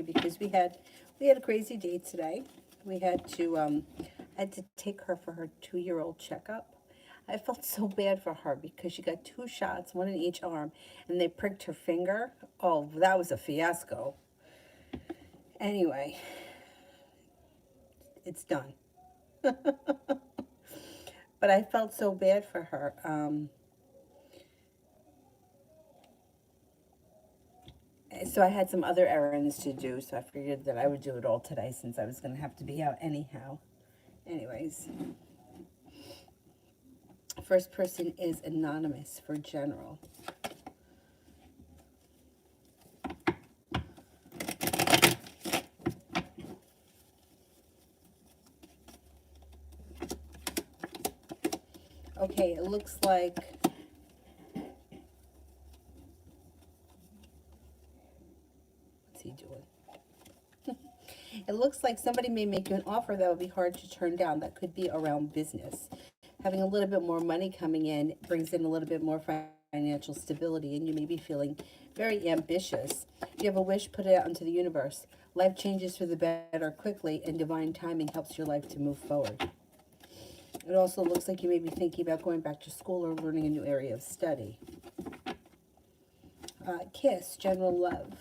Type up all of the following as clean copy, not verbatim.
because we had a crazy day today. We had to take her for her 2-year-old checkup. I felt so bad for her because she got 2 shots, one in each arm, and they pricked her finger. Oh, that was a fiasco. Anyway, it's done. But I felt so bad for her. So I had some other errands to do, so I figured that I would do it all today since I was going to have to be out anyhow. Anyways, first person is anonymous for general. Okay, it looks like what's he doing? It looks like somebody may make you an offer that would be hard to turn down. That could be around business. Having a little bit more money coming in brings in a little bit more financial stability, and you may be feeling very ambitious. If you have a wish, put it out into the universe. Life changes for the better quickly, and divine timing helps your life to move forward. It also looks like you may be thinking about going back to school or learning a new area of study. Kiss, general love.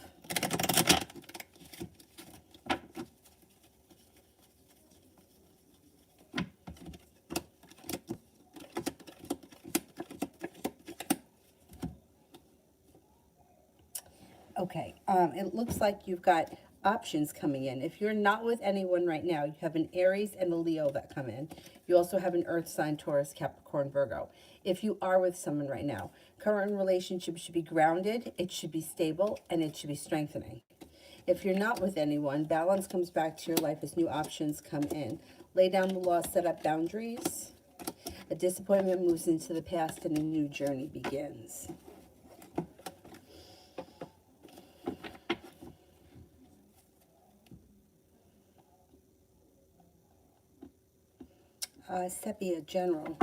Okay, it looks like you've got options coming in. If you're not with anyone right now, you have an Aries and a Leo that come in. You also have an Earth sign, Taurus, Capricorn, Virgo. If you are with someone right now, current relationship should be grounded, it should be stable, and it should be strengthening. If you're not with anyone, balance comes back to your life as new options come in. Lay down the law, set up boundaries. A disappointment moves into the past and a new journey begins. Sepia, general.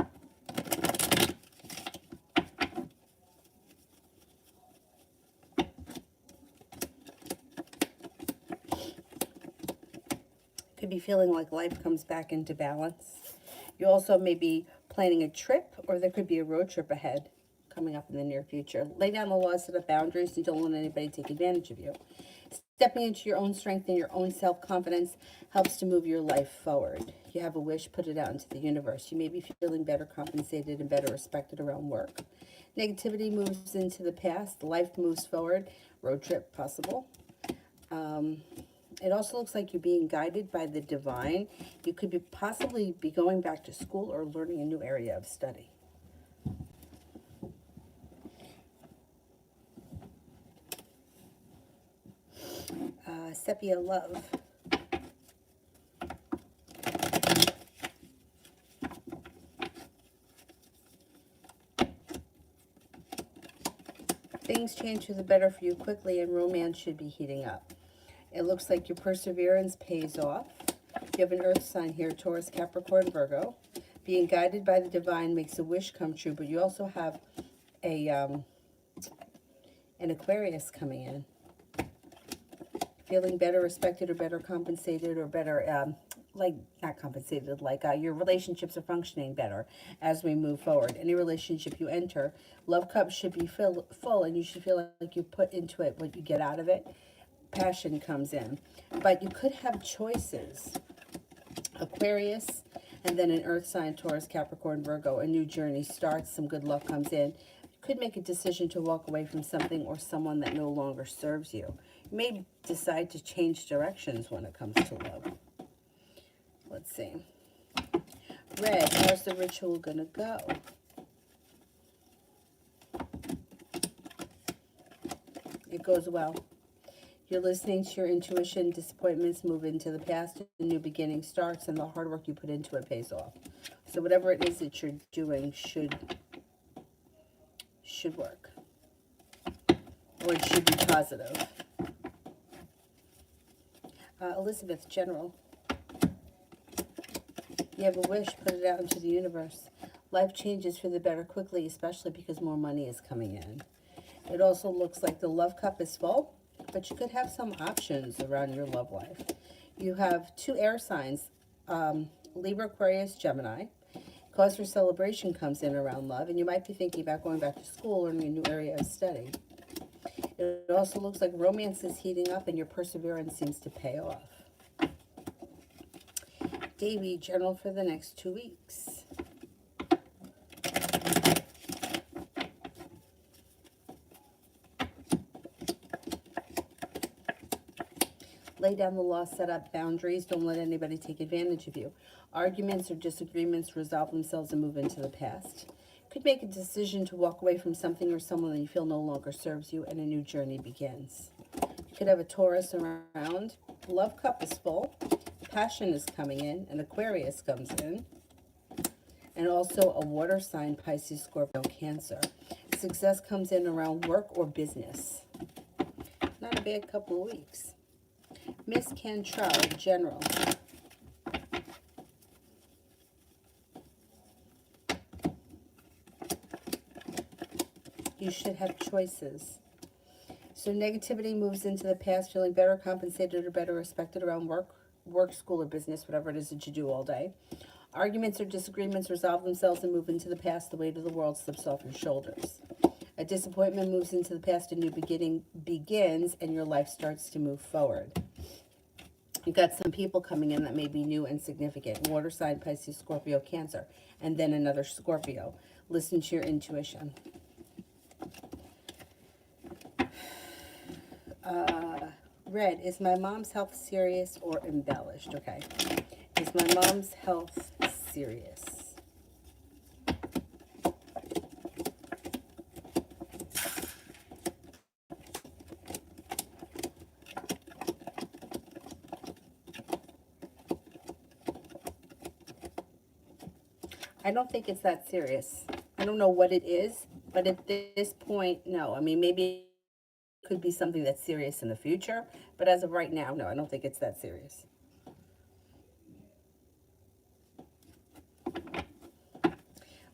Could be feeling like life comes back into balance. You also may be planning a trip, or there could be a road trip ahead coming up in the near future. Lay down the law, set up boundaries, and don't let anybody take advantage of you. Stepping into your own strength and your own self-confidence helps to move your life forward. You have a wish, put it out into the universe. You may be feeling better compensated and better respected around work. Negativity moves into the past. Life moves forward. Road trip possible. It also looks like you're being guided by the divine. You could be possibly be going back to school or learning a new area of study. Sepia, love. Things change for the better for you quickly, and romance should be heating up. It looks like your perseverance pays off. You have an earth sign here, Taurus, Capricorn, Virgo. Being guided by the divine makes a wish come true, but you also have an Aquarius coming in. Feeling better respected or better compensated or better, not compensated, your relationships are functioning better as we move forward. Any relationship you enter, love cup should be full, and you should feel like you put into it what you get out of it. Passion comes in. But you could have choices. Aquarius, and then an earth sign, Taurus, Capricorn, Virgo. A new journey starts, some good luck comes in. You could make a decision to walk away from something or someone that no longer serves you. You may decide to change directions when it comes to love. Let's see. Red, how's the ritual gonna go? It goes well. You're listening to your intuition. Disappointments move into the past. A new beginning starts, and the hard work you put into it pays off. So whatever it is that you're doing should work. Or it should be positive. Elizabeth, general. You have a wish, put it out into the universe. Life changes for the better quickly, especially because more money is coming in. It also looks like the love cup is full. but you could have some options around your love life. You have 2 air signs, Libra, Aquarius, Gemini. Cause for celebration comes in around love, and you might be thinking about going back to school or in a new area of study. It also looks like romance is heating up and your perseverance seems to pay off. Davy, general for the next 2 weeks. Lay down the law, set up boundaries. Don't let anybody take advantage of you. Arguments or disagreements resolve themselves and move into the past. Could make a decision to walk away from something or someone that you feel no longer serves you, and a new journey begins. You could have a Taurus around. Love cup is full. Passion is coming in. An Aquarius comes in. And also a water sign, Pisces, Scorpio, Cancer. Success comes in around work or business. Not a bad couple of weeks. Miss Cantrell, general. You should have choices. So negativity moves into the past, feeling better compensated or better respected around work, school, or business, whatever it is that you do all day. Arguments or disagreements resolve themselves and move into the past. The weight of the world slips off your shoulders. A disappointment moves into the past. A new beginning begins, and your life starts to move forward. You've got some people coming in that may be new and significant. Water sign, Pisces, Scorpio, Cancer, and then another Scorpio. Listen to your intuition. Red, is my mom's health serious or embellished? Okay. Is my mom's health serious? I don't think it's that serious. I don't know what it is, but at this point, no. I mean, maybe it could be something that's serious in the future, but as of right now, no, I don't think it's that serious.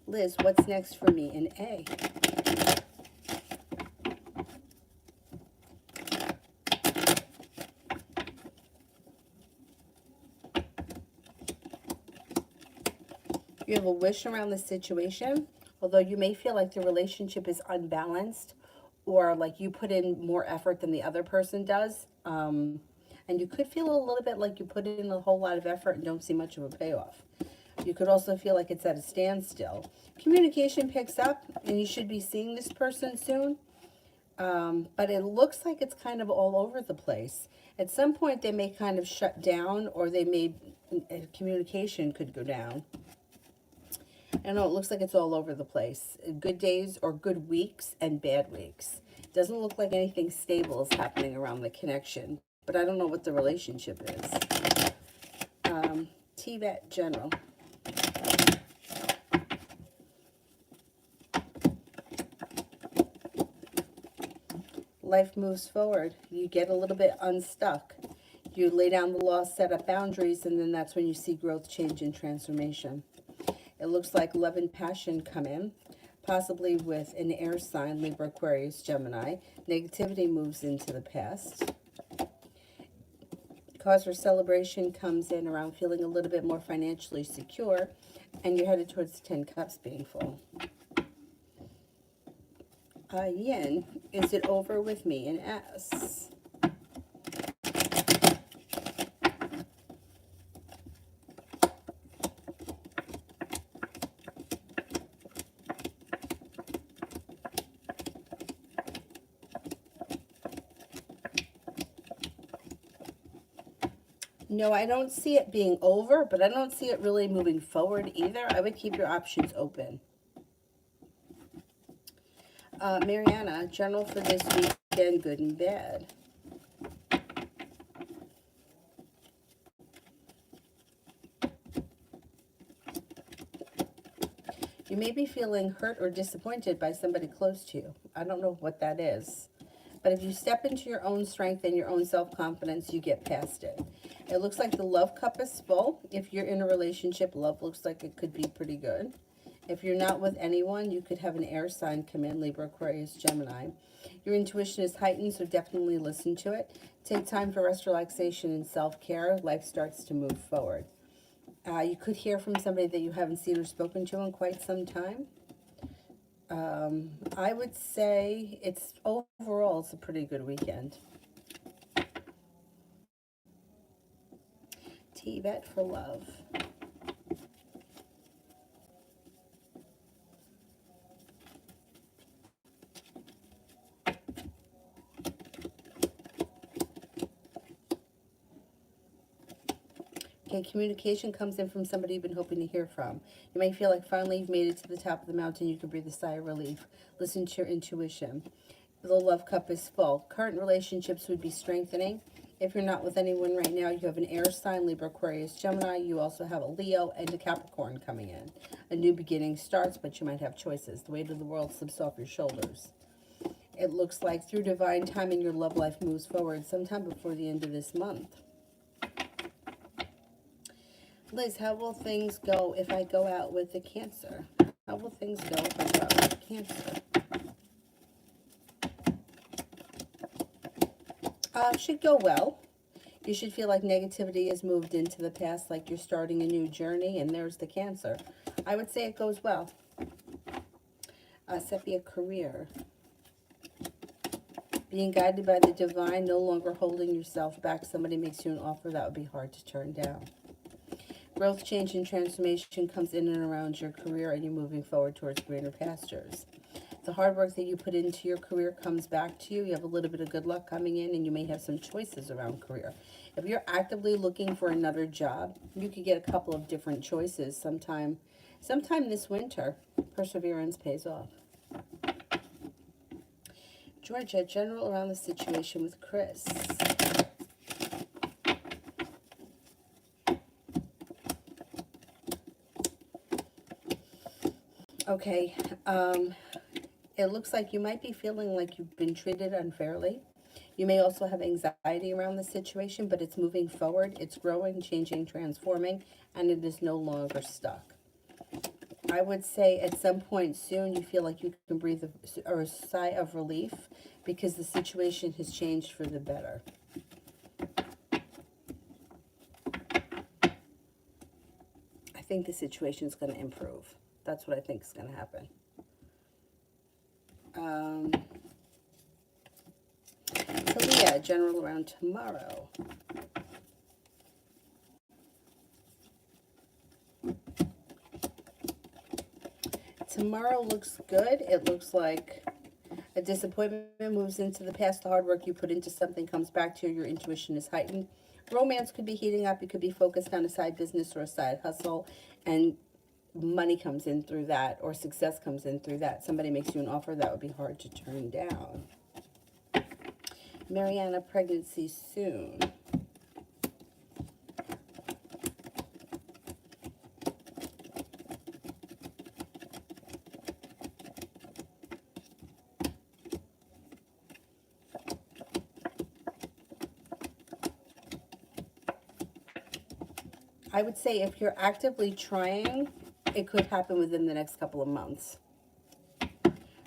Liz, what's next for me in A? You have a wish around the situation, although you may feel like the relationship is unbalanced or like you put in more effort than the other person does. And you could feel a little bit like you put in a whole lot of effort and don't see much of a payoff. You could also feel like it's at a standstill. Communication picks up and you should be seeing this person soon. But it looks like it's kind of all over the place. At some point they may kind of shut down, or they may, communication could go down. I know it looks like it's all over the place. Good days or good weeks and bad weeks. Doesn't look like anything stable is happening around the connection, but I don't know what the relationship is. TVET general. Life moves forward. You get a little bit unstuck. You lay down the law, set up boundaries, and then that's when you see growth, change, and transformation. It looks like love and passion come in, possibly with an air sign, Libra, Aquarius, Gemini. Negativity moves into the past. Cause for celebration comes in around feeling a little bit more financially secure, and you're headed towards the 10 cups being full. Yin, is it over with me in S? No, I don't see it being over, but I don't see it really moving forward either. I would keep your options open. Mariana, general for this weekend, good and bad. You may be feeling hurt or disappointed by somebody close to you. I don't know what that is. But if you step into your own strength and your own self-confidence, you get past it. It looks like the love cup is full. If you're in a relationship, love looks like it could be pretty good. If you're not with anyone, you could have an air sign come in, Libra, Aquarius, Gemini. Your intuition is heightened, so definitely listen to it. Take time for rest, relaxation, and self-care. Life starts to move forward. You could hear from somebody that you haven't seen or spoken to in quite some time. I would say it's overall, it's a pretty good weekend. Tibet for love. Okay, communication comes in from somebody you've been hoping to hear from. You may feel like finally you've made it to the top of the mountain. You can breathe a sigh of relief. Listen to your intuition. The love cup is full. Current relationships would be strengthening. If you're not with anyone right now, you have an air sign, Libra, Aquarius, Gemini. You also have a Leo and a Capricorn coming in. A new beginning starts, but you might have choices. The weight of the world slips off your shoulders. It looks like through divine timing, your love life moves forward sometime before the end of this month. Liz, how will things go if I go out with the Cancer? How will things go if I go out with the Cancer? Should go well. You should feel like negativity has moved into the past, like you're starting a new journey, and there's the Cancer. I would say it goes well. Sepia, career. Being guided by the divine, no longer holding yourself back. Somebody makes you an offer that would be hard to turn down. Growth, change, and transformation comes in and around your career, and you're moving forward towards greener pastures. The hard work that you put into your career comes back to you. You have a little bit of good luck coming in, and you may have some choices around career. If you're actively looking for another job, you could get a couple of different choices sometime this winter. Perseverance pays off. Georgia, general around the situation with Chris. Okay, it looks like you might be feeling like you've been treated unfairly. You may also have anxiety around the situation, but it's moving forward. It's growing, changing, transforming, and it is no longer stuck. I would say at some point soon you feel like you can breathe a sigh of relief because the situation has changed for the better. I think the situation is going to improve. That's what I think is going to happen. Talia, general around tomorrow. Tomorrow looks good. It looks like a disappointment moves into the past. The hard work you put into something comes back to you. Your intuition is heightened. Romance could be heating up. You could be focused on a side business or a side hustle, and money comes in through that, or success comes in through that. Somebody makes you an offer that would be hard to turn down. Mariana, pregnancy soon. I would say if you're actively trying, it could happen within the next couple of months.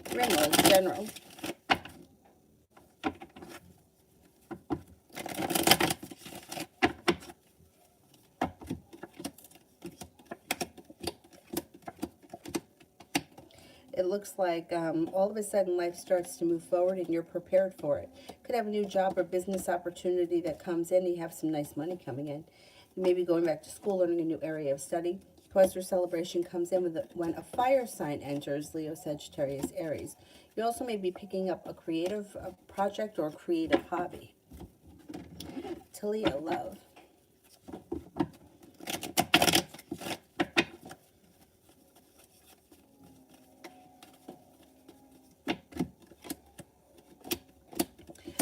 Ringworld, general. It looks like all of a sudden life starts to move forward and you're prepared for it. Could have a new job or business opportunity that comes in. You have some nice money coming in. You may be going back to school, learning a new area of study. Pause or celebration comes in when a fire sign enters, Leo, Sagittarius, Aries. You also may be picking up a creative project or a creative hobby. Talia, love.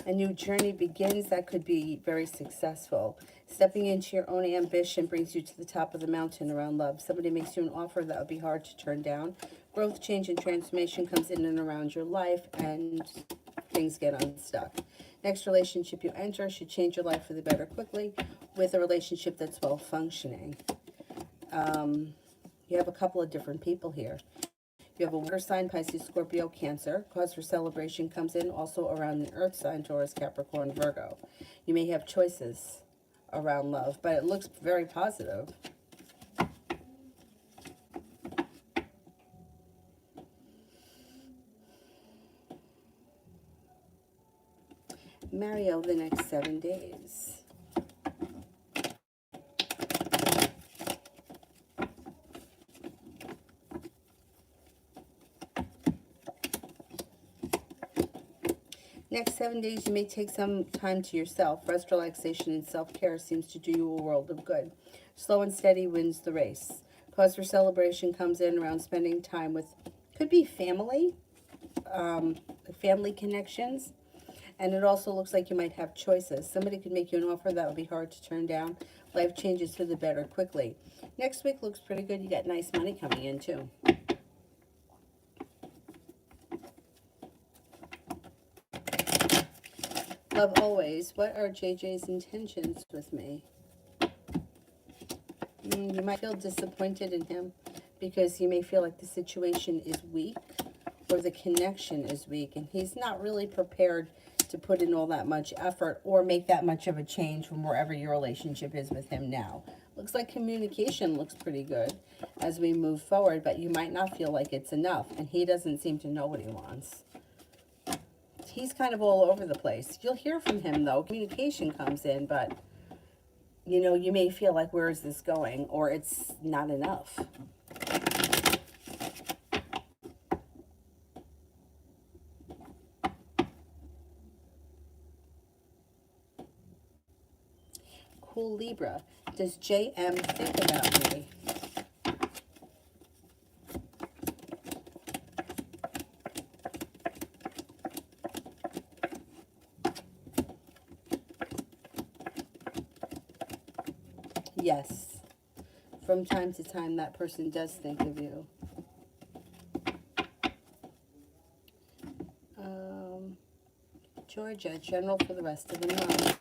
A new journey begins that could be very successful. Stepping into your own ambition brings you to the top of the mountain around love. Somebody makes you an offer that would be hard to turn down. Growth, change, and transformation comes in and around your life, and things get unstuck. Next relationship you enter should change your life for the better quickly with a relationship that's well functioning. You have a couple of different people here. You have a water sign, Pisces, Scorpio, Cancer. Cause for celebration comes in also around the earth sign, Taurus, Capricorn, Virgo. You may have choices around love, but it looks very positive. Mario the next 7 days. Next 7 days, you may take some time to yourself. Rest, relaxation, and self-care seems to do you a world of good. Slow and steady wins the race. Cause for celebration comes in around spending time with, could be family, family connections. And it also looks like you might have choices. Somebody could make you an offer that would be hard to turn down. Life changes for the better quickly. Next week looks pretty good. You got nice money coming in, too. Love always. What are JJ's intentions with me? You might feel disappointed in him because you may feel like the situation is weak or the connection is weak, and he's not really prepared to put in all that much effort or make that much of a change from wherever your relationship is with him now. Looks like communication looks pretty good as we move forward, but you might not feel like it's enough, and he doesn't seem to know what he wants. He's kind of all over the place. You'll hear from him, though. Communication comes in, but, you know, you may feel like, where is this going? Or it's not enough. Cool Libra. Does JM think about me? Yes. From time to time, that person does think of you. Georgia, general for the rest of the month.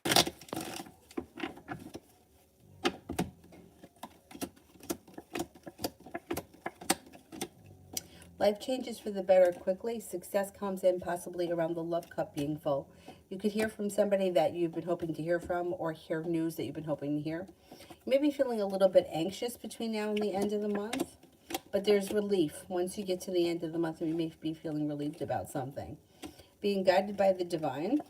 Life changes for the better quickly. Success comes in possibly around the love cup being full. You could hear from somebody that you've been hoping to hear from, or hear news that you've been hoping to hear. You may be feeling a little bit anxious between now and the end of the month, but there's relief. Once you get to the end of the month, you may be feeling relieved about something. Being guided by the divine,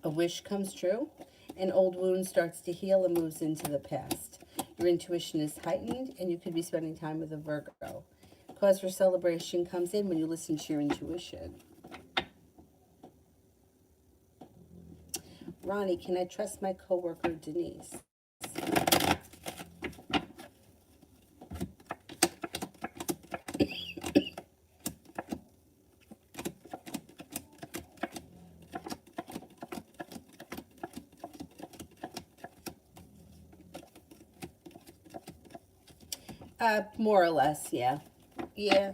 a wish comes true, an old wound starts to heal and moves into the past. Your intuition is heightened, and you could be spending time with a Virgo. Cause for celebration comes in when you listen to your intuition. Ronnie, can I trust my coworker Denise? More or less, yeah. Yeah.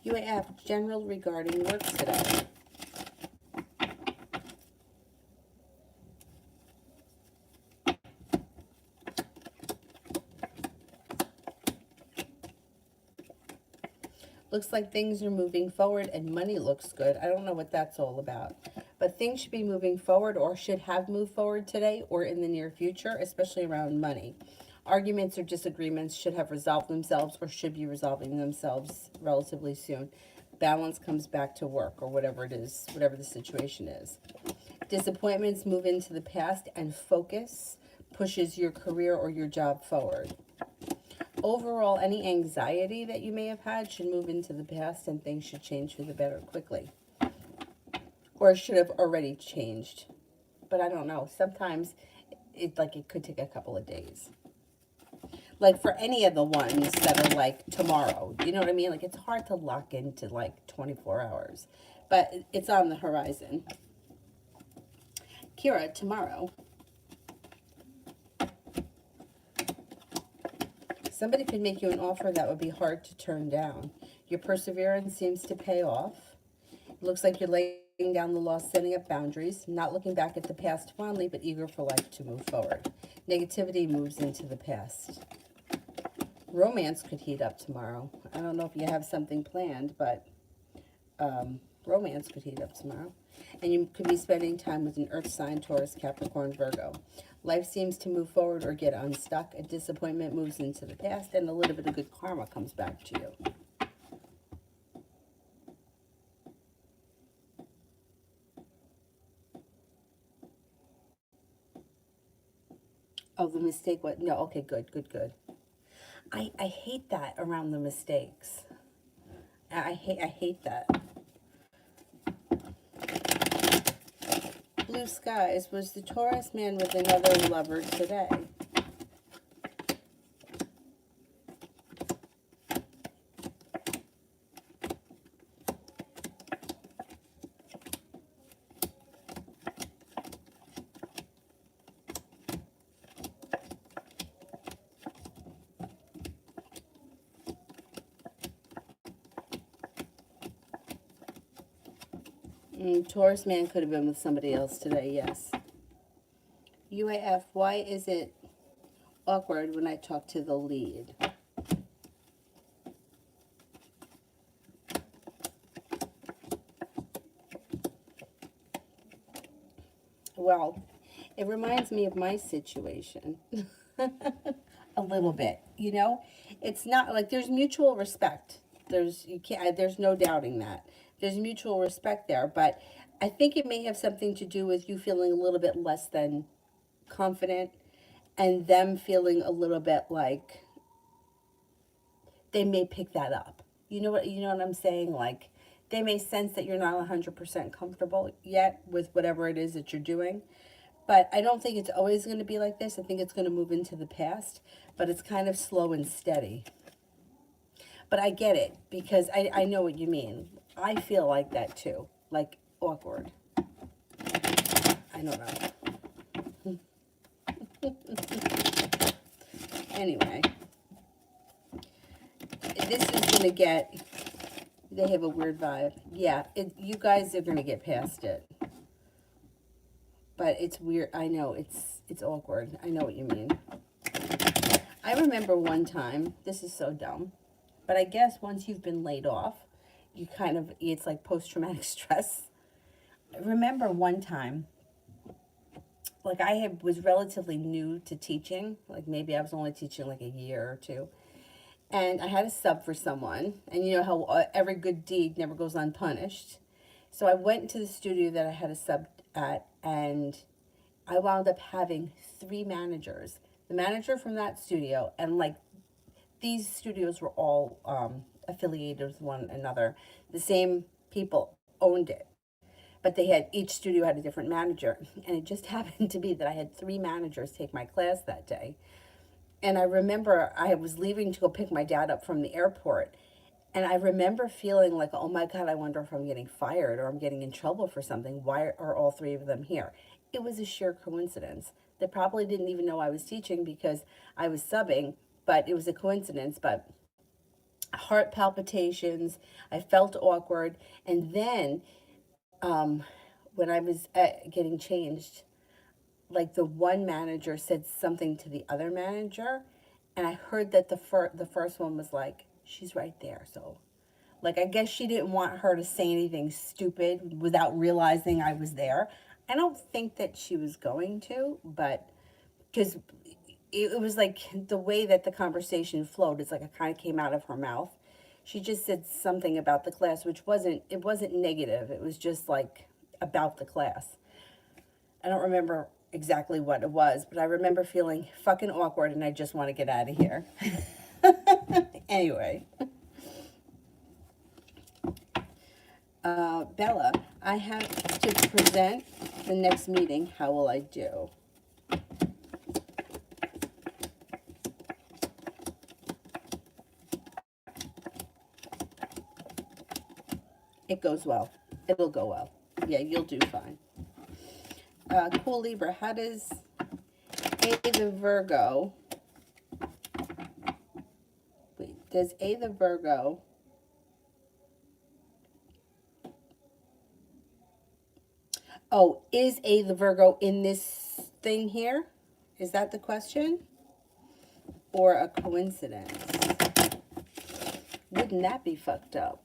You have general regarding work today. Looks like things are moving forward and money looks good. I don't know what that's all about. But things should be moving forward or should have moved forward today or in the near future, especially around money. Arguments or disagreements should have resolved themselves or should be resolving themselves relatively soon. Balance comes back to work or whatever it is, whatever the situation is. Disappointments move into the past and focus pushes your career or your job forward. Overall, any anxiety that you may have had should move into the past and things should change for the better quickly. Or should have already changed. But I don't know. Sometimes it could take a couple of days. Like for any of the ones that are like tomorrow. You know what I mean? Like it's hard to lock into like 24 hours. But it's on the horizon. Kira, tomorrow. Somebody could make you an offer that would be hard to turn down. Your perseverance seems to pay off. It looks like you're laying down the loss, setting up boundaries, not looking back at the past fondly, but eager for life to move forward. Negativity moves into the past. Romance could heat up tomorrow. I don't know if you have something planned, but romance could heat up tomorrow. And you could be spending time with an earth sign, Taurus, Capricorn, Virgo. Life seems to move forward or get unstuck. A disappointment moves into the past, and a little bit of good karma comes back to you. Oh, the mistake, what? No, okay, good, good, good. I hate that around the mistakes. I hate that. Blue skies. Was the Taurus man with another lover today? Taurus man could have been with somebody else today, yes. UAF, why is it awkward when I talk to the lead? Well, it reminds me of my situation. A little bit, you know? It's not like there's mutual respect. There's no doubting that. There's mutual respect there, but I think it may have something to do with you feeling a little bit less than confident and them feeling a little bit like they may pick that up. You know what I'm saying? Like they may sense that you're not 100% comfortable yet with whatever it is that you're doing. But I don't think it's always going to be like this. I think it's going to move into the past, but it's kind of slow and steady. But I get it because I know what you mean. I feel like that too, like awkward. I don't know. Anyway, this is going to get, they have a weird vibe. Yeah, you guys are going to get past it. But it's weird. I know, it's awkward. I know what you mean. I remember one time, this is so dumb, but I guess once you've been laid off, you kind of, it's like post-traumatic stress. I remember one time, like was relatively new to teaching. Like maybe I was only teaching like a year or two. And I had a sub for someone. And you know how every good deed never goes unpunished. So I went to the studio that I had a sub at, and I wound up having 3 managers. The manager from that studio, and like these studios were all affiliated with one another. The same people owned it, but each studio had a different manager. And it just happened to be that I had 3 managers take my class that day. And I remember I was leaving to go pick my dad up from the airport. And I remember feeling like, oh my God, I wonder if I'm getting fired or I'm getting in trouble for something. Why are all 3 of them here? It was a sheer coincidence. They probably didn't even know I was teaching because I was subbing, but it was a coincidence. But heart palpitations, I felt awkward. And then when I was getting changed, like the one manager said something to the other manager, and I heard that the first one was like, she's right there. So like I guess she didn't want her to say anything stupid without realizing I was there. I don't think that she was going to, but because it was like the way that the conversation flowed, it's like it kind of came out of her mouth. She just said something about the class, which wasn't negative. It was just like about the class. I don't remember exactly what it was, but I remember feeling fucking awkward and I just want to get out of here. Anyway. Bella, I have to present the next meeting. How will I do? It goes well. It'll go well. Yeah, you'll do fine. Cool Libra, how does A the Virgo, does A the Virgo Oh, is the Virgo in this thing here? Is that the question? Or a coincidence? Wouldn't that be fucked up?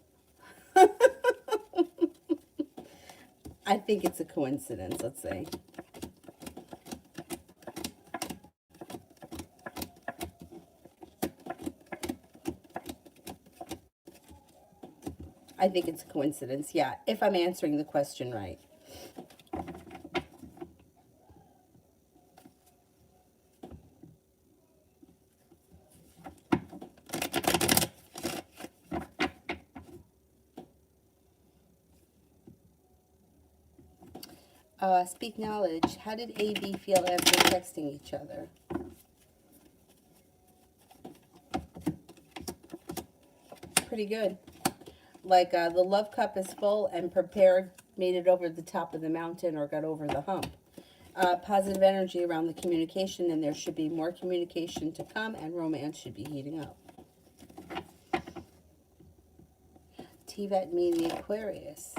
I think it's a coincidence, let's see. I think it's a coincidence, yeah, if I'm answering the question right. Speak knowledge. How did AB feel after texting each other? Pretty good. Like the love cup is full and prepared, made it over the top of the mountain or got over the hump. Positive energy around the communication, and there should be more communication to come, and romance should be heating up. TVET me, the Aquarius.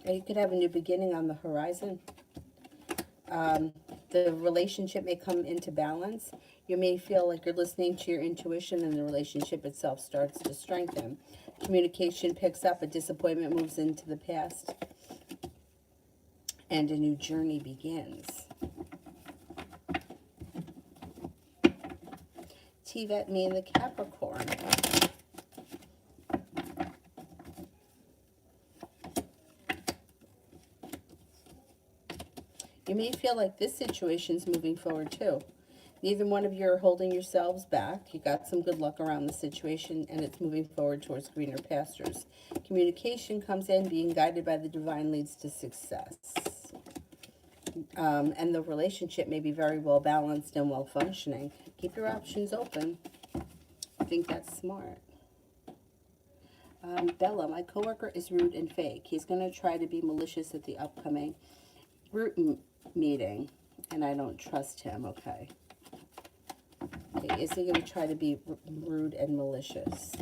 You could have a new beginning on the horizon. The relationship may come into balance. You may feel like you're listening to your intuition and the relationship itself starts to strengthen. Communication picks up, a disappointment moves into the past, and a new journey begins. TVET me, the Capricorn. You may feel like this situation's moving forward too. Neither one of you are holding yourselves back. You got some good luck around the situation, and it's moving forward towards greener pastures. Communication comes in, being guided by the divine leads to success. And the relationship may be very well balanced and well functioning. Keep your options open. I think that's smart. Bella, my coworker is rude and fake. He's going to try to be malicious at the upcoming group meeting, and I don't trust him. Okay. Okay, is he going to try to be rude and malicious?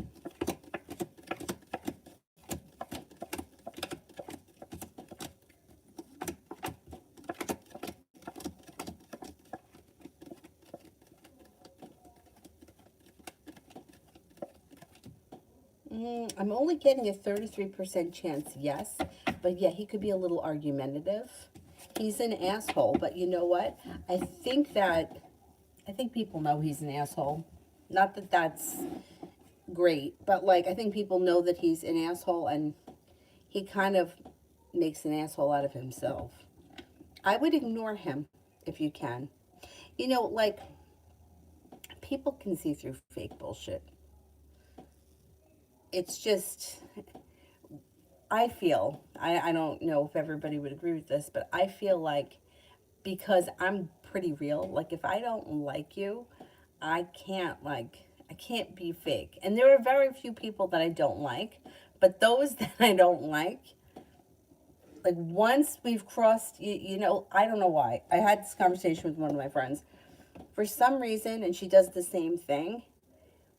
I'm only getting a 33% chance, yes. But yeah, he could be a little argumentative. He's an asshole, but you know what? I think people know he's an asshole. Not that that's great, but like I think people know that he's an asshole, and he kind of makes an asshole out of himself. I would ignore him if you can. You know, like people can see through fake bullshit. It's just, I feel, I don't know if everybody would agree with this, but I feel like because I'm pretty real, like if I don't like you, I can't be fake. And there are very few people that I don't like, but those that I don't like once we've crossed, you know, I don't know why. I had this conversation with one of my friends. For some reason, and she does the same thing,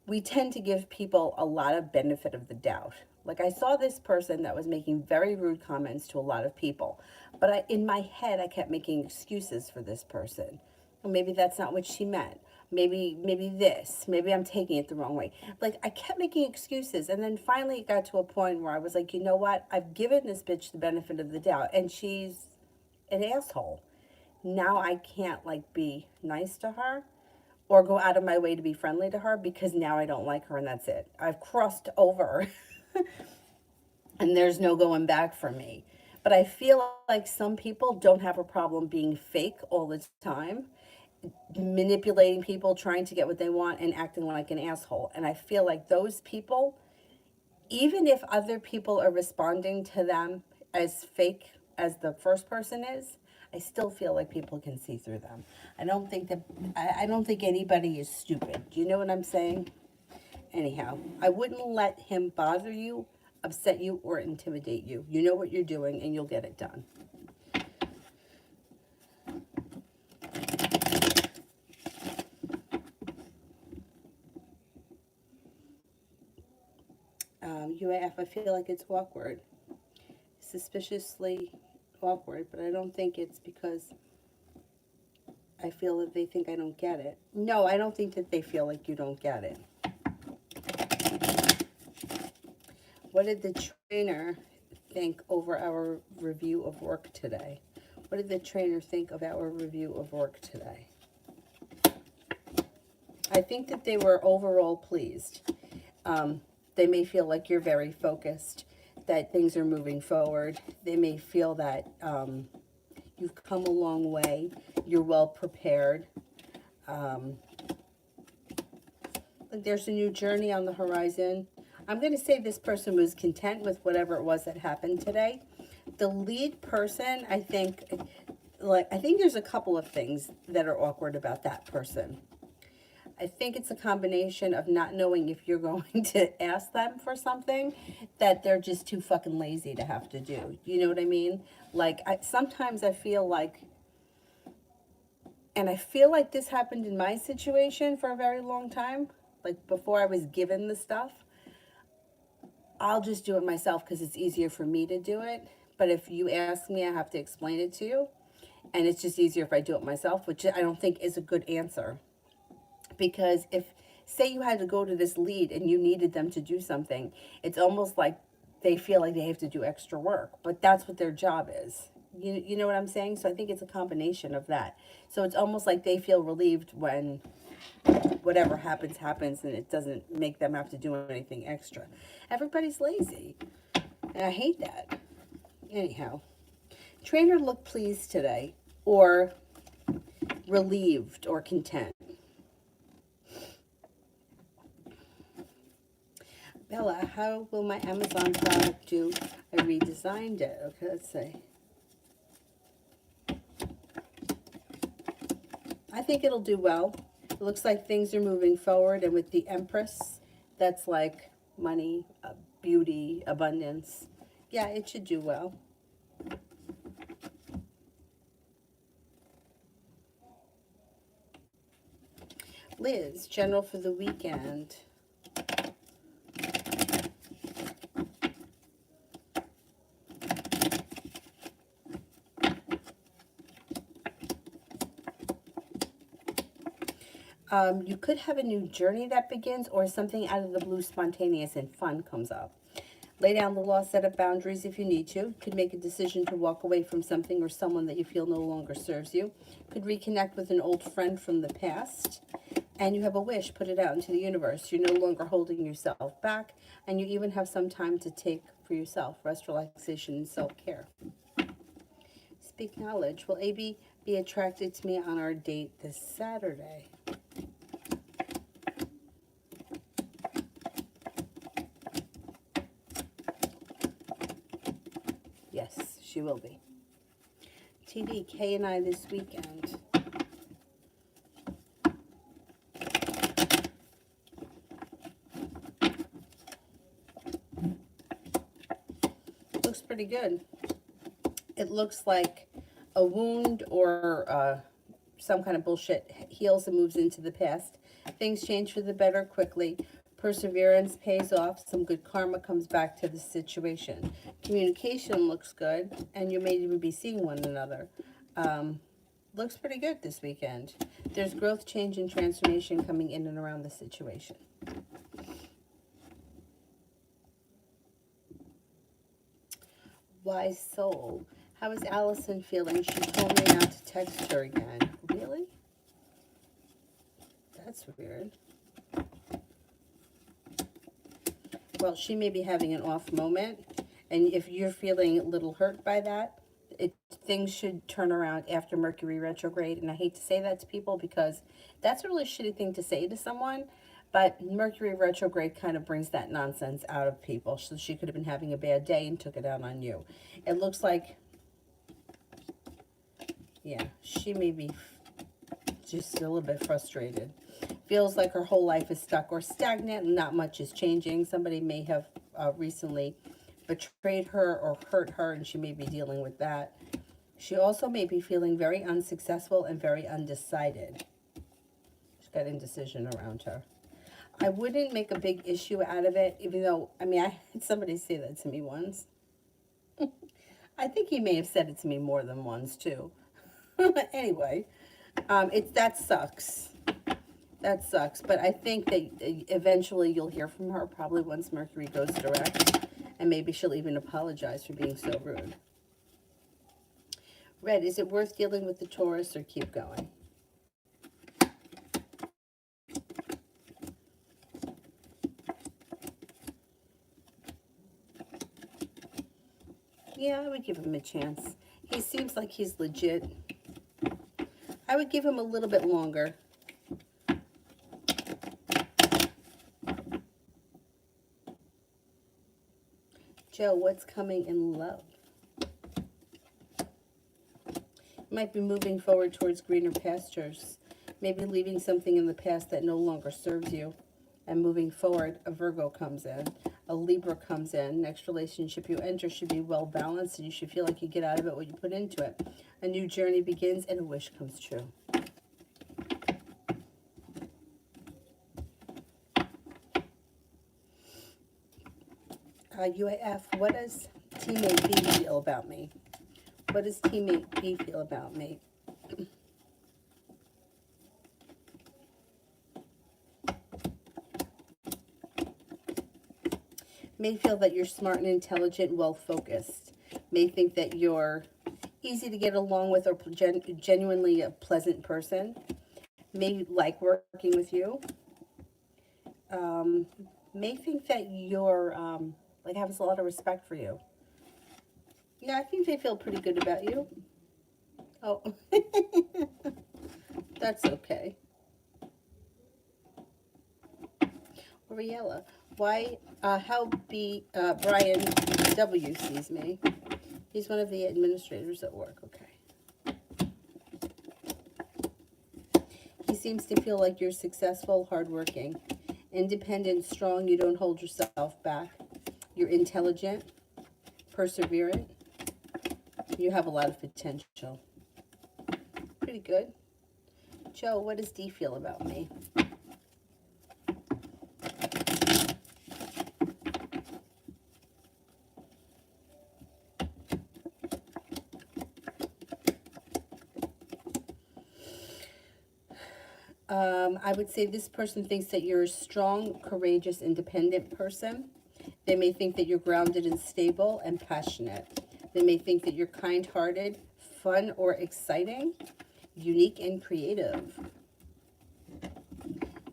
we tend to give people a lot of benefit of the doubt. Like I saw this person that was making very rude comments to a lot of people, but in my head, I kept making excuses for this person. Well, maybe that's not what she meant. Maybe this. Maybe I'm taking it the wrong way. Like I kept making excuses, and then finally it got to a point where I was like, you know what? I've given this bitch the benefit of the doubt, and she's an asshole. Now I can't be nice to her or go out of my way to be friendly to her because now I don't like her, and that's it. I've crossed over and there's no going back for me. But I feel like some people don't have a problem being fake all the time, manipulating people, trying to get what they want, and acting like an asshole. And I feel like those people, even if other people are responding to them as fake as the first person is, I still feel like people can see through them. I don't think anybody is stupid. Do you know what I'm saying? Anyhow, I wouldn't let him bother you, upset you, or intimidate you. You know what you're doing, and you'll get it done. I feel like it's awkward. Suspiciously awkward, but I don't think it's because I feel that they think I don't get it. No, I don't think that they feel like you don't get it. What did the trainer think over our review of work today? What did the trainer think of our review of work today? I think that they were overall pleased. They may feel like you're very focused, that things are moving forward. They may feel that you've come a long way. You're well prepared. There's a new journey on the horizon. I'm going to say this person was content with whatever it was that happened today. The lead person, I think there's a couple of things that are awkward about that person. I think it's a combination of not knowing if you're going to ask them for something that they're just too fucking lazy to have to do. You know what I mean? Like, sometimes I feel like, and I feel like this happened in my situation for a very long time, like before I was given the stuff. I'll just do it myself because it's easier for me to do it. But if you ask me, I have to explain it to you. And it's just easier if I do it myself, which I don't think is a good answer. Because if, say you had to go to this lead and you needed them to do something, it's almost like they feel like they have to do extra work. But that's what their job is. You know what I'm saying? So I think it's a combination of that. So it's almost like they feel relieved when whatever happens, happens, and it doesn't make them have to do anything extra. Everybody's lazy. And I hate that. Anyhow, trainer looked pleased today, or relieved, or content. Bella, how will my Amazon product do? I redesigned it. Okay, let's see. I think it'll do well. It looks like things are moving forward, and with the Empress, that's like money, beauty, abundance. Yeah, it should do well. Liz, general for the weekend. You could have a new journey that begins, or something out of the blue, spontaneous and fun comes up. Lay down the law, set up boundaries if you need to. Could make a decision to walk away from something or someone that you feel no longer serves you. Could reconnect with an old friend from the past. And you have a wish, put it out into the universe. You're no longer holding yourself back, and you even have some time to take for yourself, rest, relaxation, and self-care. Speak knowledge. Will AB be attracted to me on our date this Saturday? Yes, she will be. TD, Kay and I this weekend. Looks pretty good. It looks like a wound or some kind of bullshit heals and moves into the past. Things change for the better quickly. Perseverance pays off. Some good karma comes back to the situation. Communication looks good, and you may even be seeing one another. Looks pretty good this weekend. There's growth, change, and transformation coming in and around the situation. Wise soul. How is Allison feeling? She told me not to text her again. Really? That's weird. Well, she may be having an off moment, and if you're feeling a little hurt by that, things should turn around after Mercury retrograde. And I hate to say that to people because that's a really shitty thing to say to someone, but Mercury retrograde kind of brings that nonsense out of people. So she could have been having a bad day and took it out on you. It looks like, yeah, she may be just a little bit frustrated. Feels like her whole life is stuck or stagnant and not much is changing. Somebody may have recently betrayed her or hurt her, and she may be dealing with that. She also may be feeling very unsuccessful and very undecided. She's got indecision around her. I wouldn't make a big issue out of it, even though, I mean, I had somebody say that to me once. I think he may have said it to me more than once, too. Anyway, that sucks. That sucks. But I think that eventually you'll hear from her, probably once Mercury goes direct. And maybe she'll even apologize for being so rude. Red, is it worth dealing with the Taurus or keep going? Yeah, I would give him a chance. He seems like he's legit. I would give him a little bit longer. Joe, what's coming in love? You might be moving forward towards greener pastures. Maybe leaving something in the past that no longer serves you. And moving forward, a Virgo comes in. A Libra comes in. Next relationship you enter should be well balanced, and you should feel like you get out of it what you put into it. A new journey begins, and a wish comes true. UAF, what does teammate B feel about me? What does teammate B feel about me? May feel that you're smart and intelligent, well-focused. May think that you're easy to get along with or genuinely a pleasant person. May like working with you. May think that you're, like, has a lot of respect for you. Yeah, I think they feel pretty good about you. Oh, that's okay. Ariella, why, how Brian W. sees me. He's one of the administrators at work, okay. He seems to feel like you're successful, hardworking, independent, strong, you don't hold yourself back. You're intelligent, perseverant. You have a lot of potential. Pretty good. Joe, what does D feel about me? I would say this person thinks that you're a strong, courageous, independent person. They may think that you're grounded and stable and passionate. They may think that you're kind-hearted, fun or exciting, unique and creative.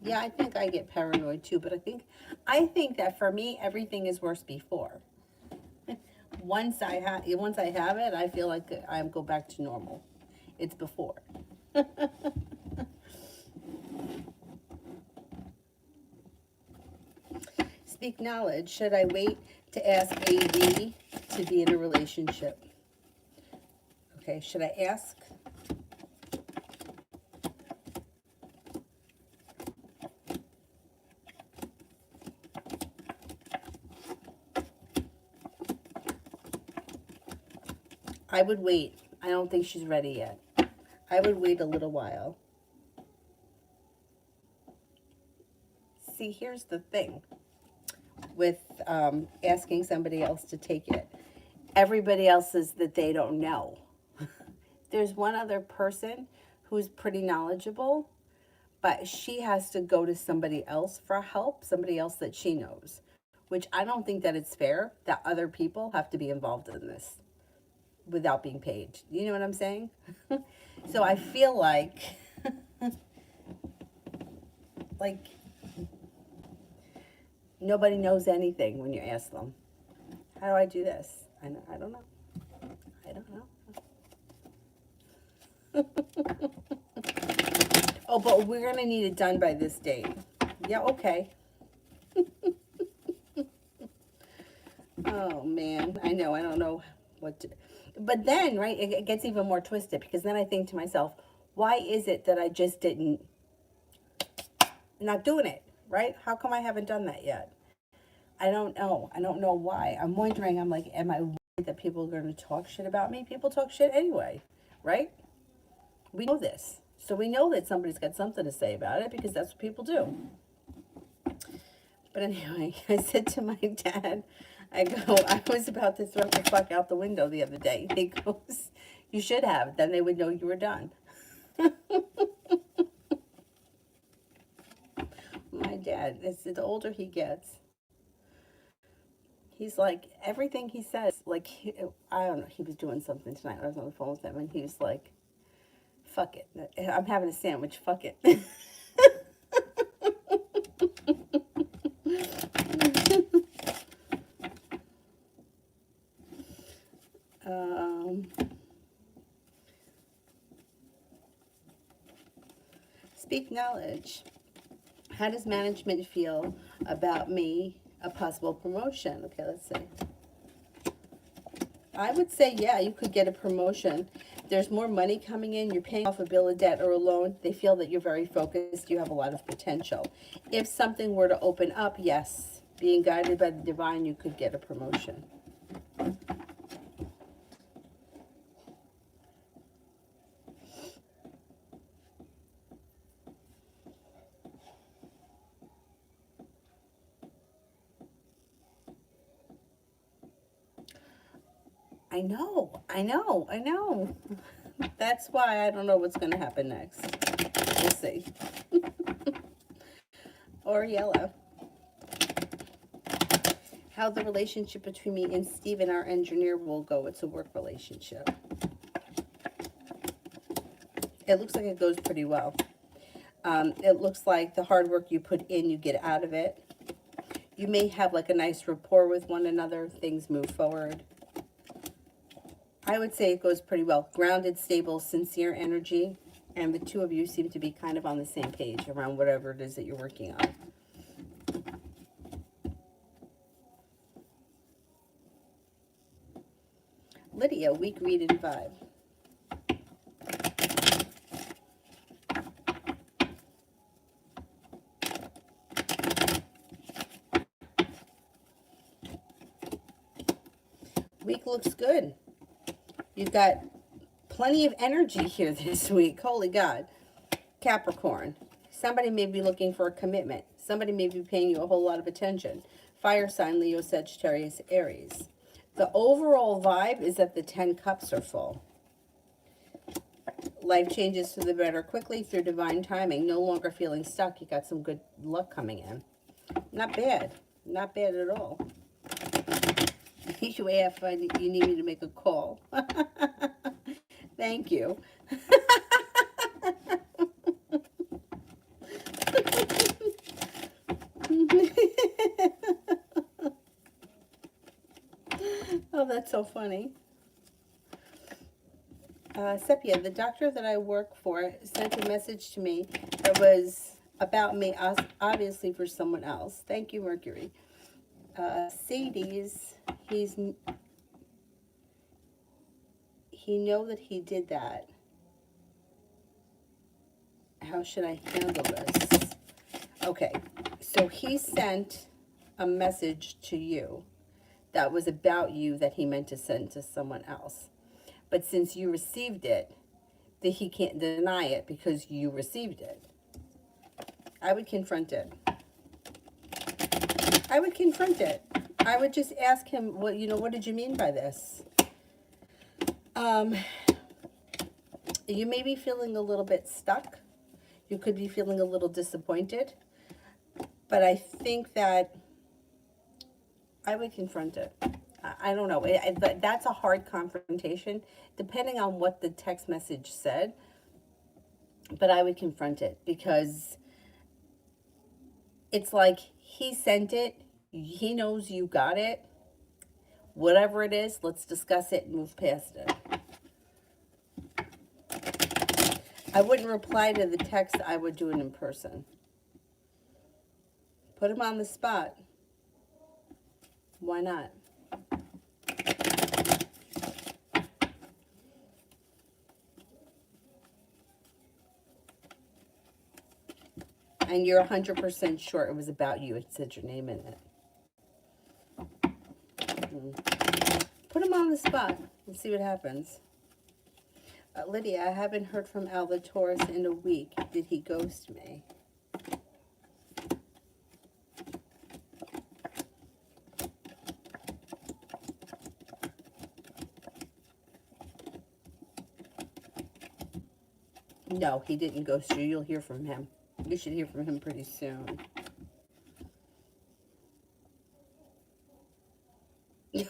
Yeah, I think I get paranoid too, but I think that for me, everything is worse before. Once I have it, I feel like I go back to normal. It's before. Speak knowledge. Should I wait to ask AD to be in a relationship? Okay, should I ask? I would wait. I don't think she's ready yet. I would wait a little while. See, here's the thing with asking somebody else to take it. Everybody else says that they don't know. There's one other person who's pretty knowledgeable, but she has to go to somebody else for help, somebody else that she knows, which I don't think that it's fair that other people have to be involved in this without being paid. You know what I'm saying? So I feel like, like, nobody knows anything when you ask them. How do I do this? I don't know. I don't know. Oh, but we're going to need it done by this date. Yeah, okay. Oh, man. I know. I don't know what to... But then, right, it gets even more twisted, because then I think to myself, why is it that I just didn't... Not doing it, right? How come I haven't done that yet? I don't know. I don't know why. I'm wondering, I'm like, am I worried that people are going to talk shit about me? People talk shit anyway, right? We know this. So we know that somebody's got something to say about it, because that's what people do. But anyway, I said to my dad, I go, I was about to throw the fuck out the window the other day. He goes, you should have. Then they would know you were done. My dad, the older he gets, he's like, everything he says, like, I don't know, he was doing something tonight. I was on the phone with him, and he was like, fuck it. I'm having a sandwich. Fuck it. Speak knowledge. How does management feel about me? A possible promotion. Okay, let's see. I would say, yeah, you could get a promotion. There's more money coming in. You're paying off a bill of debt or a loan. They feel that you're very focused. You have a lot of potential. If something were to open up, yes, being guided by the divine, you could get a promotion. I know. That's why I don't know what's going to happen next. We'll see. Or yellow. How the relationship between me and Steven, our engineer, will go. It's a work relationship. It looks like it goes pretty well. It looks like the hard work you put in, you get out of it. You may have like a nice rapport with one another. Things move forward. I would say it goes pretty well. Grounded, stable, sincere energy. And the two of you seem to be kind of on the same page around whatever it is that you're working on. Lydia, week read and vibe. Week looks good. You've got plenty of energy here this week. Holy God. Capricorn. Somebody may be looking for a commitment. Somebody may be paying you a whole lot of attention. Fire sign, Leo, Sagittarius, Aries. The overall vibe is that the 10 cups are full. Life changes for the better quickly through divine timing. No longer feeling stuck. You got some good luck coming in. Not bad. Not bad at all. You AF, you need me to make a call. Thank you. Oh, that's so funny. Sepia, the doctor that I work for sent a message to me that was about me, obviously for someone else. Thank you, Mercury. Sadie's, he know that he did that. How should I handle this? Okay, so he sent a message to you that was about you that he meant to send to someone else. But since you received it, that he can't deny it because you received it. I would confront it. I would confront it. I would just ask him, what did you mean by this? You may be feeling a little bit stuck. You could be feeling a little disappointed. But I think that I would confront it. I don't know. That's a hard confrontation, depending on what the text message said. But I would confront it because it's like he sent it. He knows you got it. Whatever it is, let's discuss it and move past it. I wouldn't reply to the text. I would do it in person. Put him on the spot. Why not? And you're 100% sure it was about you. It said your name in it. Put him on the spot and see what happens. Lydia, I haven't heard from Alva Taurus in a week. Did he ghost me? No, he didn't ghost you. You'll hear from him. You should hear from him pretty soon.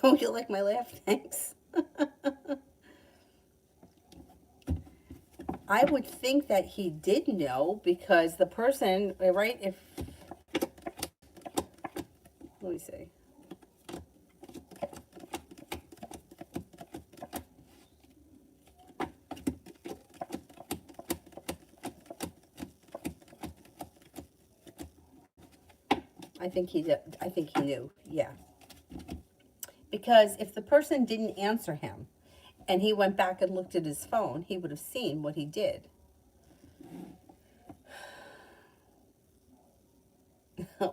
Oh, you like my laugh? Thanks. I would think that he did know because the person, right? If, let me see. I think he did. I think he knew. Yeah. Because if the person didn't answer him and he went back and looked at his phone, he would have seen what he did.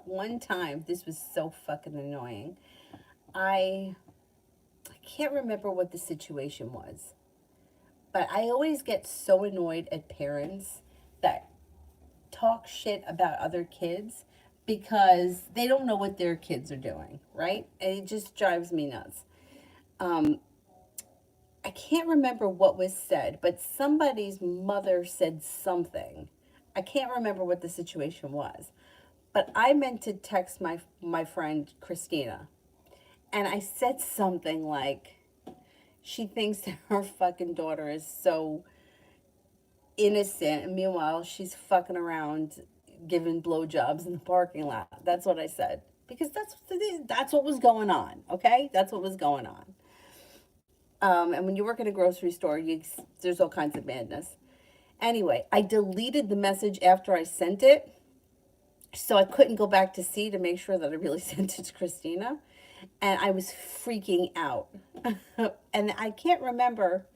One time, this was so fucking annoying. I can't remember what the situation was, but I always get so annoyed at parents that talk shit about other kids because they don't know what their kids are doing, right? And it just drives me nuts. I can't remember what was said, but somebody's mother said something. I can't remember what the situation was, but I meant to text my friend Christina, and I said something like, she thinks that her fucking daughter is so innocent, and meanwhile she's fucking around giving blowjobs in the parking lot. That's what I said because that's what was going on. Okay, that's what was going on. And when you work in a grocery store, there's all kinds of madness. Anyway, I deleted the message after I sent it, so I couldn't go back to see to make sure that I really sent it to Christina, and I was freaking out. And I can't remember.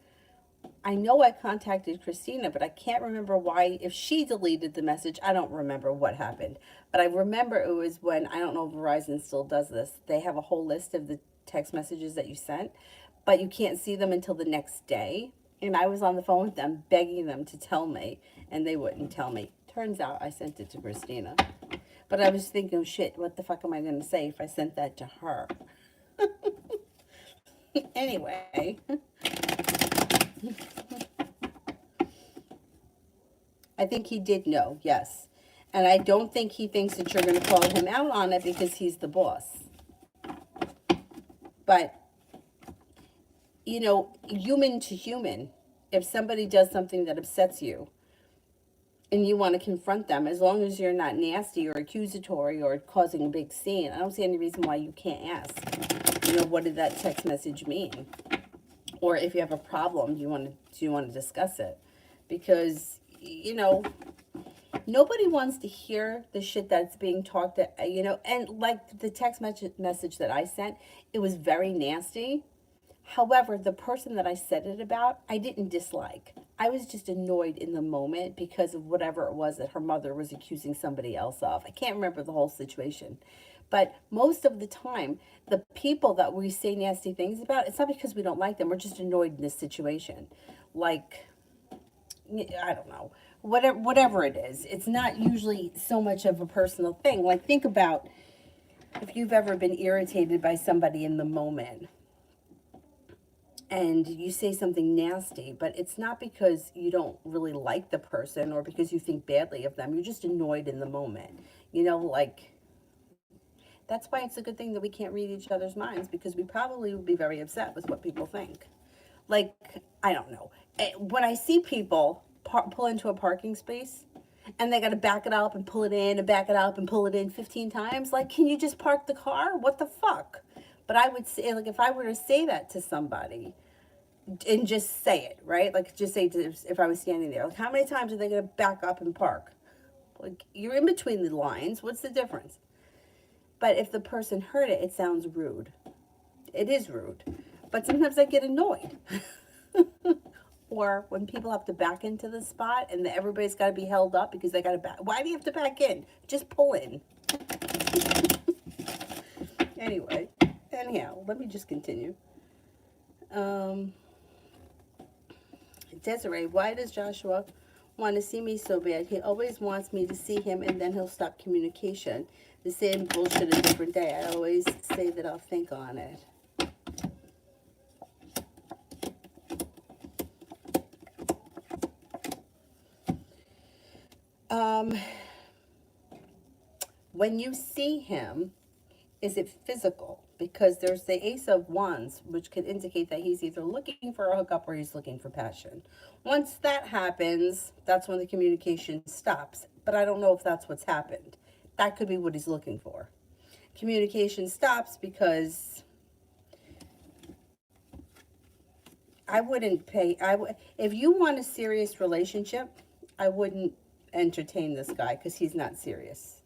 I know I contacted Christina, but I can't remember why. If she deleted the message, I don't remember what happened. But I remember it was when, I don't know if Verizon still does this, they have a whole list of the text messages that you sent, but you can't see them until the next day. And I was on the phone with them, begging them to tell me, and they wouldn't tell me. Turns out I sent it to Christina. But I was thinking, oh shit, what the fuck am I going to say if I sent that to her? Anyway. I think he did know, yes. And I don't think he thinks that you're going to call him out on it because he's the boss. But, you know, human to human, if somebody does something that upsets you and you want to confront them, as long as you're not nasty or accusatory or causing a big scene, I don't see any reason why you can't ask, you know, what did that text message mean? Or if you have a problem, do you want to discuss it? Because, you know, nobody wants to hear the shit that's being talked, you know, and like the text message that I sent, it was very nasty. However, the person that I said it about, I didn't dislike. I was just annoyed in the moment because of whatever it was that her mother was accusing somebody else of. I can't remember the whole situation. But most of the time, the people that we say nasty things about, it's not because we don't like them. We're just annoyed in this situation. Like, I don't know, whatever it is. It's not usually so much of a personal thing. Like, think about if you've ever been irritated by somebody in the moment and you say something nasty, but it's not because you don't really like the person or because you think badly of them. You're just annoyed in the moment. You know, like, that's why it's a good thing that we can't read each other's minds, because we probably would be very upset with what people think. Like, I don't know. When I see people pull into a parking space and they got to back it up and pull it in and back it up and pull it in 15 times, like, can you just park the car? What the fuck? But I would say, like, if I were to say that to somebody and just say it, right? Like, just say, if I was standing there, like, how many times are they going to back up and park? Like, you're in between the lines. What's the difference? But if the person heard it, it sounds rude. It is rude. But sometimes I get annoyed. Or when people have to back into the spot and everybody's got to be held up because they got to back. Why do you have to back in? Just pull in. Anyway, anyhow, let me just continue. Desiree, why does Joshua want to see me so bad? He always wants me to see him and then he'll stop communication. The same bullshit a different day. I always say that I'll think on it. Um, when you see him, is it physical? Because there's the Ace of Wands, which could indicate that he's either looking for a hookup or he's looking for passion. Once that happens, that's when the communication stops. But I don't know if that's what's happened. That could be what he's looking for. Communication stops because I wouldn't pay. If you want a serious relationship, I wouldn't entertain this guy because he's not serious.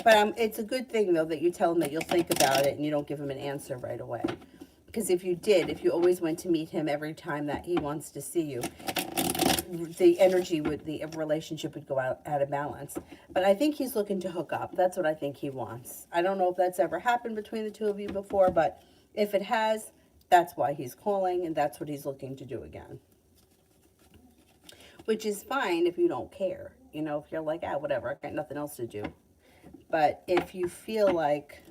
But it's a good thing, though, that you tell him that you'll think about it and you don't give him an answer right away. Because if you did, if you always went to meet him every time that he wants to see you, the energy would, the relationship would go out of balance. But I think he's looking to hook up. That's what I think he wants. I don't know if that's ever happened between the two of you before, but if it has, that's why he's calling and that's what he's looking to do again. Which is fine if you don't care. You know, if you're like, ah, whatever, I got nothing else to do. But if you feel like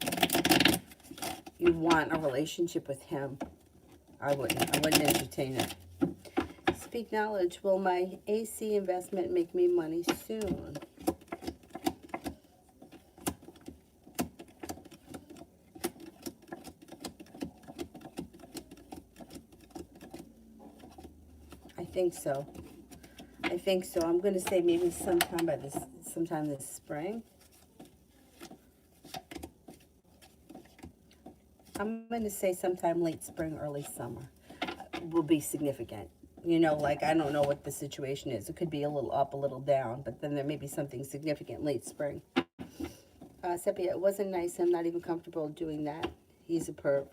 you want a relationship with him, I wouldn't entertain it. Speak knowledge. Will my AC investment make me money soon? I think so. I think so. I'm going to say maybe sometime this spring. I'm going to say sometime late spring, early summer will be significant. You know, like, I don't know what the situation is. It could be a little up, a little down, but then there may be something significant late spring. Sepia, it wasn't nice. I'm not even comfortable doing that. He's a perv.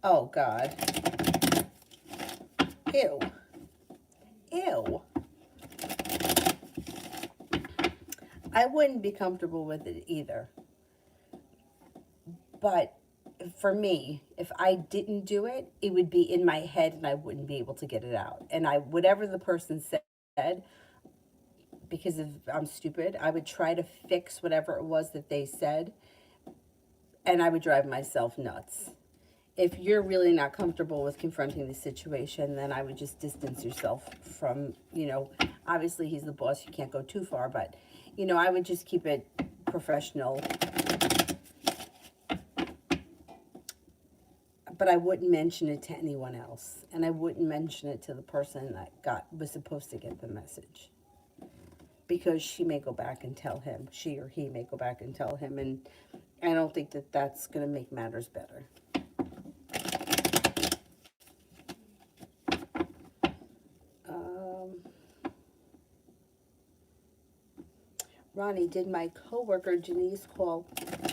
Oh, God. Ew. Ew. I wouldn't be comfortable with it either. But for me, if I didn't do it, it would be in my head and I wouldn't be able to get it out. And whatever the person said, because I'm stupid, I would try to fix whatever it was that they said, and I would drive myself nuts. If you're really not comfortable with confronting the situation, then I would just distance yourself from, you know, obviously he's the boss, you can't go too far, but, you know, I would just keep it professional. But I wouldn't mention it to anyone else. And I wouldn't mention it to the person that was supposed to get the message. Because she may go back and tell him. She or he may go back and tell him. And I don't think that that's going to make matters better. Ronnie, did my coworker Denise call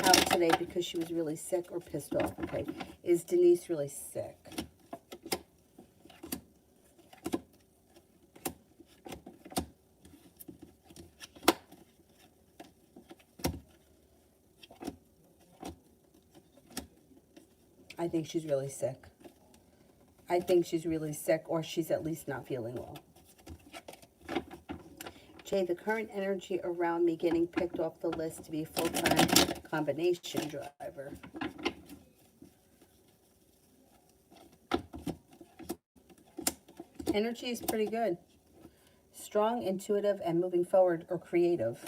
out today because she was really sick or pissed off? Okay. Is Denise really sick? I think she's really sick. I think she's really sick, or she's at least not feeling well. Jay, the current energy around me getting picked off the list to be a full-time combination driver. Energy is pretty good. Strong, intuitive, and moving forward or creative.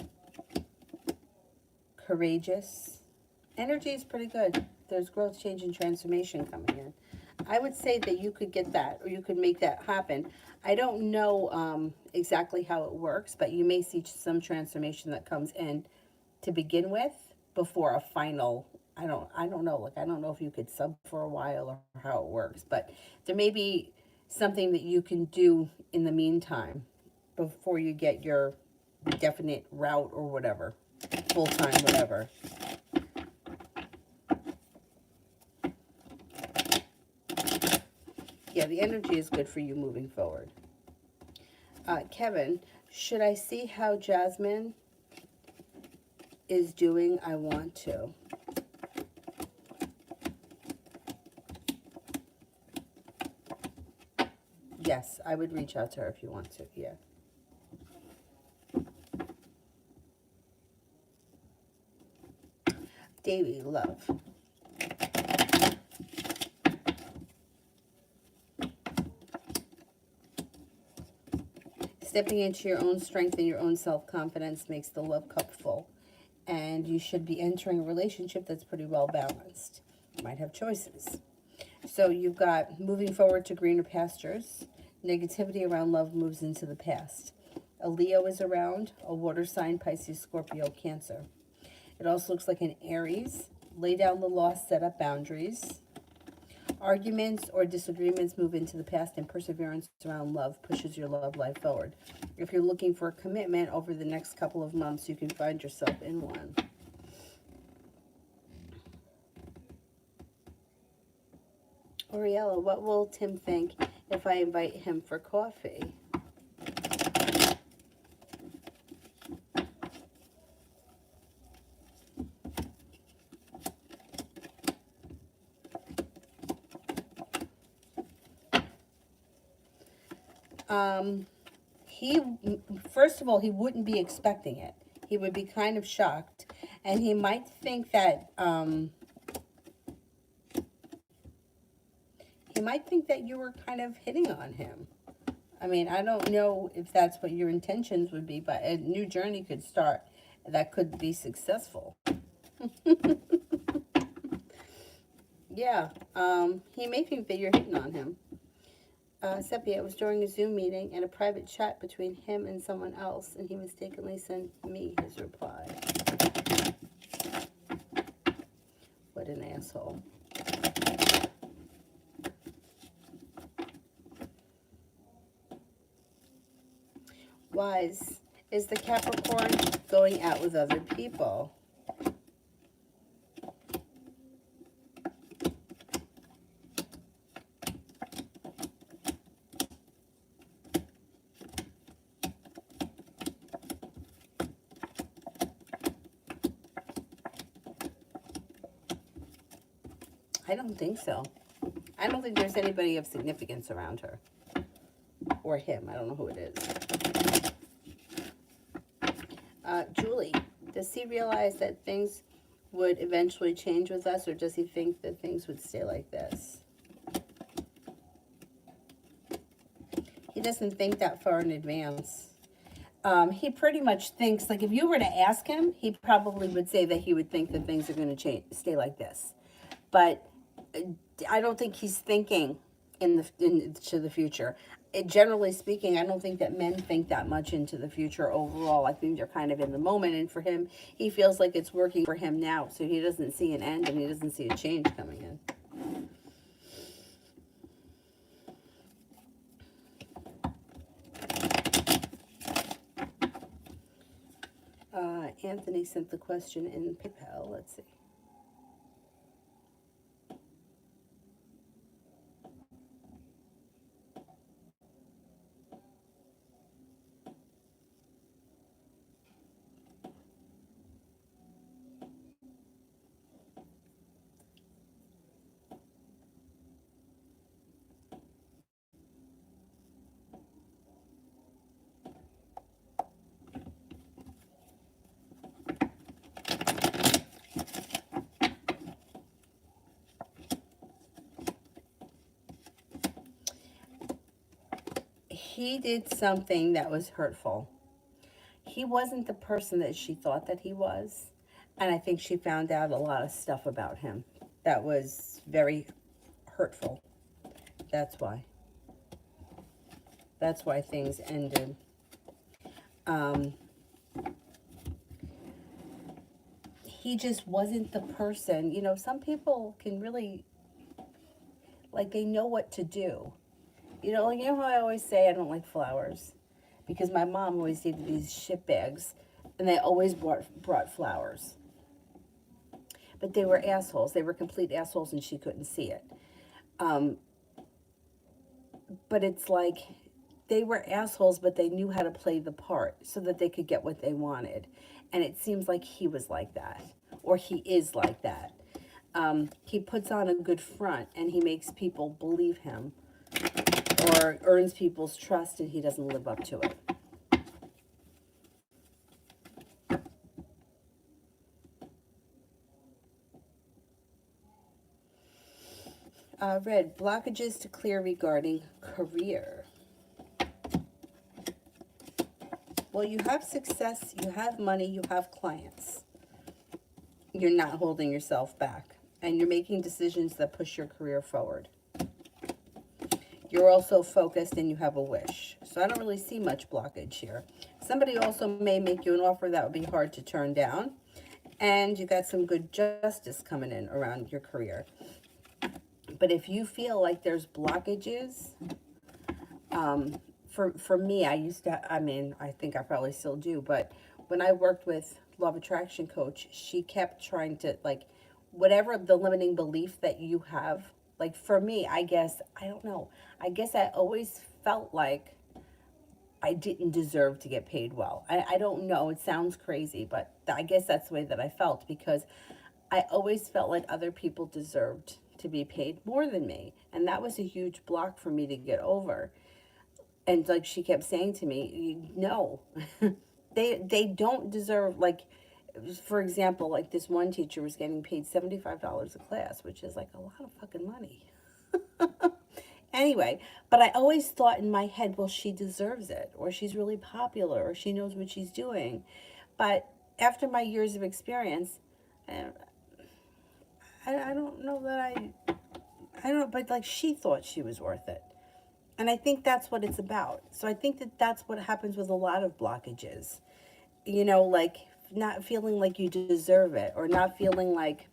Courageous. Energy is pretty good. There's growth, change, and transformation coming in. I would say that you could get that, or you could make that happen. I don't know exactly how it works, but you may see some transformation that comes in to begin with before a final. I don't know. Like, I don't know if you could sub for a while or how it works, but there may be something that you can do in the meantime before you get your definite route or whatever, full-time, whatever. Yeah, the energy is good for you moving forward. Kevin, should I see how Jasmine is doing? I want to. Yes, I would reach out to her if you want to, yeah. Davy, love. Stepping into your own strength and your own self-confidence makes the love cup full. And you should be entering a relationship that's pretty well balanced. You might have choices. So you've got moving forward to greener pastures. Negativity around love moves into the past. A Leo is around, a water sign, Pisces, Scorpio, Cancer. It also looks like an Aries. Lay down the law, set up boundaries. Arguments or disagreements move into the past, and perseverance around love pushes your love life forward. If you're looking for a commitment over the next couple of months, you can find yourself in one. Oriella, what will Tim think if I invite him for coffee? First of all, he wouldn't be expecting it. He would be kind of shocked, and he might think that, you were kind of hitting on him. I mean, I don't know if that's what your intentions would be, but a new journey could start that could be successful. Yeah, he may think that you're hitting on him. Sepia, it was during a Zoom meeting and a private chat between him and someone else, and he mistakenly sent me his reply. What an asshole. Wise, is the Capricorn going out with other people? I don't think so. I don't think there's anybody of significance around her. Or him. I don't know who it is. Julie, does he realize that things would eventually change with us, or does he think that things would stay like this? He doesn't think that far in advance. He pretty much thinks, like, if you were to ask him, he probably would say that he would think that things are going to stay like this. But I don't think he's thinking into the future. Generally speaking, I don't think that men think that much into the future overall. I think they're kind of in the moment, and for him, he feels like it's working for him now, so he doesn't see an end and he doesn't see a change coming in. Anthony sent the question in PayPal. Let's see. He did something that was hurtful. He wasn't the person that she thought that he was. And I think she found out a lot of stuff about him that was very hurtful. That's why. That's why things ended. He just wasn't the person. You know, some people can really, like, they know what to do. You know how I always say I don't like flowers? Because my mom always needed these ship bags, and they always brought flowers. But they were assholes. They were complete assholes, and she couldn't see it. But it's like they were assholes, but they knew how to play the part so that they could get what they wanted. And it seems like he was like that, or he is like that. He puts on a good front, and he makes people believe him, or earns people's trust, and he doesn't live up to it. Red, blockages to clear regarding career. Well, you have success, you have money, you have clients. You're not holding yourself back. And you're making decisions that push your career forward. You're also focused and you have a wish. So I don't really see much blockage here. Somebody also may make you an offer that would be hard to turn down. And you got some good justice coming in around your career. But if you feel like there's blockages, for me, I used to, I mean, I think I probably still do, but when I worked with Law of Attraction coach, she kept trying to, like, whatever the limiting belief that you have, like for me, I guess, I don't know, I guess I always felt like I didn't deserve to get paid well. I don't know, it sounds crazy, but I guess that's the way that I felt, because I always felt like other people deserved to be paid more than me. And that was a huge block for me to get over. And like she kept saying to me, no, they don't deserve, like, for example, like this one teacher was getting paid $75 a class, which is like a lot of fucking money. Anyway, but I always thought in my head, well, she deserves it, or she's really popular, or she knows what she's doing. But after my years of experience, I don't know that I don't know, but like she thought she was worth it. And I think that's what it's about. So I think that that's what happens with a lot of blockages. You know, like not feeling like you deserve it, or not feeling like,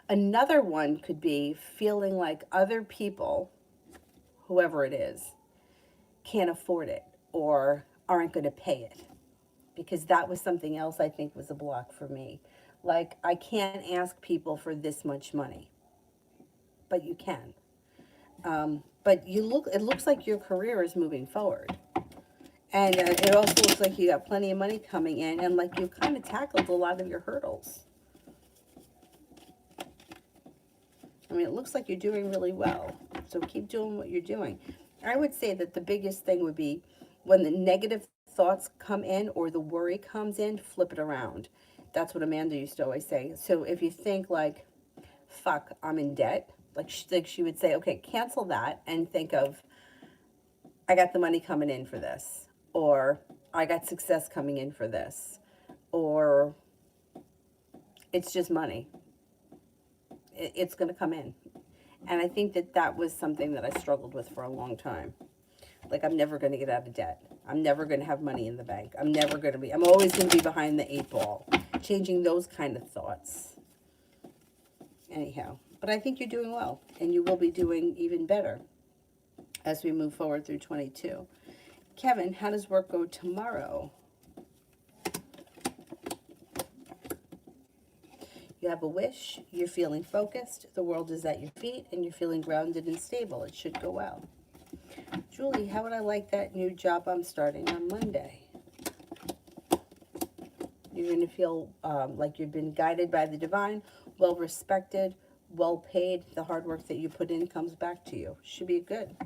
another one could be feeling like other people, whoever it is, can't afford it or aren't going to pay it. Because that was something else I think was a block for me. Like, I can't ask people for this much money, but you can. But it looks like your career is moving forward. And it also looks like you got plenty of money coming in, and like you've kind of tackled a lot of your hurdles. I mean, it looks like you're doing really well. So keep doing what you're doing. I would say that the biggest thing would be when the negative thoughts come in or the worry comes in, flip it around. That's what Amanda used to always say. So if you think like, fuck, I'm in debt, like she would say, okay, cancel that and think of, I got the money coming in for this, or I got success coming in for this, or it's just money. It's going to come in. And I think that that was something that I struggled with for a long time. Like, I'm never going to get out of debt. I'm never going to have money in the bank. I'm always going to be behind the 8 ball. Changing those kind of thoughts. Anyhow, but I think you're doing well, and you will be doing even better as we move forward through 22. Kevin, how does work go tomorrow? You have a wish, you're feeling focused, the world is at your feet, and you're feeling grounded and stable. It should go well. Julie, how would I like that new job I'm starting on Monday? You're going to feel like you've been guided by the divine, well respected, well paid. The hard work that you put in comes back to you. Should be good.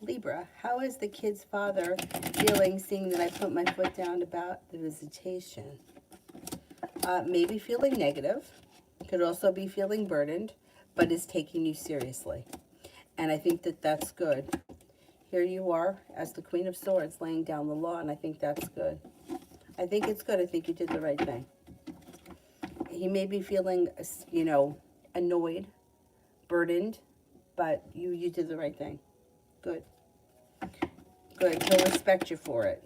Libra, how is the kid's father feeling seeing that I put my foot down about the visitation? Maybe feeling negative. Could also be feeling burdened, but is taking you seriously. And I think that that's good. Here you are as the Queen of Swords laying down the law, and I think that's good. I think it's good. I think you did the right thing. He may be feeling, you know, annoyed, burdened, but you did the right thing. Good. Good. He'll respect you for it.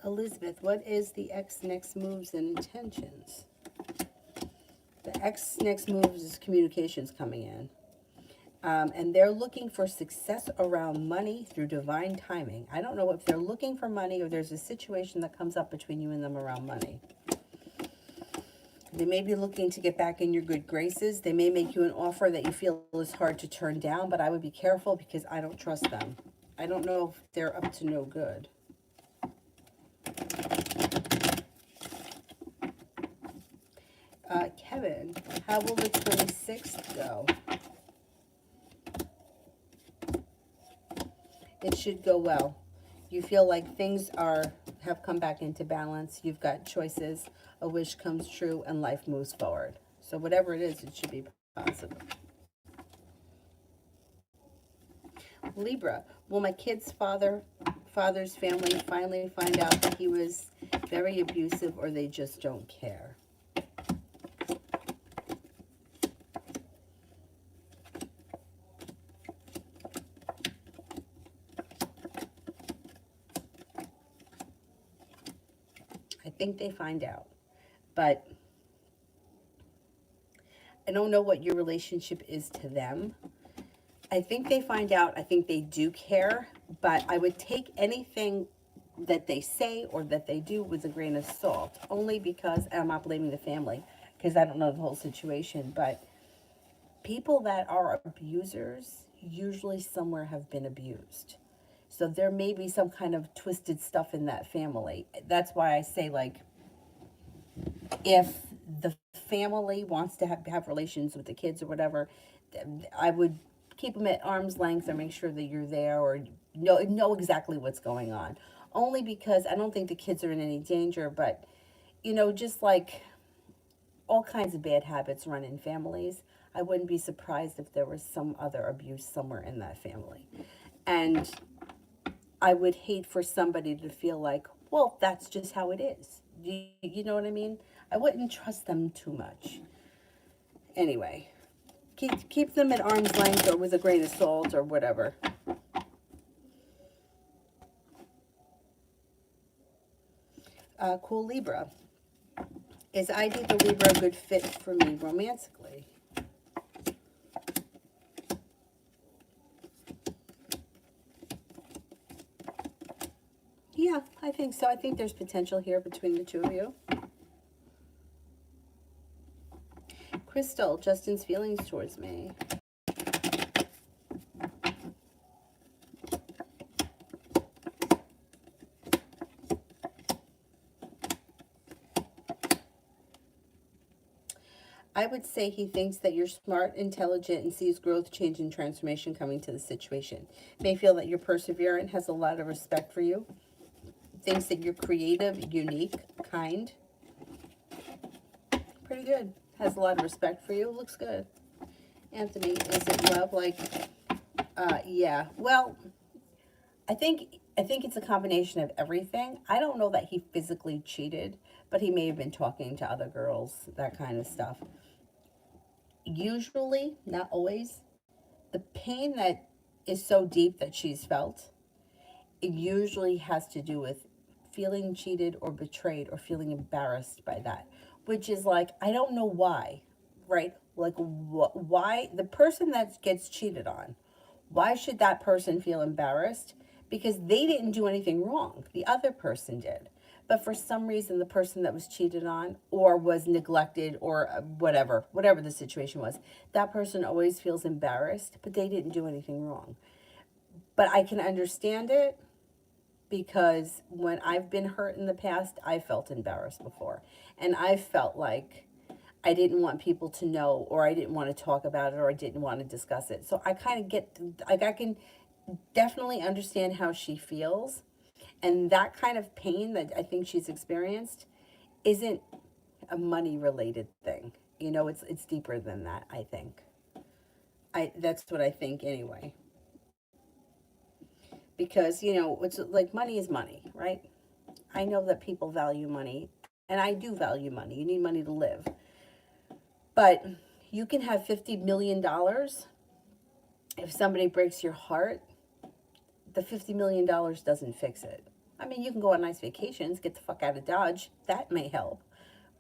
Elizabeth, what is the X next moves and intentions? The X next moves is communications coming in. And they're looking for success around money through divine timing. I don't know if they're looking for money or there's a situation that comes up between you and them around money. They may be looking to get back in your good graces. They may make you an offer that you feel is hard to turn down, but I would be careful because I don't trust them. I don't know if they're up to no good. Kevin, how will the 26th go? It should go well. You feel like things are have come back into balance. You've got choices, a wish comes true, and life moves forward. So whatever it is, it should be positive. Libra, will my kid's father's family finally find out that he was very abusive, or they just don't care? I think they find out, but I don't know what your relationship is to them. I think they find out. I think they do care, but I would take anything that they say or that they do with a grain of salt, only because, and I'm not blaming the family because I don't know the whole situation, but people that are abusers usually somewhere have been abused. So there may be some kind of twisted stuff in that family. That's why I say, like, if the family wants to have relations with the kids or whatever, I would keep them at arm's length or make sure that you're there or know exactly what's going on. Only because I don't think the kids are in any danger, but, just like all kinds of bad habits run in families, I wouldn't be surprised if there was some other abuse somewhere in that family. And I would hate for somebody to feel like, well, that's just how it is. You know what I mean? I wouldn't trust them too much. Anyway, keep them at arm's length or with a grain of salt or whatever. Cool Libra. Is ID the Libra a good fit for me romantically? Yeah, I think so. I think there's potential here between the two of you. Crystal, Justin's feelings towards me. I would say he thinks that you're smart, intelligent, and sees growth, change, and transformation coming to the situation. May feel that you're perseverant, has a lot of respect for you. Thinks that you're creative, unique, kind. Pretty good. Has a lot of respect for you. Looks good. Anthony, is it love? Like, yeah. Well, I think it's a combination of everything. I don't know that he physically cheated, but he may have been talking to other girls, that kind of stuff. Usually, not always, the pain that is so deep that she's felt, it usually has to do with feeling cheated or betrayed or feeling embarrassed by that, which is like, I don't know why, right? Like, why the person that gets cheated on, why should that person feel embarrassed? Because they didn't do anything wrong. The other person did. But for some reason, the person that was cheated on or was neglected or whatever the situation was, that person always feels embarrassed, but they didn't do anything wrong. But I can understand it because when I've been hurt in the past, I felt embarrassed before. And I felt like I didn't want people to know, or I didn't want to talk about it, or I didn't want to discuss it. So I kind of get, like, I can definitely understand how she feels. And that kind of pain that I think she's experienced isn't a money related thing. It's deeper than that, I think. That's what I think anyway. Because, it's like money is money, right? I know that people value money, and I do value money. You need money to live. But you can have $50 million. If somebody breaks your heart, the $50 million doesn't fix it. I mean, you can go on nice vacations, get the fuck out of Dodge. That may help.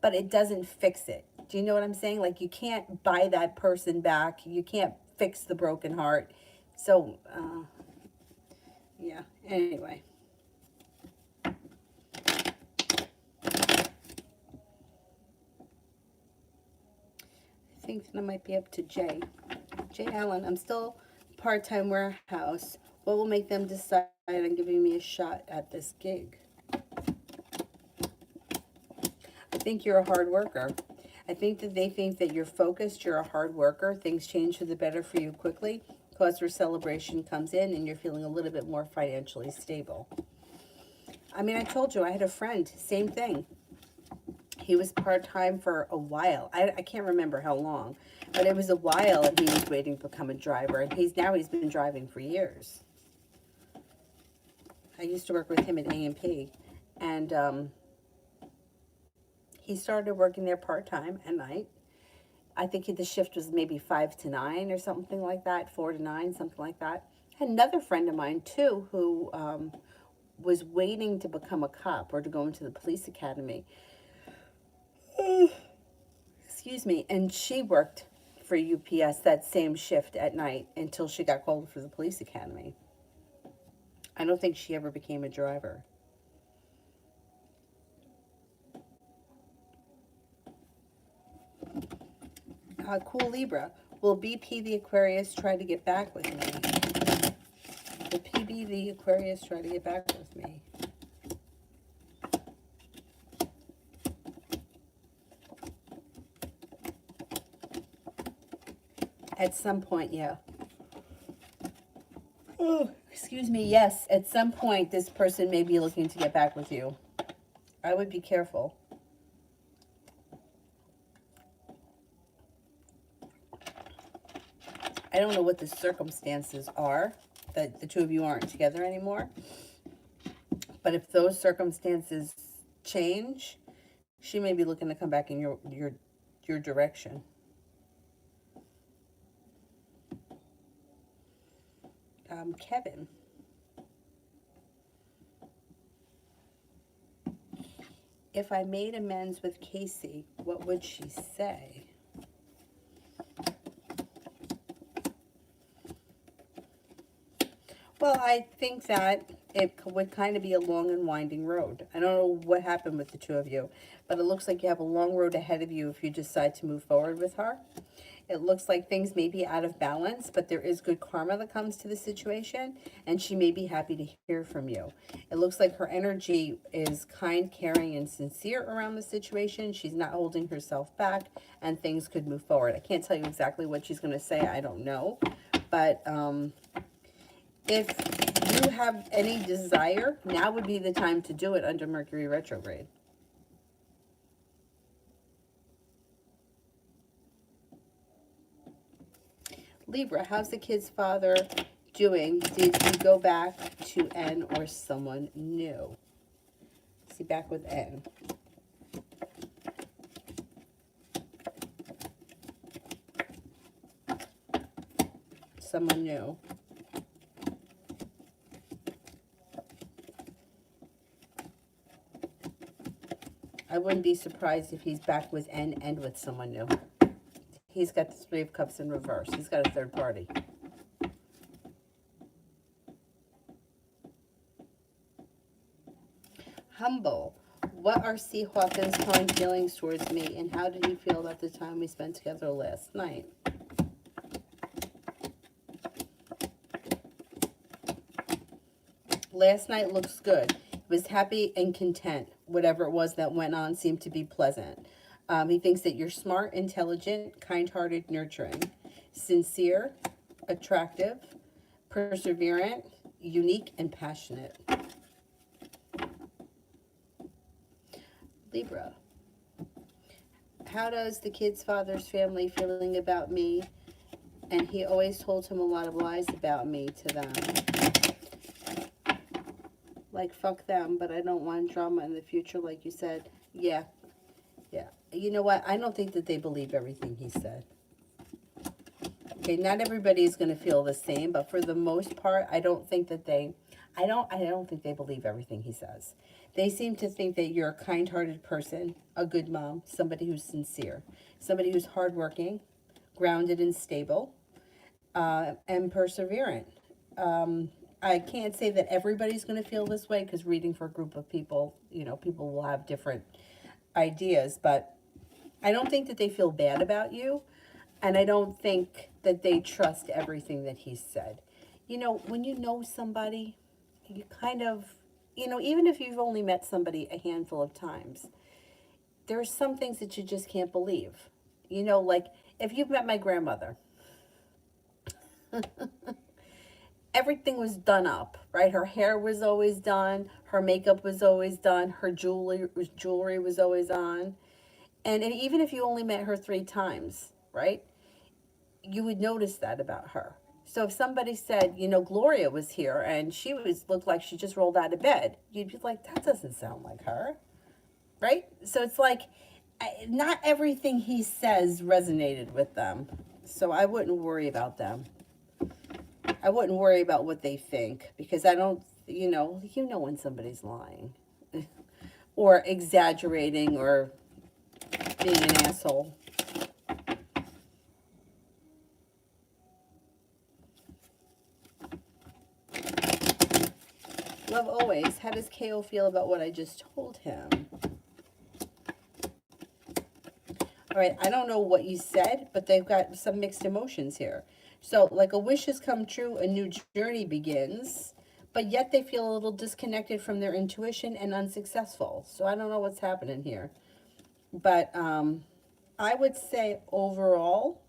But it doesn't fix it. Do you know what I'm saying? Like, you can't buy that person back. You can't fix the broken heart. So, yeah. Anyway. I think that I might be up to Jay. Jay Allen, I'm still part-time warehouse. What will make them decide on giving me a shot at this gig? I think you're a hard worker. I think that they think that you're focused, you're a hard worker. Things change for the better for you quickly. Cause for celebration comes in and you're feeling a little bit more financially stable. I mean, I told you, I had a friend, same thing. He was part-time for a while. I can't remember how long, but it was a while, and he was waiting to become a driver, and he's been driving for years. I used to work with him at A&P, and he started working there part-time at night. I think the shift was maybe 5 to 9 or something like that, 4 to 9, something like that. I had another friend of mine, too, who was waiting to become a cop or to go into the police academy. Excuse me. And she worked for UPS that same shift at night until she got called for the police academy. I don't think she ever became a driver. Cool Libra. Will BP the Aquarius try to get back with me? Will PB the Aquarius try to get back with me? At some point, yeah. Oh, excuse me. Yes, at some point, this person may be looking to get back with you. I would be careful. I don't know what the circumstances are that the two of you aren't together anymore. But if those circumstances change, she may be looking to come back in your direction. Kevin. If I made amends with Casey, what would she say? Well, I think that it would kind of be a long and winding road. I don't know what happened with the two of you, but it looks like you have a long road ahead of you if you decide to move forward with her. It looks like things may be out of balance, but there is good karma that comes to the situation, and she may be happy to hear from you. It looks like her energy is kind, caring, and sincere around the situation. She's not holding herself back, and things could move forward. I can't tell you exactly what she's going to say. I don't know. But if you have any desire, now would be the time to do it under Mercury retrograde. Libra, how's the kid's father doing? Did he go back to N or someone new? Is he back with N? Someone new. I wouldn't be surprised if he's back with N and with someone new. He's got the Three of Cups in reverse. He's got a third party. Humble. What are C. Hawkins' kind feelings towards me, and how did he feel about the time we spent together last night? Last night looks good. He was happy and content. Whatever it was that went on seemed to be pleasant. He thinks that you're smart, intelligent, kind-hearted, nurturing, sincere, attractive, perseverant, unique, and passionate. Libra. How does the kid's father's family feeling about me? And he always told him a lot of lies about me to them. Like, fuck them, but I don't want drama in the future, like you said. Yeah. You know what? I don't think that they believe everything he said. Okay, not everybody is going to feel the same, but for the most part, I don't think that I don't think they believe everything he says. They seem to think that you're a kind-hearted person, a good mom, somebody who's sincere, somebody who's hardworking, grounded and stable, and perseverant. I can't say that everybody's going to feel this way, because reading for a group of people, people will have different ideas, but I don't think that they feel bad about you, and I don't think that they trust everything that he said. When you know somebody, you kind of, even if you've only met somebody a handful of times, there are some things that you just can't believe. Like if you've met my grandmother, everything was done up, right? Her hair was always done, her makeup was always done, her jewelry was always on. And even if you only met her 3 times, right? You would notice that about her. So if somebody said, you know, Gloria was here and she was looked like she just rolled out of bed, you'd be like, that doesn't sound like her, right? So it's like not everything he says resonated with them. So I wouldn't worry about them. I wouldn't worry about what they think, because I don't, you know when somebody's lying or exaggerating or being an asshole. Love always. How does KO feel about what I just told him? All right, I don't know what you said, but they've got some mixed emotions here. So, like, a wish has come true, a new journey begins, but yet they feel a little disconnected from their intuition and unsuccessful. So I don't know what's happening here. But I would say overall,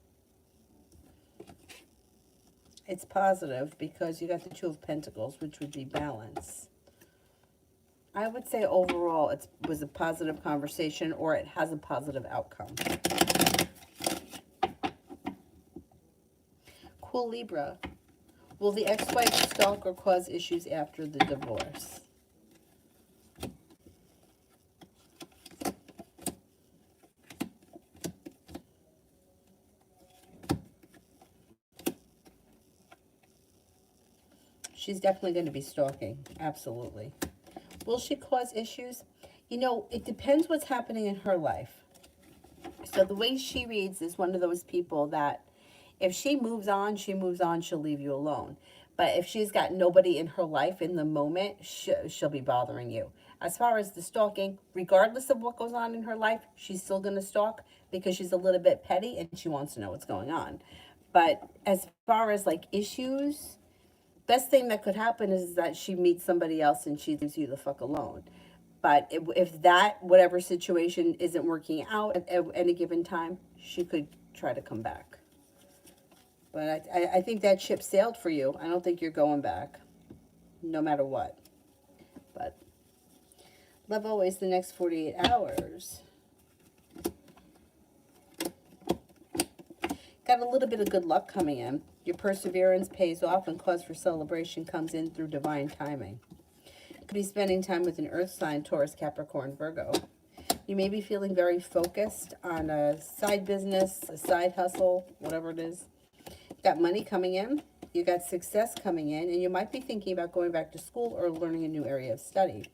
it's positive because you got the Two of Pentacles, which would be balance. I would say overall it was a positive conversation, or it has a positive outcome. Cool Libra. Will the ex-wife stalk or cause issues after the divorce? She's definitely going to be stalking. Absolutely. Will she cause issues? You know, it depends what's happening in her life. So the way she reads is one of those people that if she moves on, she'll leave you alone. But if she's got nobody in her life in the moment, she'll be bothering you. As far as the stalking, regardless of what goes on in her life, she's still going to stalk because she's a little bit petty and she wants to know what's going on. But as far as like issues, best thing that could happen is that she meets somebody else and she leaves you the fuck alone. But if that, whatever situation isn't working out at any given time, she could try to come back. But I think that ship sailed for you. I don't think you're going back, no matter what. But love always the next 48 hours. Got a little bit of good luck coming in. Your perseverance pays off and cause for celebration comes in through divine timing. Could be spending time with an earth sign, Taurus, Capricorn, Virgo. You may be feeling very focused on a side business, a side hustle, whatever it is. Got money coming in, you got success coming in, and you might be thinking about going back to school or learning a new area of study.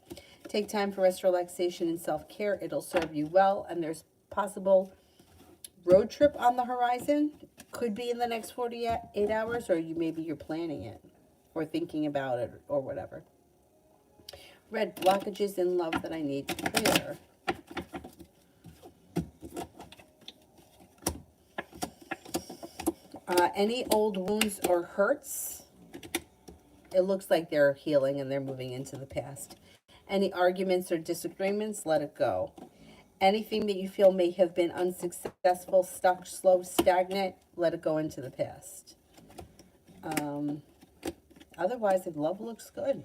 Take time for rest, relaxation, and self-care. It'll serve you well, and there's possible road trip on the horizon. Could be in the next 48 hours, or maybe you're planning it or thinking about it or whatever. Red, blockages in love that I need to clear. Any old wounds or hurts, it looks like they're healing and they're moving into the past. Any arguments or disagreements, let it go. Anything that you feel may have been unsuccessful, stuck, slow, stagnant, let it go into the past. Otherwise, if love looks good.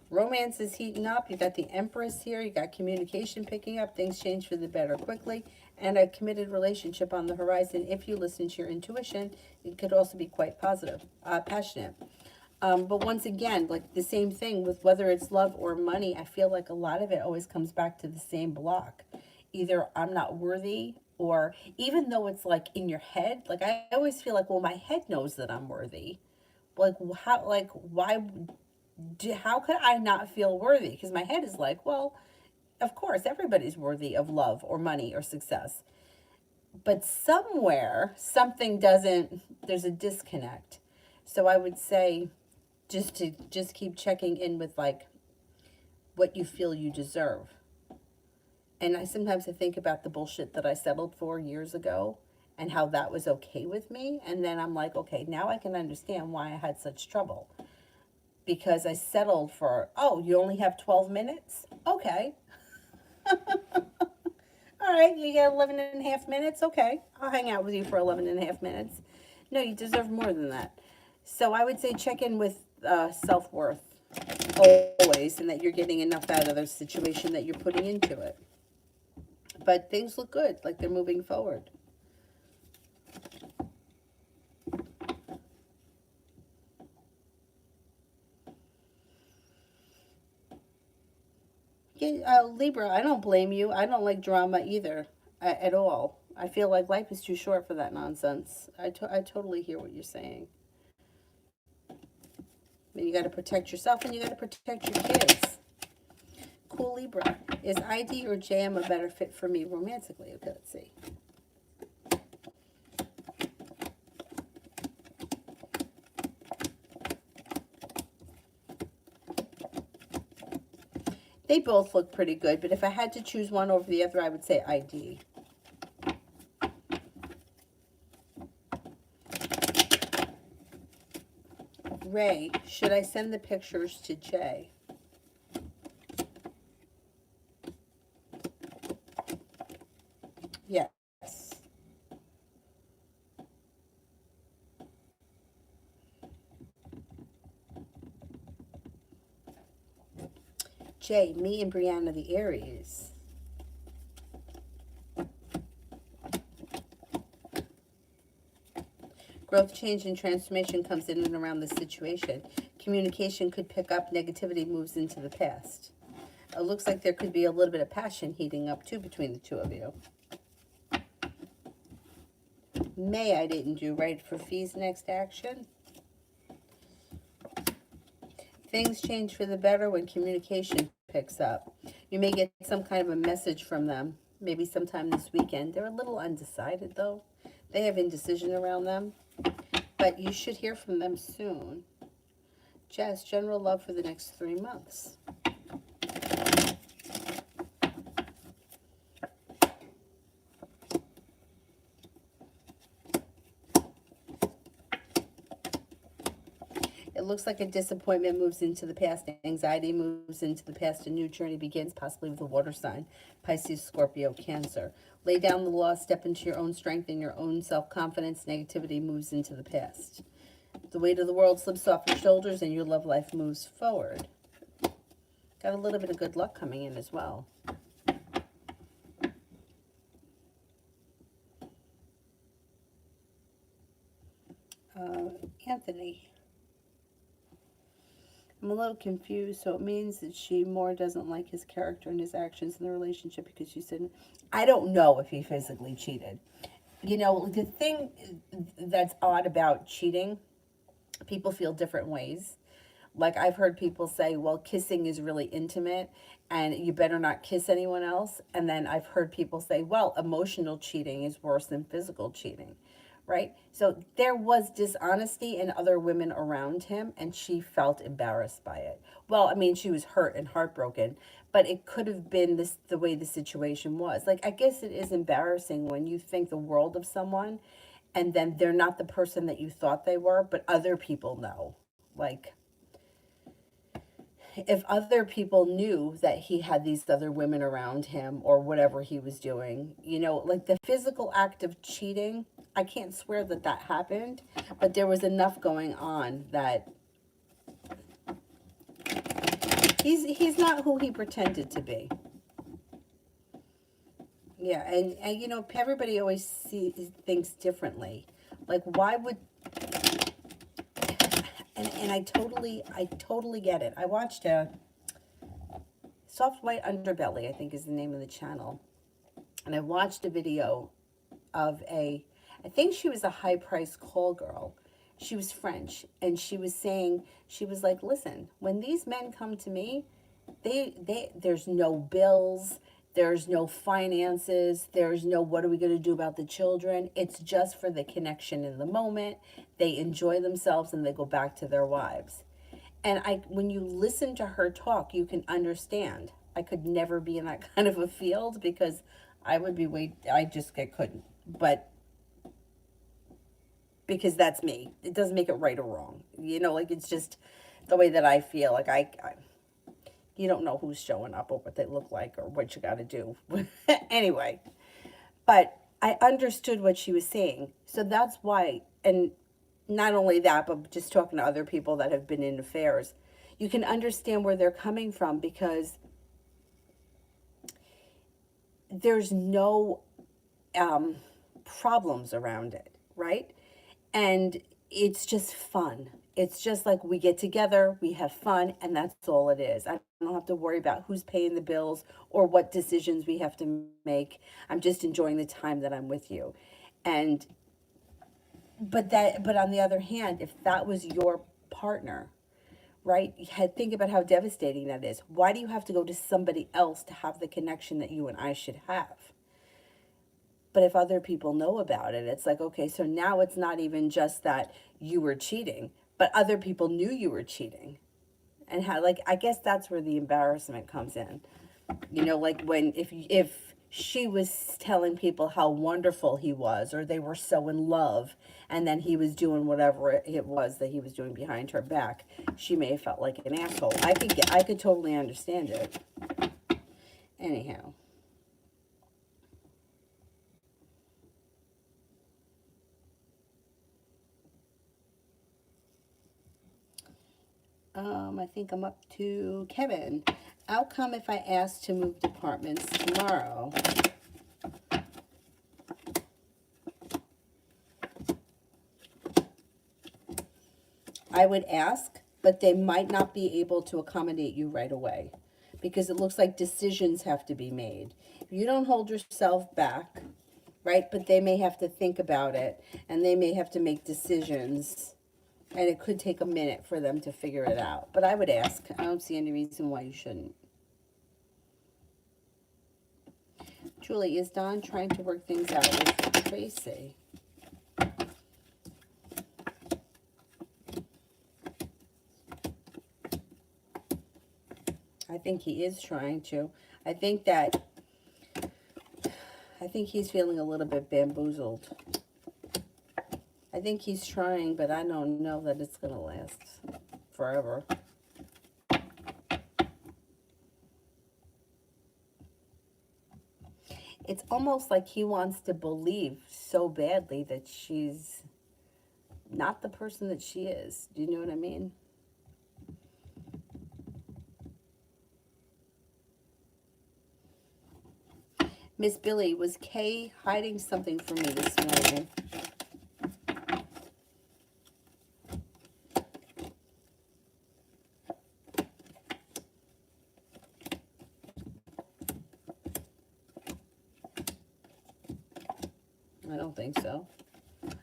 Romance is heating up. You got the Empress here. You got communication picking up. Things change for the better quickly. And a committed relationship on the horizon. If you listen to your intuition, it could also be quite positive, passionate. But once again, like the same thing with whether it's love or money, I feel like a lot of it always comes back to the same block. Either I'm not worthy, or even though it's like in your head, like I always feel like, well, my head knows that I'm worthy. Like how, like why, how could I not feel worthy? Because my head is like, well, of course, everybody's worthy of love or money or success. But somewhere, something doesn't, there's a disconnect. So I would say just keep checking in with like what you feel you deserve. And I sometimes think about the bullshit that I settled for years ago and how that was okay with me. And then I'm like, okay, now I can understand why I had such trouble. Because I settled for, oh, you only have 12 minutes? Okay. All right, you get 11 and a half minutes? Okay, I'll hang out with you for 11 and a half minutes. No, you deserve more than that. So I would say check in with self-worth always, and that you're getting enough out of the situation that you're putting into it. But things look good, like they're moving forward. Yeah, Libra, I don't blame you. I don't like drama either, at all. I feel like life is too short for that nonsense. I totally hear what you're saying. And you got to protect yourself and you got to protect your kids. Cool, Libra. Is ID or JM a better fit for me romantically? Okay, let's see. They both look pretty good, but if I had to choose one over the other, I would say ID. Ray, should I send the pictures to Jay? Yes. Jay, me and Brianna the Aries. Growth, change, and transformation comes in and around this situation. Communication could pick up. Negativity moves into the past. It looks like there could be a little bit of passion heating up, too, between the two of you. May, I didn't do right for fees next action. Things change for the better when communication picks up. You may get some kind of a message from them, maybe sometime this weekend. They're a little undecided, though. They have indecision around them, but you should hear from them soon. Jess, general love for the next 3 months. It looks like a disappointment moves into the past. Anxiety moves into the past. A new journey begins, possibly with a water sign. Pisces, Scorpio, Cancer. Lay down the law. Step into your own strength and your own self-confidence. Negativity moves into the past. The weight of the world slips off your shoulders and your love life moves forward. Got a little bit of good luck coming in as well. Anthony. I'm a little confused, so it means that she more doesn't like his character and his actions in the relationship because she said, I don't know if he physically cheated. You know, the thing that's odd about cheating, people feel different ways. Like I've heard people say, well, kissing is really intimate and you better not kiss anyone else. And then I've heard people say, well, emotional cheating is worse than physical cheating. Right? So there was dishonesty in other women around him, and she felt embarrassed by it. Well, I mean, she was hurt and heartbroken, but it could have been the way the situation was. Like, I guess it is embarrassing when you think the world of someone, and then they're not the person that you thought they were, but other people know. Like, if other people knew that he had these other women around him or whatever he was doing, you know, like the physical act of cheating, I can't swear that that happened, but there was enough going on that he's not who he pretended to be. Yeah, and you know, everybody always thinks differently. Like, why would and I totally get it. I watched a Soft White Underbelly, I think is the name of the channel. And I watched a video of I think she was a high price call girl. She was French. And she was saying, she was like, listen, when these men come to me, there's no bills, there's no finances, there's no what are we going to do about the children. It's just for the connection in the moment. They enjoy themselves and they go back to their wives. And when you listen to her talk, you can understand. I could never be in that kind of a field because I would be I couldn't. But because that's me. It doesn't make it right or wrong. You know, like it's just the way that I feel. Like you don't know who's showing up or what they look like or what you got to do. Anyway, but I understood what she was saying. So that's why, and not only that, but just talking to other people that have been in affairs, you can understand where they're coming from, because there's no problems around it, right? And it's just fun. It's just like we get together, we have fun, and that's all it is. I don't have to worry about who's paying the bills or what decisions we have to make. I'm just enjoying the time that I'm with you. And but on the other hand, if that was your partner, right? Think about how devastating that is. Why do you have to go to somebody else to have the connection that you and I should have? But if other people know about it, it's like, okay, so now it's not even just that you were cheating, but other people knew you were cheating. And how, like, I guess that's where the embarrassment comes in. You know, like when, if she was telling people how wonderful he was, or they were so in love, and then he was doing whatever it was that he was doing behind her back, she may have felt like an asshole. I could totally understand it. Anyhow. I think I'm up to Kevin. Outcome if I ask to move departments tomorrow. I would ask, but they might not be able to accommodate you right away, because it looks like decisions have to be made. You don't hold yourself back, right? But they may have to think about it, and they may have to make decisions. And it could take a minute for them to figure it out. But I would ask. I don't see any reason why you shouldn't. Julie, is Don trying to work things out with Tracy? I think he is trying to. I think he's feeling a little bit bamboozled. I think he's trying, but I don't know that it's going to last forever. It's almost like he wants to believe so badly that she's not the person that she is. Do you know what I mean? Miss Billy, was Kay hiding something from me this morning? I don't think so.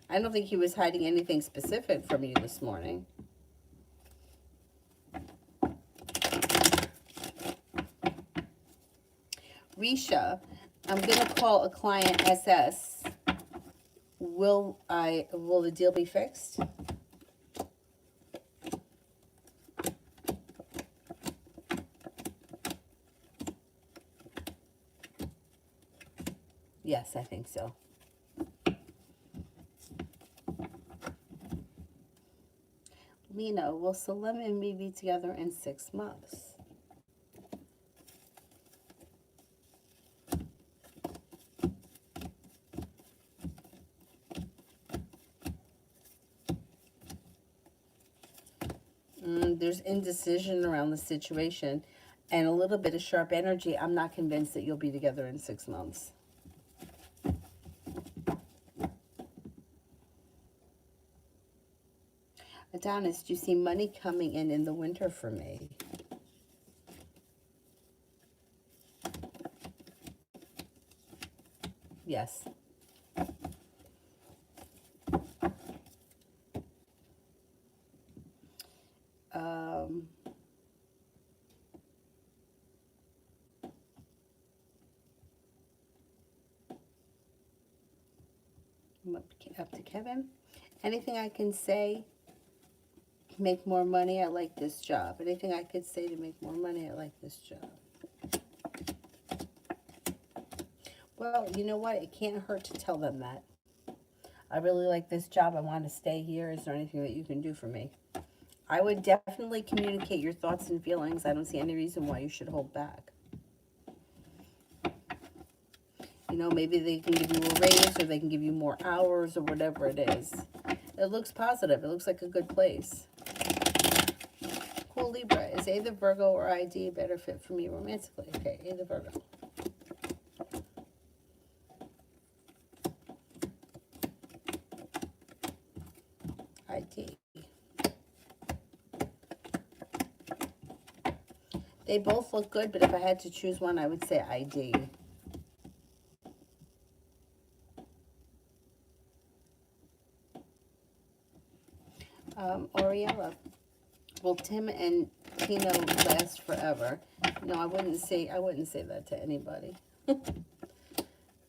I don't think he was hiding anything specific from you this morning. Risha, I'm going to call a client SS. Will the deal be fixed? Yes, I think so. Lena, will Salim and me be together in 6 months? There's indecision around the situation and a little bit of sharp energy. I'm not convinced that you'll be together in 6 months. Adonis, do you see money coming in the winter for me? Yes. I'm up to Kevin. Anything I can say? Make more money, I like this job. Anything I could say to make more money, I like this job. Well, you know what? It can't hurt to tell them that. I really like this job. I want to stay here. Is there anything that you can do for me? I would definitely communicate your thoughts and feelings. I don't see any reason why you should hold back. You know, maybe they can give you a raise, or they can give you more hours, or whatever it is. It looks positive. It looks like a good place. Cool, Libra. Is A the Virgo or ID a better fit for me romantically? Okay, A the Virgo. ID. They both look good, but if I had to choose one, I would say ID. Oriella. Will Tim and Tino last forever? No, I wouldn't say that to anybody.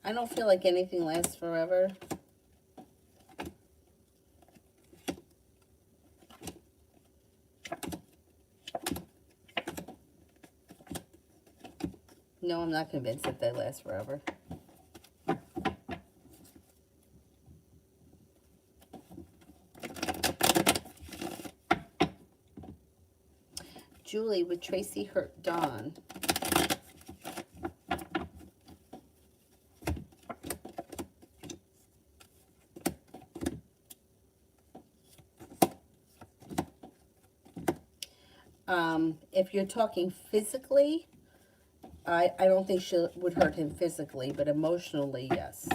I don't feel like anything lasts forever. No, I'm not convinced that they last forever. Julie with Tracy Hurt Dawn. If you're talking physically, I don't think she would hurt him physically, but emotionally, yes.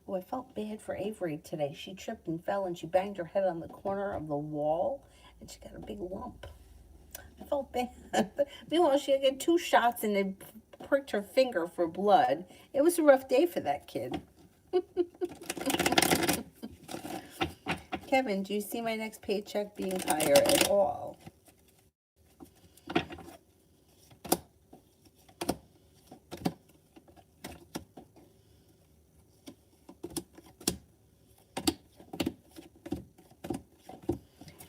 Oh, I felt bad for Avery today. She tripped and fell, and she banged her head on the corner of the wall, and she got a big lump. I felt bad. Meanwhile, she had 2 shots, and they pricked her finger for blood. It was a rough day for that kid. Kevin, do you see my next paycheck being higher at all?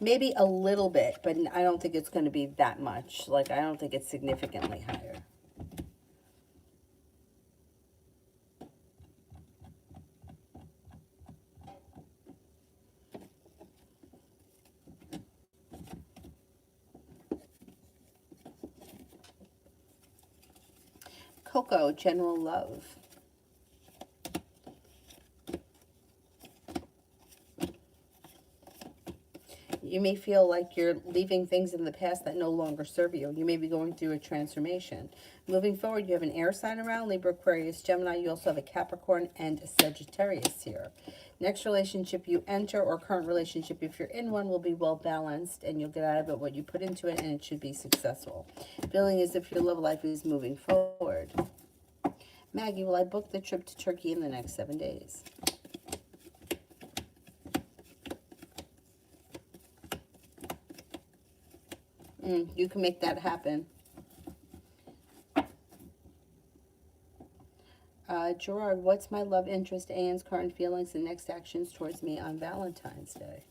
Maybe a little bit, but I don't think it's going to be that much. Like, I don't think it's significantly higher. Coco, general love. You may feel like you're leaving things in the past that no longer serve you. You may be going through a transformation. Moving forward, you have an air sign around, Libra, Aquarius, Gemini. You also have a Capricorn and a Sagittarius here. Next relationship you enter, or current relationship, if you're in one, will be well balanced, and you'll get out of it what you put into it, and it should be successful. Feeling as if your love life is moving forward. Maggie, will I book the trip to Turkey in the next 7 days? You can make that happen. Gerard, what's my love interest, Anne's current feelings, and next actions towards me on Valentine's Day?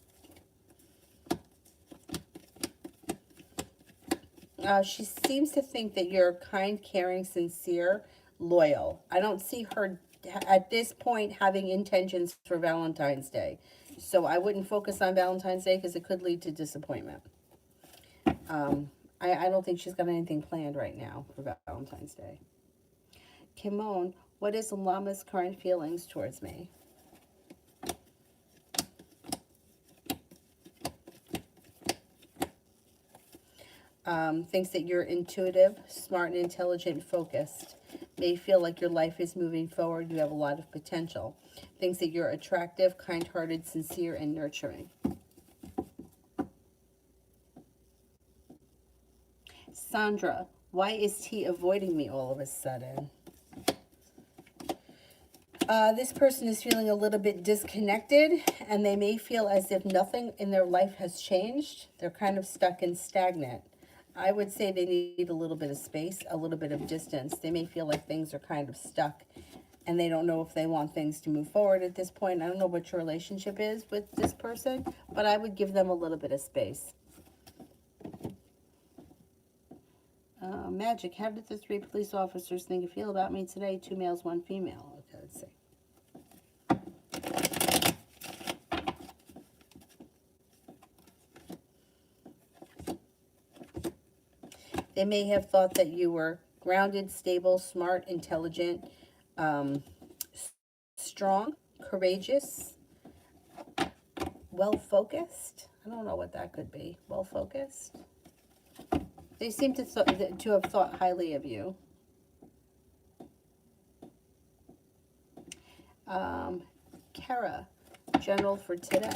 She seems to think that you're kind, caring, sincere, loyal. I don't see her at this point having intentions for Valentine's Day. So I wouldn't focus on Valentine's Day because it could lead to disappointment. I don't think she's got anything planned right now for Valentine's Day. Kimon, what is Lama's current feelings towards me? Thinks that you're intuitive, smart, and intelligent, focused. May feel like your life is moving forward. You have a lot of potential. Thinks that you're attractive, kind-hearted, sincere, and nurturing. Sandra, why is T avoiding me all of a sudden? This person is feeling a little bit disconnected, and they may feel as if nothing in their life has changed. They're kind of stuck and stagnant. I would say they need a little bit of space, a little bit of distance. They may feel like things are kind of stuck, and they don't know if they want things to move forward at this point. I don't know what your relationship is with this person, but I would give them a little bit of space. Magic, how did the 3 police officers think and feel about me today? 2 males, 1 female. Okay, let's see. They may have thought that you were grounded, stable, smart, intelligent, strong, courageous, well-focused. I don't know what that could be. Well-focused. They seem to have thought highly of you. Kara, general for today.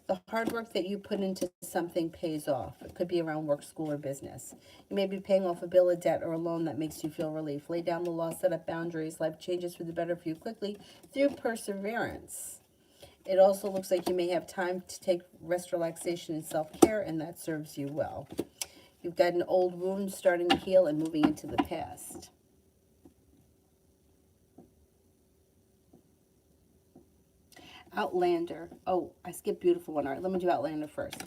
The hard work that you put into something pays off. It could be around work, school, or business. You may be paying off a bill, a debt, or a loan that makes you feel relief. Lay down the law, set up boundaries. Life changes for the better for you quickly through perseverance. It also looks like you may have time to take rest, relaxation, and self-care, and that serves you well. You've got an old wound starting to heal and moving into the past. Outlander. Oh, I skipped beautiful one. All right, let me do Outlander first.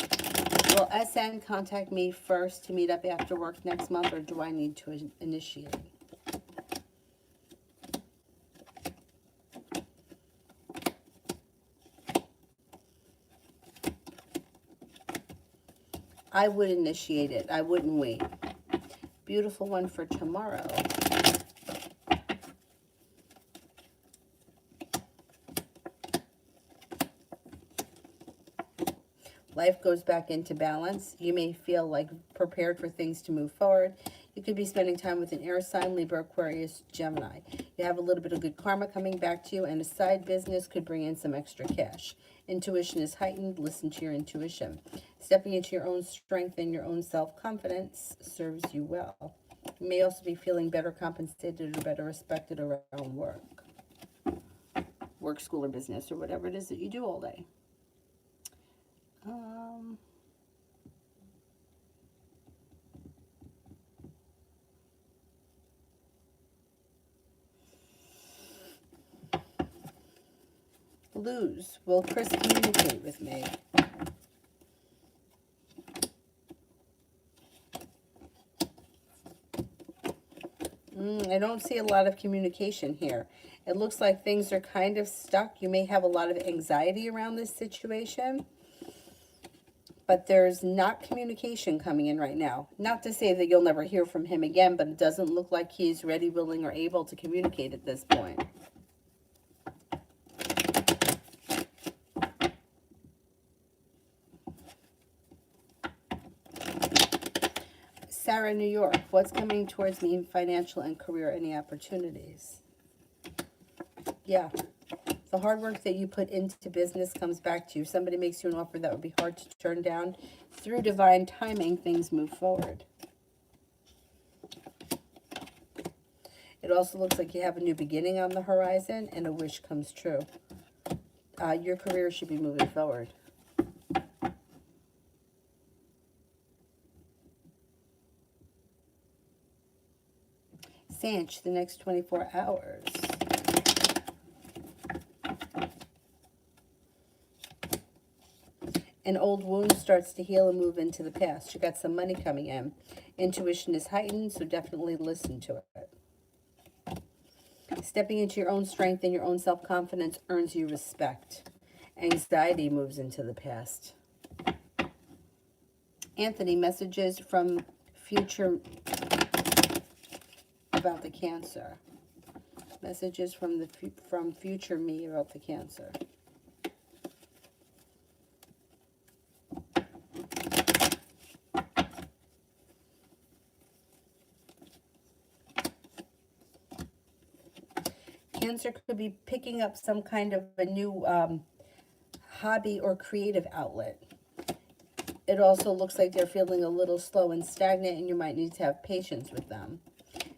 Will SN contact me first to meet up after work next month, or do I need to initiate? I would initiate it. I wouldn't wait. Beautiful one for tomorrow. Life goes back into balance. You may feel like prepared for things to move forward. You could be spending time with an air sign, Libra, Aquarius, Gemini. You have a little bit of good karma coming back to you, and a side business could bring in some extra cash. Intuition is heightened. Listen to your intuition. Stepping into your own strength and your own self-confidence serves you well. You may also be feeling better compensated or better respected around work, school, or business, or whatever it is that you do all day. Lose. Will Chris communicate with me? I don't see a lot of communication here. It looks like things are kind of stuck. You may have a lot of anxiety around this situation, but there's not communication coming in right now. Not to say that you'll never hear from him again, but it doesn't look like he's ready, willing, or able to communicate at this point. Sarah, New York, what's coming towards me in financial and career? Any opportunities? Yeah. The hard work that you put into business comes back to you. Somebody makes you an offer that would be hard to turn down. Through divine timing, things move forward. It also looks like you have a new beginning on the horizon, and a wish comes true. Your career should be moving forward. Sanch, the next 24 hours. An old wound starts to heal and move into the past. You got some money coming in. Intuition is heightened, so definitely listen to it. Stepping into your own strength and your own self-confidence earns you respect. Anxiety moves into the past. Anthony, messages from future about the Cancer. Messages from future me about the Cancer. Cancer could be picking up some kind of a new hobby or creative outlet. It also looks like they're feeling a little slow and stagnant, and you might need to have patience with them.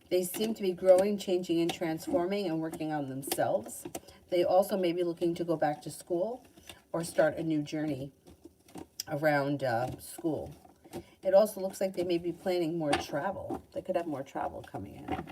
They seem to be growing, changing, and transforming and working on themselves. They also may be looking to go back to school or start a new journey around school. It also looks like they may be planning more travel. They could have more travel coming in.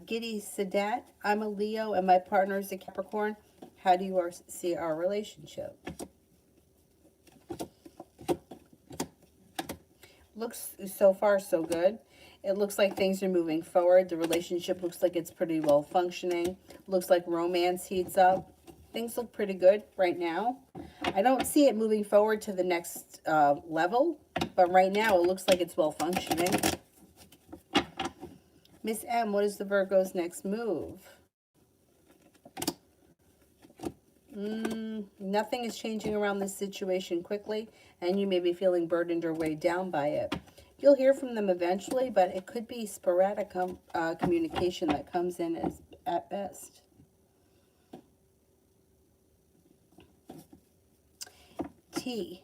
Giddy Sadat, I'm a Leo and my partner is a Capricorn. How do you see our relationship? Looks so far so good. It looks like things are moving forward. The relationship looks like it's pretty well functioning. Looks like romance heats up. Things look pretty good right now. I don't see it moving forward to the next level, but right now it looks like it's well functioning. Miss M, what is the Virgo's next move? Nothing is changing around this situation quickly, and you may be feeling burdened or weighed down by it. You'll hear from them eventually, but it could be sporadic communication that comes in at best. T,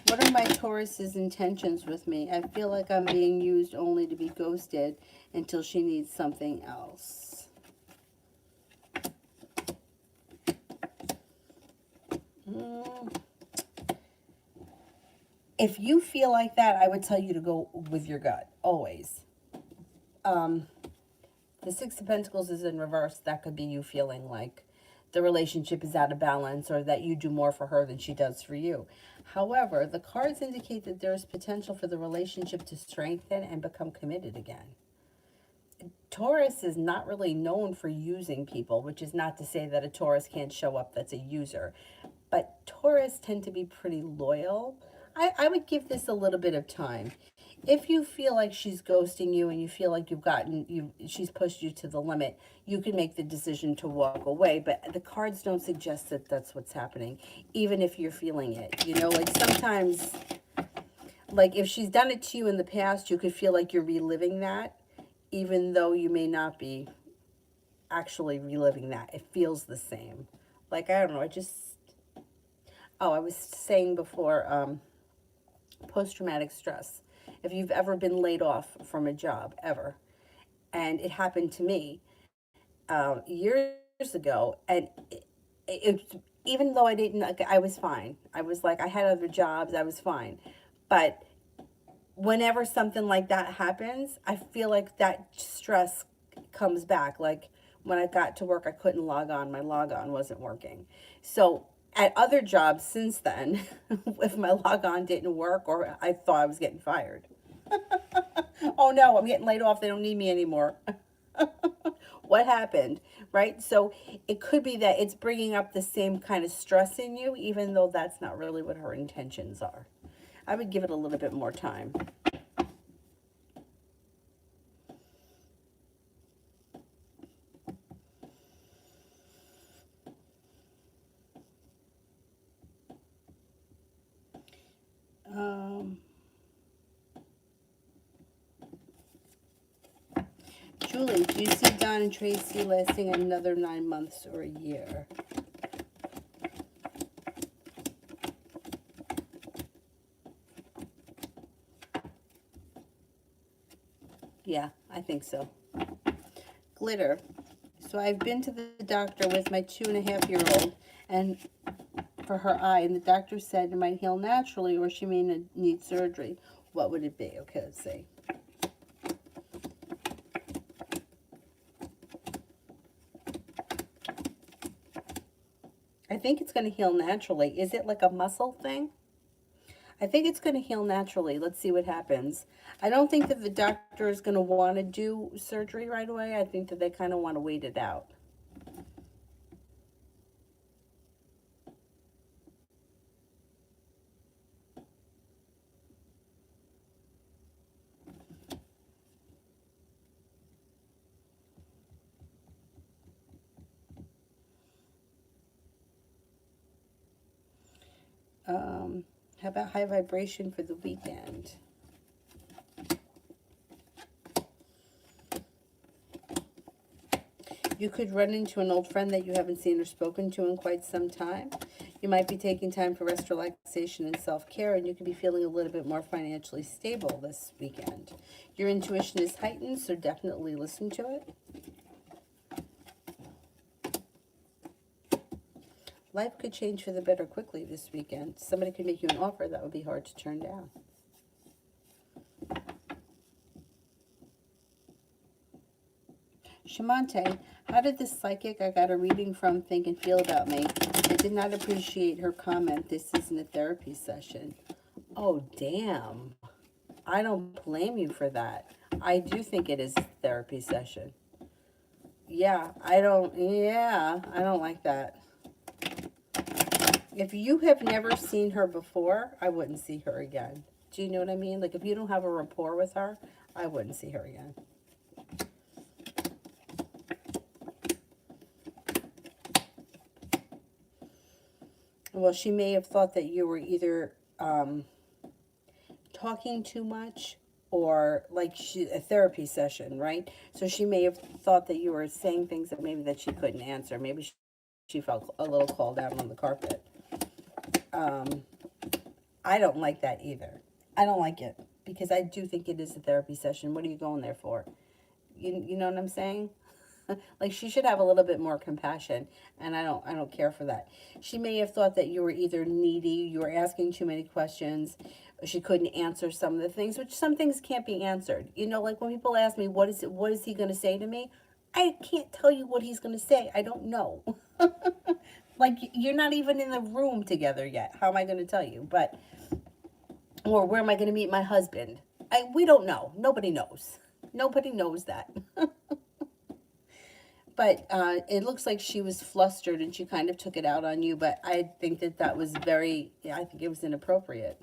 what are my Taurus's intentions with me? I feel like I'm being used only to be ghosted until she needs something else. If you feel like that, I would tell you to go with your gut, always. The Six of Pentacles is in reverse. That could be you feeling like the relationship is out of balance or that you do more for her than she does for you. However, the cards indicate that there's potential for the relationship to strengthen and become committed again. Taurus is not really known for using people, which is not to say that a Taurus can't show up that's a user. But Taurus tend to be pretty loyal. I would give this a little bit of time. If you feel like she's ghosting you and you feel like she's pushed you to the limit, you can make the decision to walk away. But the cards don't suggest that that's what's happening, even if you're feeling it. You know, like sometimes, like if she's done it to you in the past, you could feel like you're reliving that, even though you may not be actually reliving that. It feels the same. Like, I don't know, I was saying before, post-traumatic stress. If you've ever been laid off from a job, ever, and it happened to me years ago, and even though I was fine. I was like, I had other jobs, I was fine. But whenever something like that happens, I feel like that stress comes back. Like when I got to work, I couldn't log on. My log-on wasn't working. So at other jobs since then, if my log-on didn't work or I thought I was getting fired. Oh no, I'm getting laid off. They don't need me anymore. What happened, right? So it could be that it's bringing up the same kind of stress in you, even though that's not really what her intentions are. I would give it a little bit more time. Julie, do you see Don and Tracy lasting another 9 months or a year? Yeah, I think so. Glitter. So I've been to the doctor with my 2.5-year-old and for her eye, and the doctor said it might heal naturally or she may need surgery. What would it be? Okay, let's see. I think it's going to heal naturally. Is it like a muscle thing? I think it's going to heal naturally. Let's see what happens. I don't think that the doctor is going to want to do surgery right away. I think that they kind of want to wait it out. How about high vibration for the weekend? You could run into an old friend that you haven't seen or spoken to in quite some time. You might be taking time for rest, relaxation, and self-care, and you could be feeling a little bit more financially stable this weekend. Your intuition is heightened, so definitely listen to it. Life could change for the better quickly this weekend. Somebody could make you an offer that would be hard to turn down. Shamante, how did this psychic I got a reading from think and feel about me? I did not appreciate her comment. This isn't a therapy session. Oh, damn. I don't blame you for that. I do think it is a therapy session. I don't like that. If you have never seen her before, I wouldn't see her again. Do you know what I mean? Like, if you don't have a rapport with her, I wouldn't see her again. Well, she may have thought that you were either talking too much or like a therapy session, right? So she may have thought that you were saying things that maybe that she couldn't answer. Maybe she felt a little called out on the carpet. I don't like that either. I don't like it because I do think it is a therapy session. What are you going there for? You know what I'm saying? Like, she should have a little bit more compassion, and I don't care for that. She may have thought that you were either needy, you were asking too many questions, she couldn't answer some of the things, which some things can't be answered. You know, like when people ask me what is he going to say to me, I can't tell you what he's going to say. I don't know. Like, you're not even in the room together yet. How am I going to tell you? But or where am I going to meet my husband? We don't know. Nobody knows. Nobody knows that. But it looks like she was flustered and she kind of took it out on you. But I think that was I think it was inappropriate.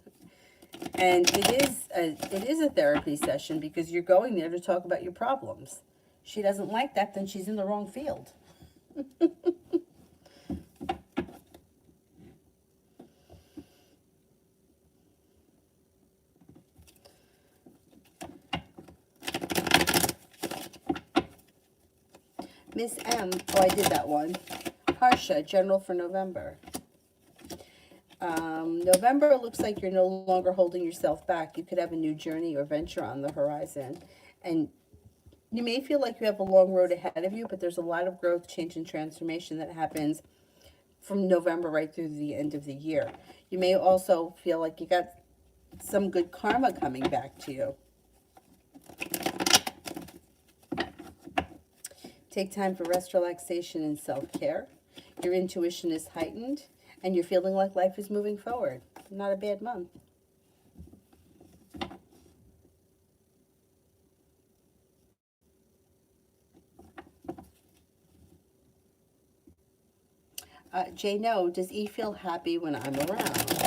And it is a therapy session because you're going there to talk about your problems. She doesn't like that, then she's in the wrong field. Miss M, oh, I did that one. Harsha, general for November. November looks like you're no longer holding yourself back. You could have a new journey or venture on the horizon. And you may feel like you have a long road ahead of you, but there's a lot of growth, change, and transformation that happens from November right through the end of the year. You may also feel like you got some good karma coming back to you. Take time for rest, relaxation, and self-care. Your intuition is heightened, and you're feeling like life is moving forward. Not a bad month. Jay, no, does E feel happy when I'm around?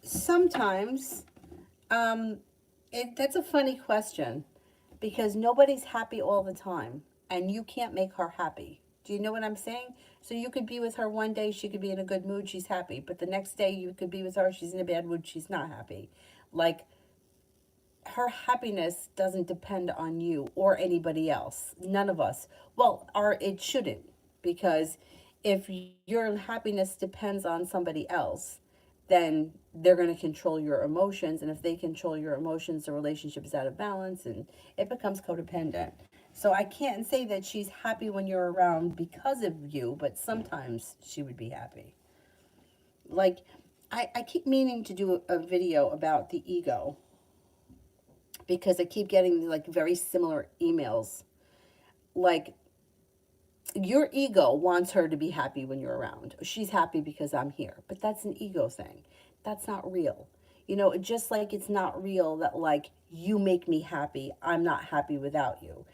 Sometimes. That's a funny question because nobody's happy all the time and you can't make her happy. Do you know what I'm saying? So you could be with her one day, she could be in a good mood, she's happy. But the next day you could be with her, she's in a bad mood, she's not happy. Like, her happiness doesn't depend on you or anybody else. None of us. Well, it shouldn't, because if your happiness depends on somebody else, then they're going to control your emotions. And if they control your emotions, the relationship is out of balance and it becomes codependent. So I can't say that she's happy when you're around because of you, but sometimes she would be happy. Like, I keep meaning to do a video about the ego because I keep getting like very similar emails. Like, your ego wants her to be happy when you're around. She's happy because I'm here. But that's an ego thing. That's not real. You know, just like it's not real that, like, you make me happy, I'm not happy without you.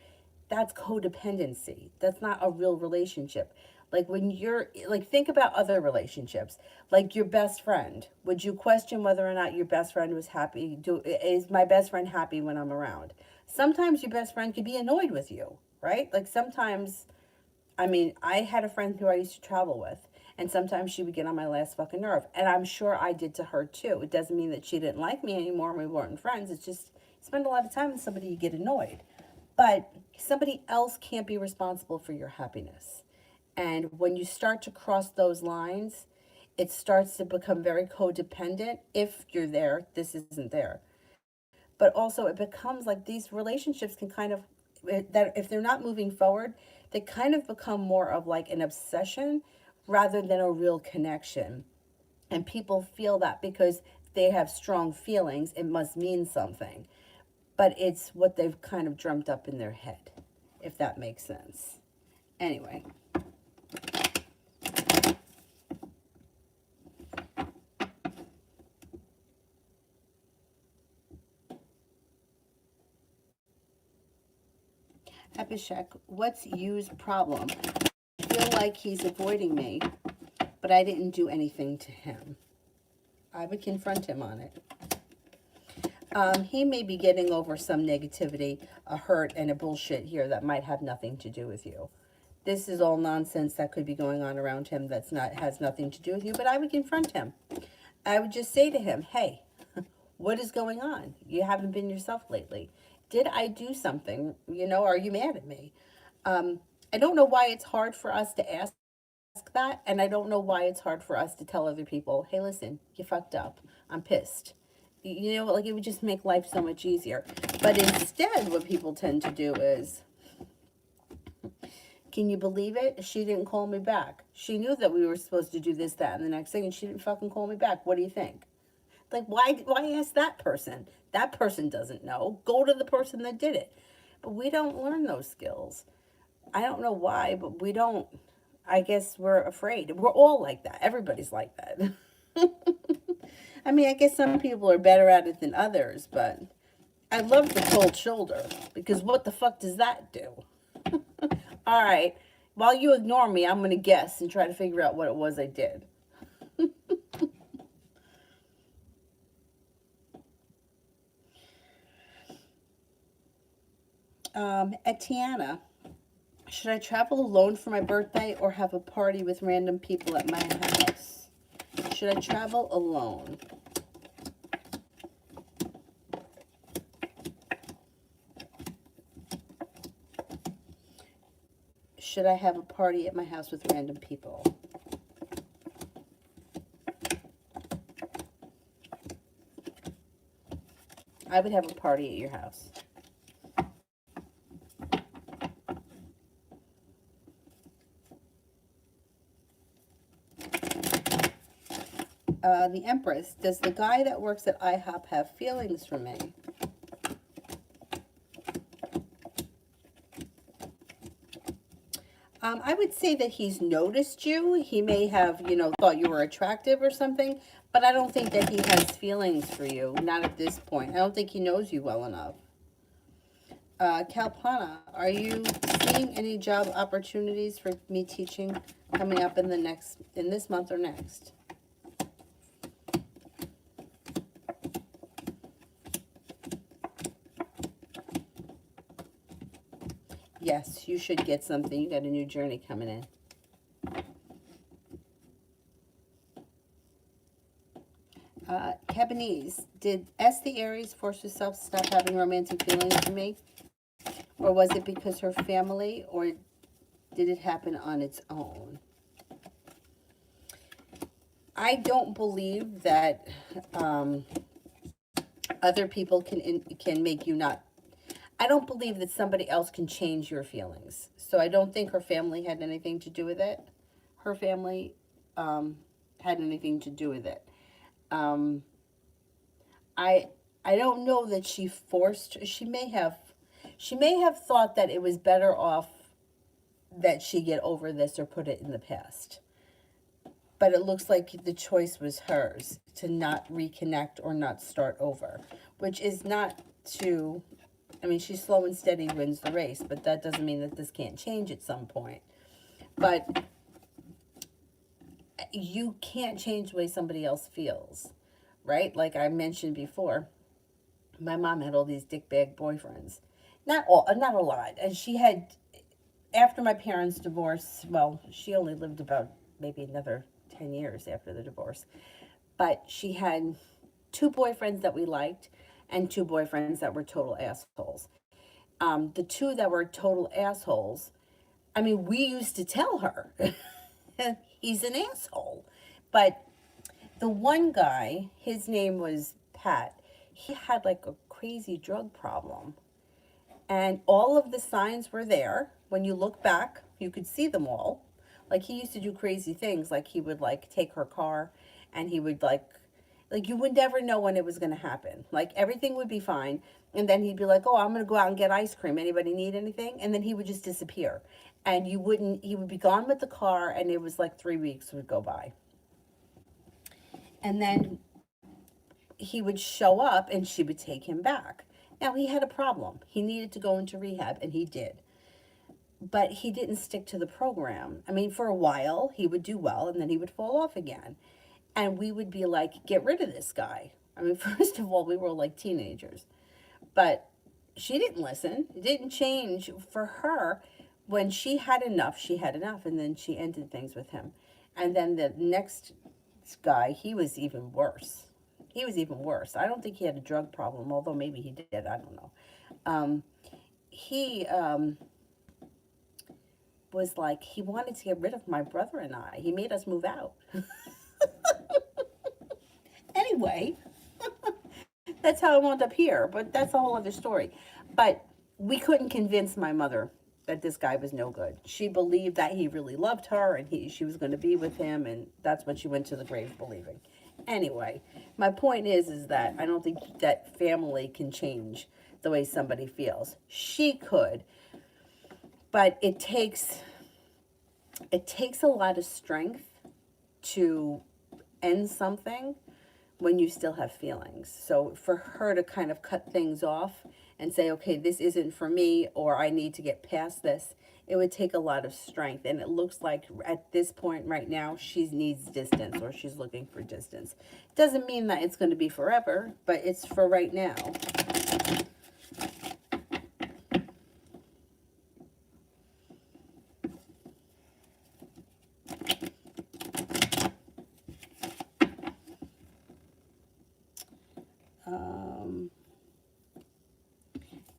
That's codependency. That's not a real relationship. Like, when you're, like, think about other relationships. Like your best friend. Would you question whether or not your best friend was happy? Is my best friend happy when I'm around? Sometimes your best friend could be annoyed with you, right? Like, sometimes, I mean, I had a friend who I used to travel with, and sometimes she would get on my last fucking nerve. And I'm sure I did to her too. It doesn't mean that she didn't like me anymore and we weren't friends. It's just, you spend a lot of time with somebody, you get annoyed. But somebody else can't be responsible for your happiness. And when you start to cross those lines, it starts to become very codependent. If you're there, this isn't there. But also, it becomes like these relationships can kind of that if they're not moving forward, they kind of become more of like an obsession rather than a real connection. And people feel that because they have strong feelings, it must mean something. But it's what they've kind of dreamt up in their head, if that makes sense. Anyway. Abhishek, what's Yu's problem? I feel like he's avoiding me, but I didn't do anything to him. I would confront him on it. He may be getting over some negativity, a hurt, and a bullshit here that might have nothing to do with you. This is all nonsense that could be going on around him has nothing to do with you, but I would confront him. I would just say to him, hey, what is going on? You haven't been yourself lately. Did I do something? You know, are you mad at me? I don't know why it's hard for us to ask that, and I don't know why it's hard for us to tell other people, hey, listen, you fucked up. I'm pissed. You know, like, it would just make life so much easier. But instead, what people tend to do is, can you believe it? She didn't call me back. She knew that we were supposed to do this, that, and the next thing, and she didn't fucking call me back. What do you think? Like, why ask that person? That person doesn't know. Go to the person that did it. But we don't learn those skills. I don't know why, but we don't. I guess we're afraid. We're all like that. Everybody's like that. I mean, I guess some people are better at it than others, but I love the cold shoulder, because what the fuck does that do? All right, while you ignore me, I'm going to guess and try to figure out what it was I did. Etiana, should I travel alone for my birthday or have a party with random people at my house? Should I travel alone? Should I have a party at my house with random people? I would have a party at your house. The Empress, does the guy that works at IHOP have feelings for me? I would say that he's noticed you. He may have, thought you were attractive or something, but I don't think that he has feelings for you. Not at this point. I don't think he knows you well enough. Kalpana, are you seeing any job opportunities for me teaching coming up in this month or next? Yes, you should get something. You got a new journey coming in. Cabanese, did the Aries force herself to stop having romantic feelings for me? Or was it because her family, or did it happen on its own? I don't believe that other people can make you not. I don't believe that somebody else can change your feelings. So I don't think her family had anything to do with it. Her family had anything to do with it. I don't know that she forced. She may have thought that it was better off that she get over this or put it in the past. But it looks like the choice was hers to not reconnect or not start over, which is not to. I mean, she's slow and steady wins the race, but that doesn't mean that this can't change at some point. But you can't change the way somebody else feels, right? Like I mentioned before, my mom had all these dickbag boyfriends. Not a lot. And she had, after my parents' divorce, well, she only lived about maybe another 10 years after the divorce. But she had 2 boyfriends that we liked and 2 boyfriends that were total assholes. The 2 that were total assholes, I mean, we used to tell her, he's an asshole. But the one guy, his name was Pat, he had like a crazy drug problem. And all of the signs were there. When you look back, you could see them all. Like he used to do crazy things. Like he would like take her car and he would like you would never know when it was going to happen. Like everything would be fine. And then he'd be like, oh, I'm going to go out and get ice cream. Anybody need anything? And then he would just disappear. And you wouldn't, he would be gone with the car. And it was like 3 weeks would go by. And then he would show up and she would take him back. Now he had a problem. He needed to go into rehab and he did. But he didn't stick to the program. I mean, for a while he would do well and then he would fall off again. And we would be like, get rid of this guy. I mean, first of all, we were like teenagers. But she didn't listen. It didn't change for her. When she had enough, she had enough. And then she ended things with him. And then the next guy, he was even worse. He was even worse. I don't think he had a drug problem, although maybe he did. I don't know. He was like, he wanted to get rid of my brother and I. He made us move out. Anyway, that's how I wound up here. But that's a whole other story. But we couldn't convince my mother that this guy was no good. She believed that he really loved her and she was going to be with him. And that's what she went to the grave believing. Anyway, my point is that I don't think that family can change the way somebody feels. She could, but it takes a lot of strength to end something when you still have feelings. So for her to kind of cut things off and say, okay, this isn't for me, or I need to get past this, it would take a lot of strength. And it looks like at this point right now, she needs distance, or she's looking for distance. Doesn't mean that it's going to be forever, but it's for right now.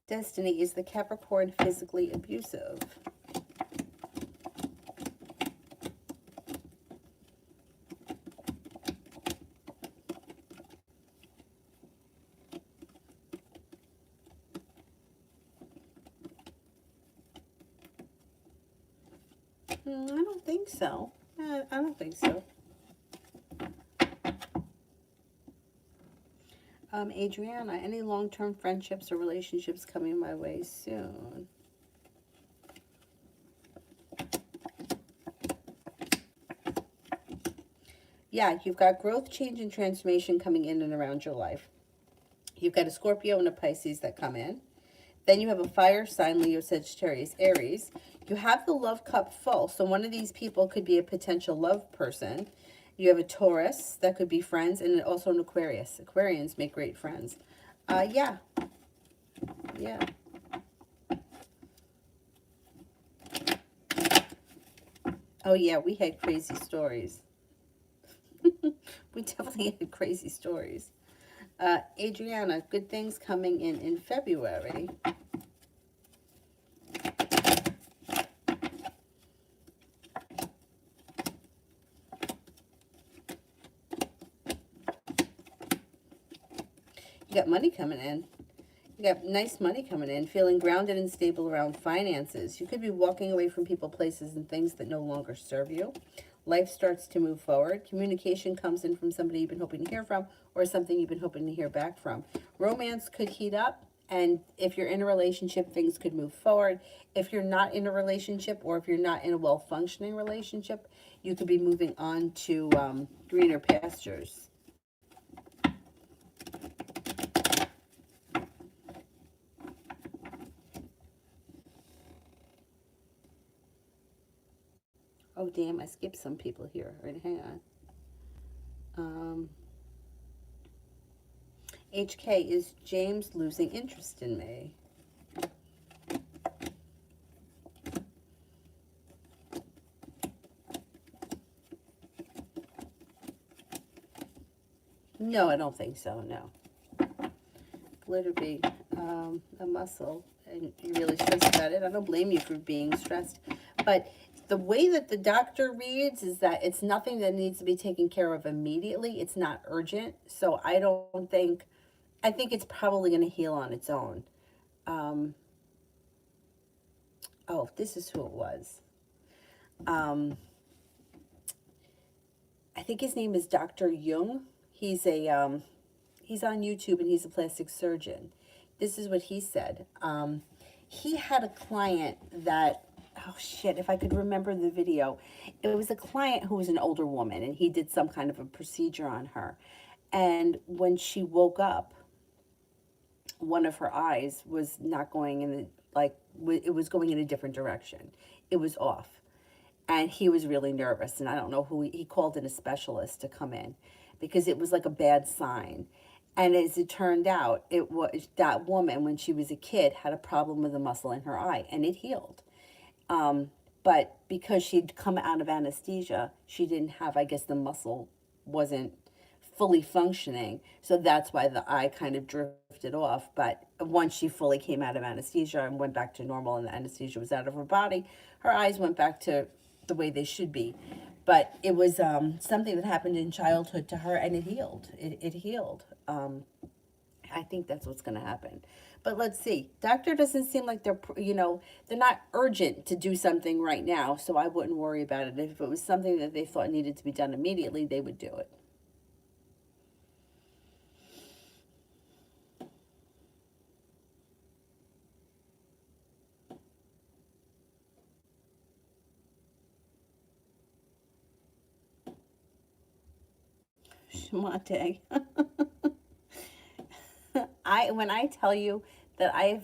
Destiny, is the Capricorn physically abusive? I don't think so. I don't think so. Adriana, any long-term friendships or relationships coming my way soon? Yeah, you've got growth, change, and transformation coming in and around your life. You've got a Scorpio and a Pisces that come in. Then you have a fire sign, Leo, Sagittarius, Aries. You have the love cup full. So one of these people could be a potential love person. You have a Taurus, that could be friends, and also an Aquarius. Aquarians make great friends. Yeah. Oh, yeah, we had crazy stories. We definitely had crazy stories. Adriana, good things coming in February. You got money coming in. You got nice money coming in, feeling grounded and stable around finances. You could be walking away from people, places, and things that no longer serve you. Life starts to move forward. Communication comes in from somebody you've been hoping to hear from, or something you've been hoping to hear back from. Romance could heat up, and if you're in a relationship, things could move forward. If you're not in a relationship, or if you're not in a well-functioning relationship, you could be moving on to greener pastures. Oh, damn, I skipped some people here. All right, hang on. HK, is James losing interest in me? No, I don't think so, no. Glitter be a muscle, and you're really stressed about it. I don't blame you for being stressed. But the way that the doctor reads is that it's nothing that needs to be taken care of immediately. It's not urgent. So I think it's probably going to heal on its own. Oh, this is who it was. Um, I think his name is Dr. Jung. He's on YouTube and he's a plastic surgeon. This is what he said. He had a client that, oh shit, if I could remember the video, it was a client who was an older woman and he did some kind of a procedure on her. And when she woke up, one of her eyes was not going in the, like, it was going in a different direction. It was off. And he was really nervous. And I don't know who, he called in a specialist to come in because it was like a bad sign. And as it turned out, it was that woman, when she was a kid, had a problem with a muscle in her eye and it healed. But because she'd come out of anesthesia, she didn't have, I guess the muscle wasn't fully functioning. So that's why the eye kind of drifted off. But once she fully came out of anesthesia and went back to normal and the anesthesia was out of her body, her eyes went back to the way they should be. But it was something that happened in childhood to her and it healed. It healed. I think that's what's going to happen. But let's see. Doctor doesn't seem like they're, they're not urgent to do something right now. So I wouldn't worry about it. If it was something that they thought needed to be done immediately, they would do it. Shmate. When I tell you that I,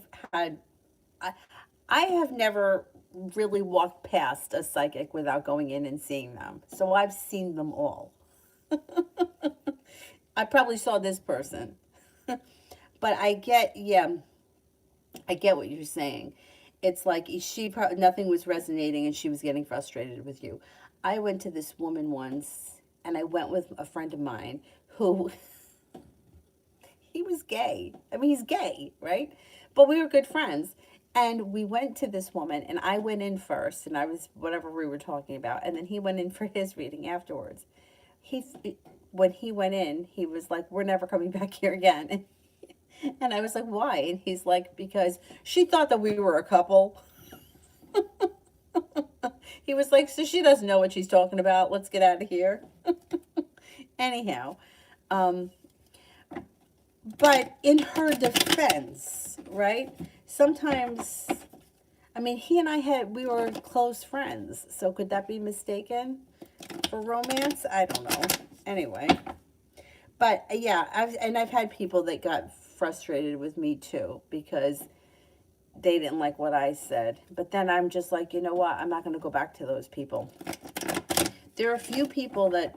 I have never really walked past a psychic without going in and seeing them. So I've seen them all. I probably saw this person. But I get what you're saying. It's like nothing was resonating and she was getting frustrated with you. I went to this woman once and I went with a friend of mine who he was gay. I mean, he's gay, right? But we were good friends. And we went to this woman, and I went in first, and I was whatever we were talking about, and then he went in for his reading afterwards. He, when he went in, he was like, "We're never coming back here again." And I was like, "Why?" And he's like, "Because she thought that we were a couple." He was like, "So she doesn't know what she's talking about. Let's get out of here." Anyhow, um, but in her defense, right? Sometimes, I mean, he and we were close friends. So could that be mistaken for romance? I don't know. Anyway, but yeah, I've had people that got frustrated with me too because they didn't like what I said. But then I'm just like, you know what? I'm not going to go back to those people. There are a few people that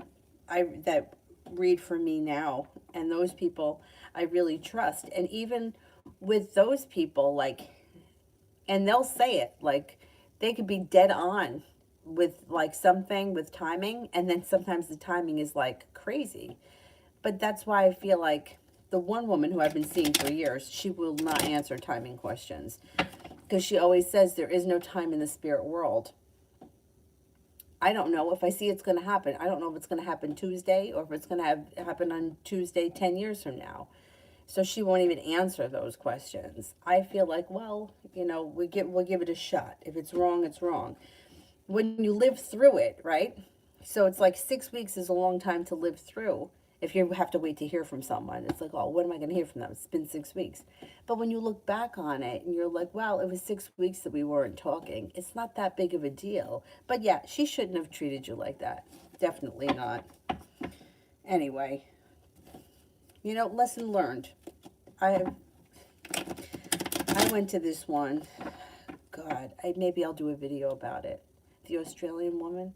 read for me now, and those people I really trust. And even with those people, like, and they'll say it, like, they could be dead on with like something with timing, and then sometimes the timing is like crazy. But that's why I feel like the one woman who I've been seeing for years, she will not answer timing questions because she always says there is no time in the spirit world. I don't know if I see it's going to happen. I don't know if it's going to happen Tuesday or if it's going to happen on Tuesday 10 years from now. So she won't even answer those questions. I feel like, well, we'll give it a shot. If it's wrong, it's wrong. When you live through it, right? So it's like 6 weeks is a long time to live through. If you have to wait to hear from someone, it's like, oh, when am I going to hear from them? It's been 6 weeks. But when you look back on it and you're like, well, it was 6 weeks that we weren't talking. It's not that big of a deal. But yeah, she shouldn't have treated you like that. Definitely not. Anyway, lesson learned. I went to this one. God, maybe I'll do a video about it. The Australian woman.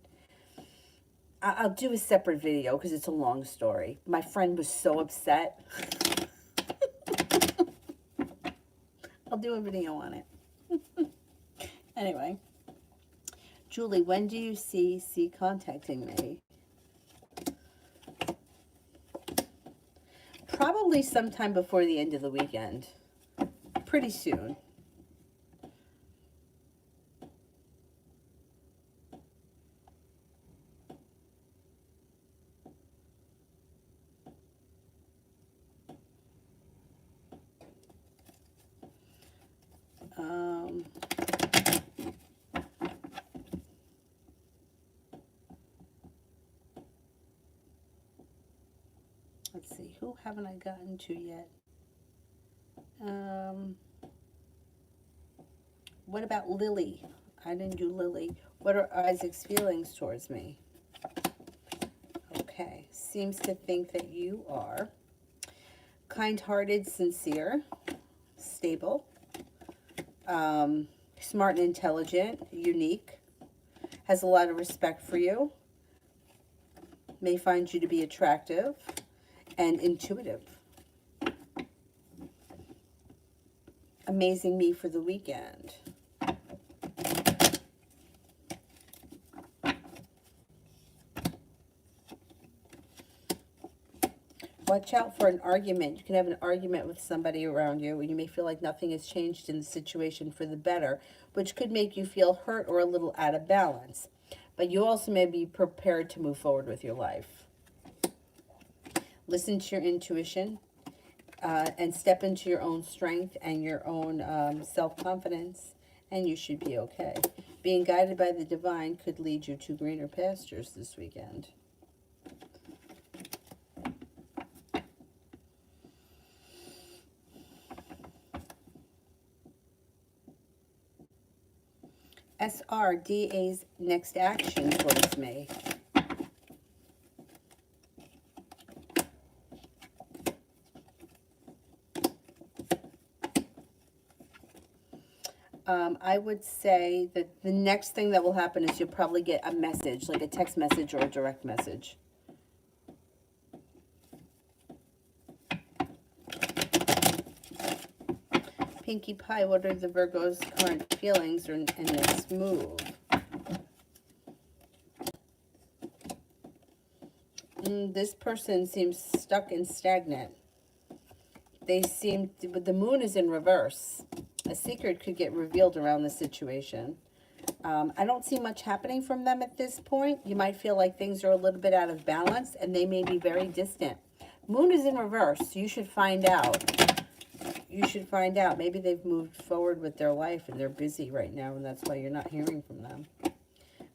I'll do a separate video because it's a long story. My friend was so upset. I'll do a video on it. Anyway. Julie, when do you see contacting me? Probably sometime before the end of the weekend. Pretty soon. Let's see, who haven't I gotten to yet? What about Lily? I didn't do Lily. What are Isaac's feelings towards me? Okay, seems to think that you are kind-hearted, sincere, stable, smart and intelligent, unique, has a lot of respect for you, may find you to be attractive and intuitive. Amazing me for the weekend. Watch out for an argument. You can have an argument with somebody around you, and you may feel like nothing has changed in the situation for the better, which could make you feel hurt or a little out of balance. But you also may be prepared to move forward with your life. Listen to your intuition and step into your own strength and your own self-confidence, and you should be okay. Being guided by the divine could lead you to greener pastures this weekend. SRDA's next action towards me. I would say that the next thing that will happen is you'll probably get a message, like a text message or a direct message. Pinkie Pie, what are the Virgo's current feelings in this move? This person seems stuck and stagnant. They seem, but the moon is in reverse. A secret could get revealed around the situation. I don't see much happening from them at this point. You might feel like things are a little bit out of balance, and they may be very distant. Moon is in reverse, so you should find out. You should find out. Maybe they've moved forward with their life, and they're busy right now, and that's why you're not hearing from them.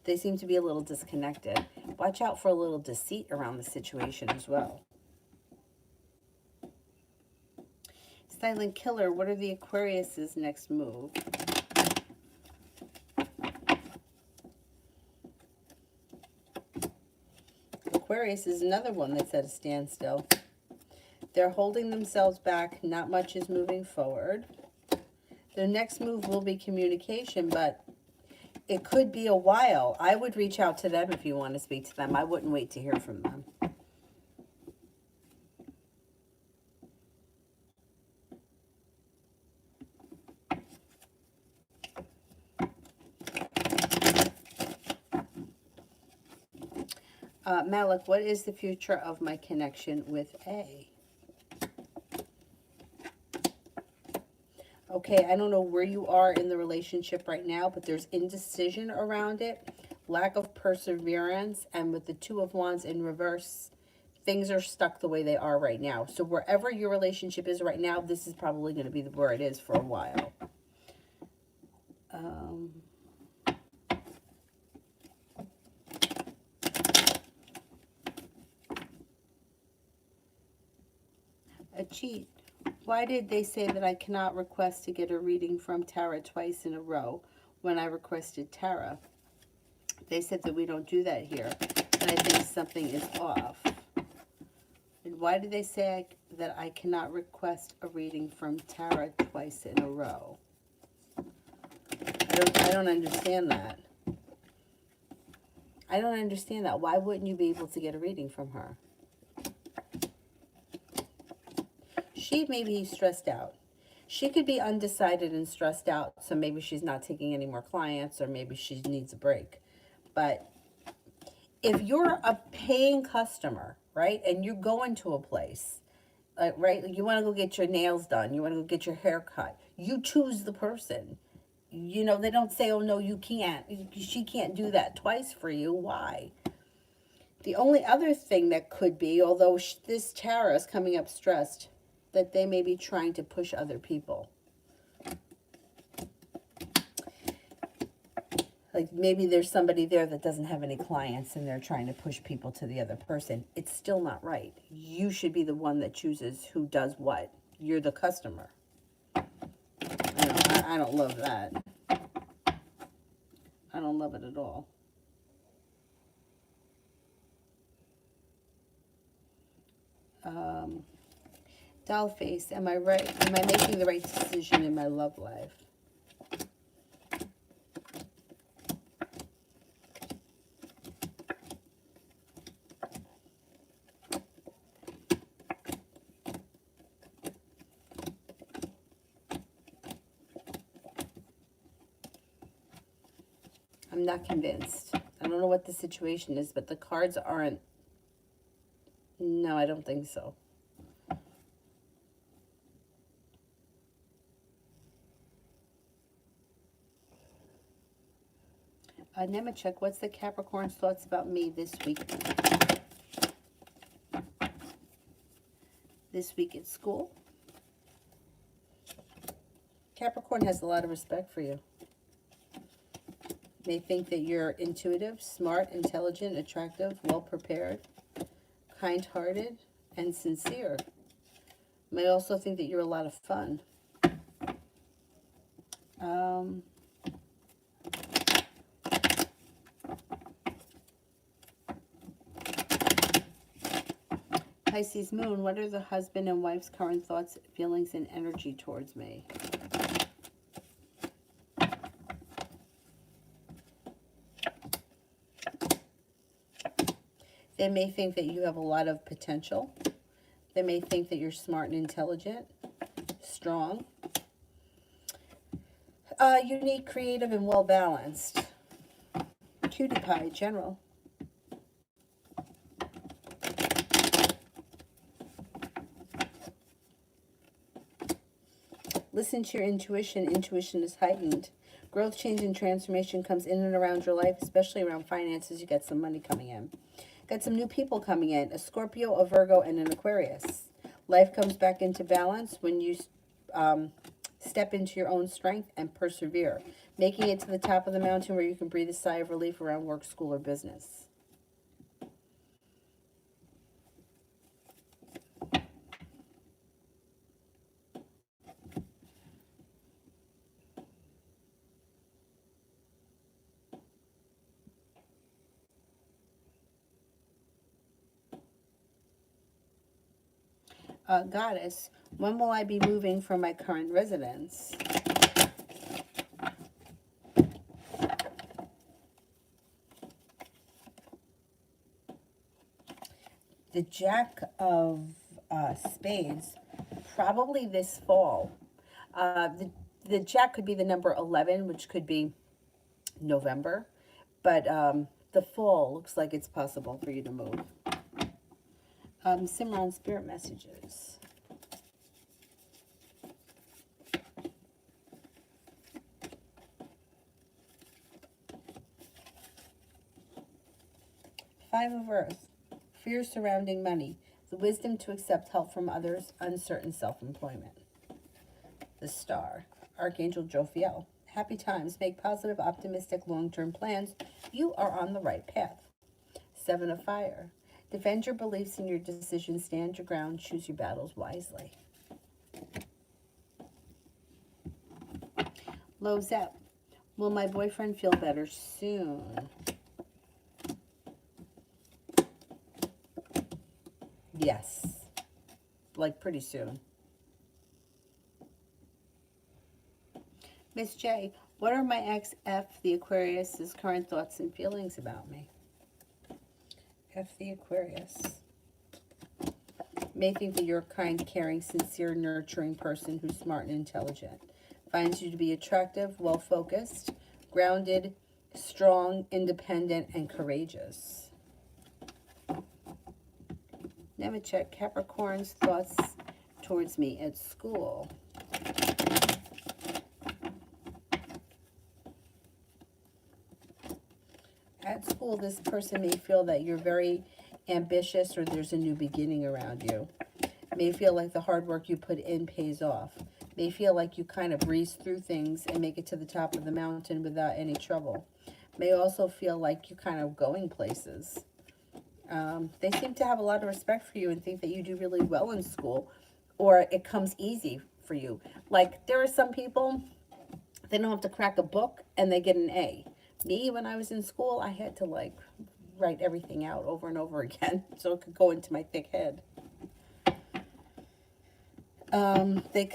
They seem to be a little disconnected. Watch out for a little deceit around the situation as well. Silent Killer, what are the Aquarius's next move? Aquarius is another one that's at a standstill. They're holding themselves back. Not much is moving forward. Their next move will be communication, but it could be a while. I would reach out to them if you want to speak to them. I wouldn't wait to hear from them. Malik, what is the future of my connection with A? Okay, I don't know where you are in the relationship right now, but there's indecision around it, lack of perseverance, and with the Two of Wands in reverse, things are stuck the way they are right now. So wherever your relationship is right now, this is probably going to be where it is for a while. A cheat. Why did they say that I cannot request to get a reading from Tara twice in a row when I requested Tara? They said that we don't do that here, and I think something is off. And why did they say that I cannot request a reading from Tara twice in a row? I don't understand that. I don't understand that. Why wouldn't you be able to get a reading from her? She may be stressed out. She could be undecided and stressed out, so maybe she's not taking any more clients, or maybe she needs a break. But if you're a paying customer, right, and you're going to a place, right, you want to go get your nails done, you want to go get your hair cut, you choose the person. You know, they don't say, oh, no, you can't. She can't do that twice for you. Why? The only other thing that could be, although this Tara is coming up stressed, that they may be trying to push other people. Like maybe there's somebody there that doesn't have any clients and they're trying to push people to the other person. It's still not right. You should be the one that chooses who does what. You're the customer. I don't love that. I don't love it at all. Doll face, am I right? Am I making the right decision in my love life? I'm not convinced. I don't know what the situation is, but the cards aren't. No, I don't think so. Nemechek, what's the Capricorn's thoughts about me this week? This week at school? Capricorn has a lot of respect for you. They think that you're intuitive, smart, intelligent, attractive, well-prepared, kind-hearted, and sincere. May also think that you're a lot of fun. Pisces Moon, what are the husband and wife's current thoughts, feelings, and energy towards me? They may think that you have a lot of potential. They may think that you're smart and intelligent, strong, unique, creative, and well-balanced. Cutie pie, general. Listen to your intuition. Intuition is heightened. Growth, change, and transformation comes in and around your life, especially around finances. You get some money coming in. Got some new people coming in. A Scorpio, a Virgo, and an Aquarius. Life comes back into balance when you step into your own strength and persevere, making it to the top of the mountain where you can breathe a sigh of relief around work, school, or business. Goddess, when will I be moving from my current residence? The Jack of Spades, probably this fall. The Jack could be the number 11, which could be November. But the fall looks like it's possible for you to move. Simran, spirit messages. Five of Earth. Fear surrounding money. The wisdom to accept help from others. Uncertain self-employment. The Star. Archangel Jophiel. Happy times. Make positive, optimistic, long-term plans. You are on the right path. Seven of Fire. Defend your beliefs and your decisions. Stand your ground. Choose your battles wisely. Lozette. Will my boyfriend feel better soon? Yes. Like pretty soon. Miss J. What are my ex F, the Aquarius's current thoughts and feelings about me? F, the Aquarius. May think that you're a kind, caring, sincere, nurturing person who's smart and intelligent. Finds you to be attractive, well-focused, grounded, strong, independent, and courageous. Nemechek, Capricorn's thoughts towards me at school. At school, this person may feel that you're very ambitious or there's a new beginning around you. May feel like the hard work you put in pays off. May feel like you kind of breeze through things and make it to the top of the mountain without any trouble. May also feel like you're kind of going places. They seem to have a lot of respect for you and think that you do really well in school, or it comes easy for you. Like, there are some people, they don't have to crack a book and they get an A. Me, when I was in school, I had to like write everything out over and over again so it could go into my thick head.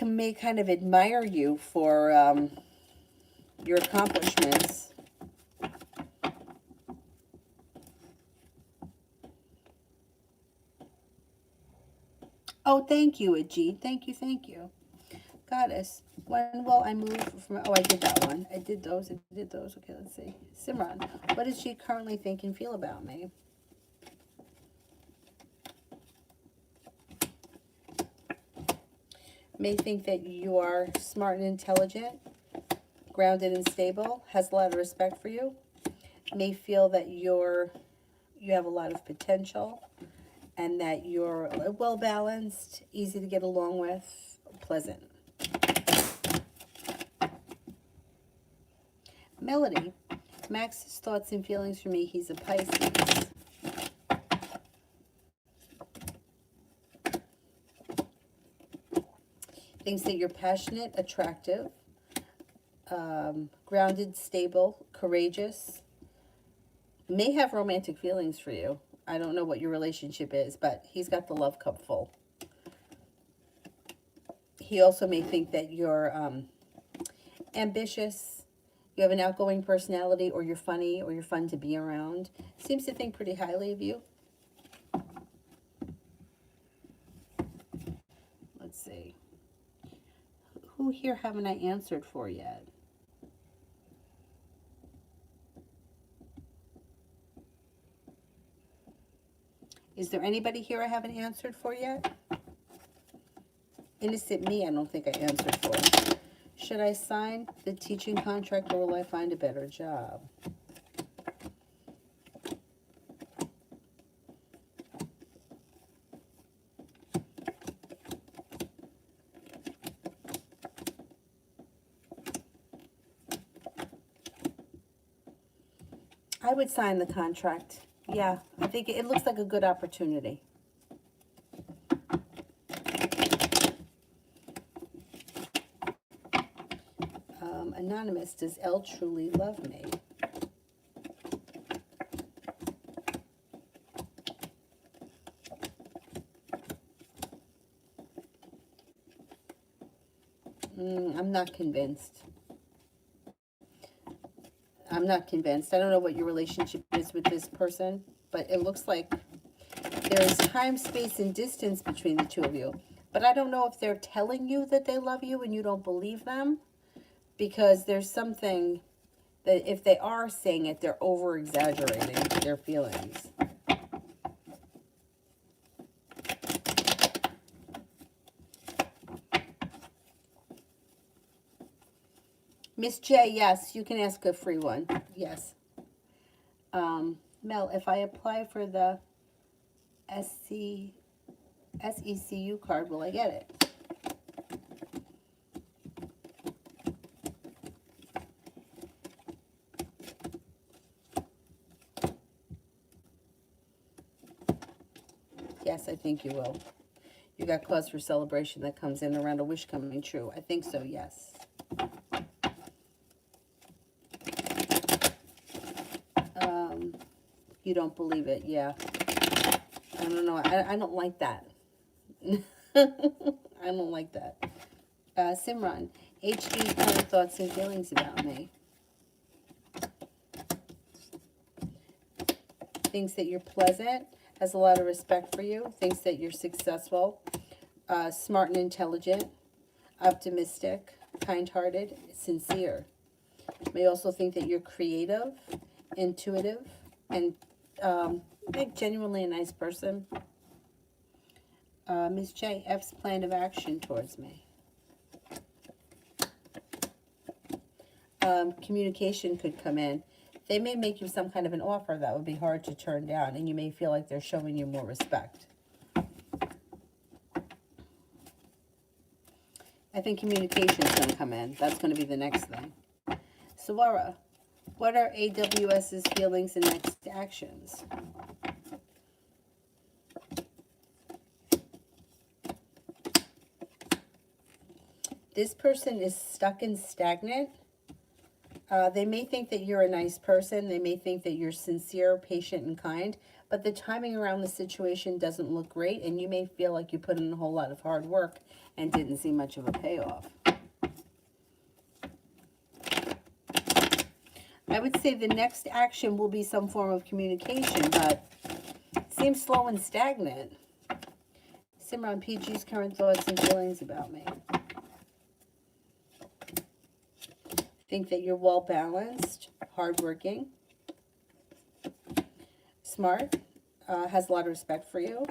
May kind of admire you for your accomplishments. Oh, thank you, Ajit. Thank you, thank you. Goddess, when will I move from... Oh, I did that one. I did those. Okay, let's see. Simran, what does she currently think and feel about me? May think that you are smart and intelligent, grounded and stable, has a lot of respect for you. May feel that you have a lot of potential, and that you're well balanced, easy to get along with, pleasant. Melody, Max's thoughts and feelings for me. He's a Pisces. Thinks that you're passionate, attractive, grounded, stable, courageous. May have romantic feelings for you. I don't know what your relationship is, but he's got the love cup full. He also may think that you're ambitious, you have an outgoing personality, or you're funny, or you're fun to be around. Seems to think pretty highly of you. Let's see. Who here haven't I answered for yet? Is there anybody here I haven't answered for yet? Innocent me, I don't think I answered for. Should I sign the teaching contract, or will I find a better job? I would sign the contract. Yeah, I think it looks like a good opportunity. Anonymous, does Elle truly love me? I'm not convinced. I'm not convinced. I don't know what your relationship is with this person, but it looks like there's time, space, and distance between the two of you. But I don't know if they're telling you that they love you and you don't believe them, because there's something that if they are saying it, they're over-exaggerating their feelings. Miss J, yes, you can ask a free one. Yes. Mel, if I apply for the SECU card, will I get it? Yes, I think you will. You got cause for celebration that comes in around a wish coming true. I think so, yes. You don't believe it, yeah. I don't know. I don't like that. I don't like that. Simran, HD current thoughts and feelings about me. Thinks that you're pleasant, has a lot of respect for you, thinks that you're successful, smart and intelligent, optimistic, kind-hearted, sincere. May also think that you're creative, intuitive, and like genuinely a nice person. Ms. J, F's plan of action towards me. Communication could come in. They may make you some kind of an offer that would be hard to turn down, and you may feel like they're showing you more respect. I think communication is going to come in. That's going to be the next thing. Savara, What are AWS's feelings and next actions? This person is stuck and stagnant. They may think that you're a nice person. They may think that you're sincere, patient, and kind. But the timing around the situation doesn't look great. And you may feel like you put in a whole lot of hard work and didn't see much of a payoff. I would say the next action will be some form of communication, but it seems slow and stagnant. Simran, PG's current thoughts and feelings about me. Think that you're well balanced, hardworking, smart, has a lot of respect for you.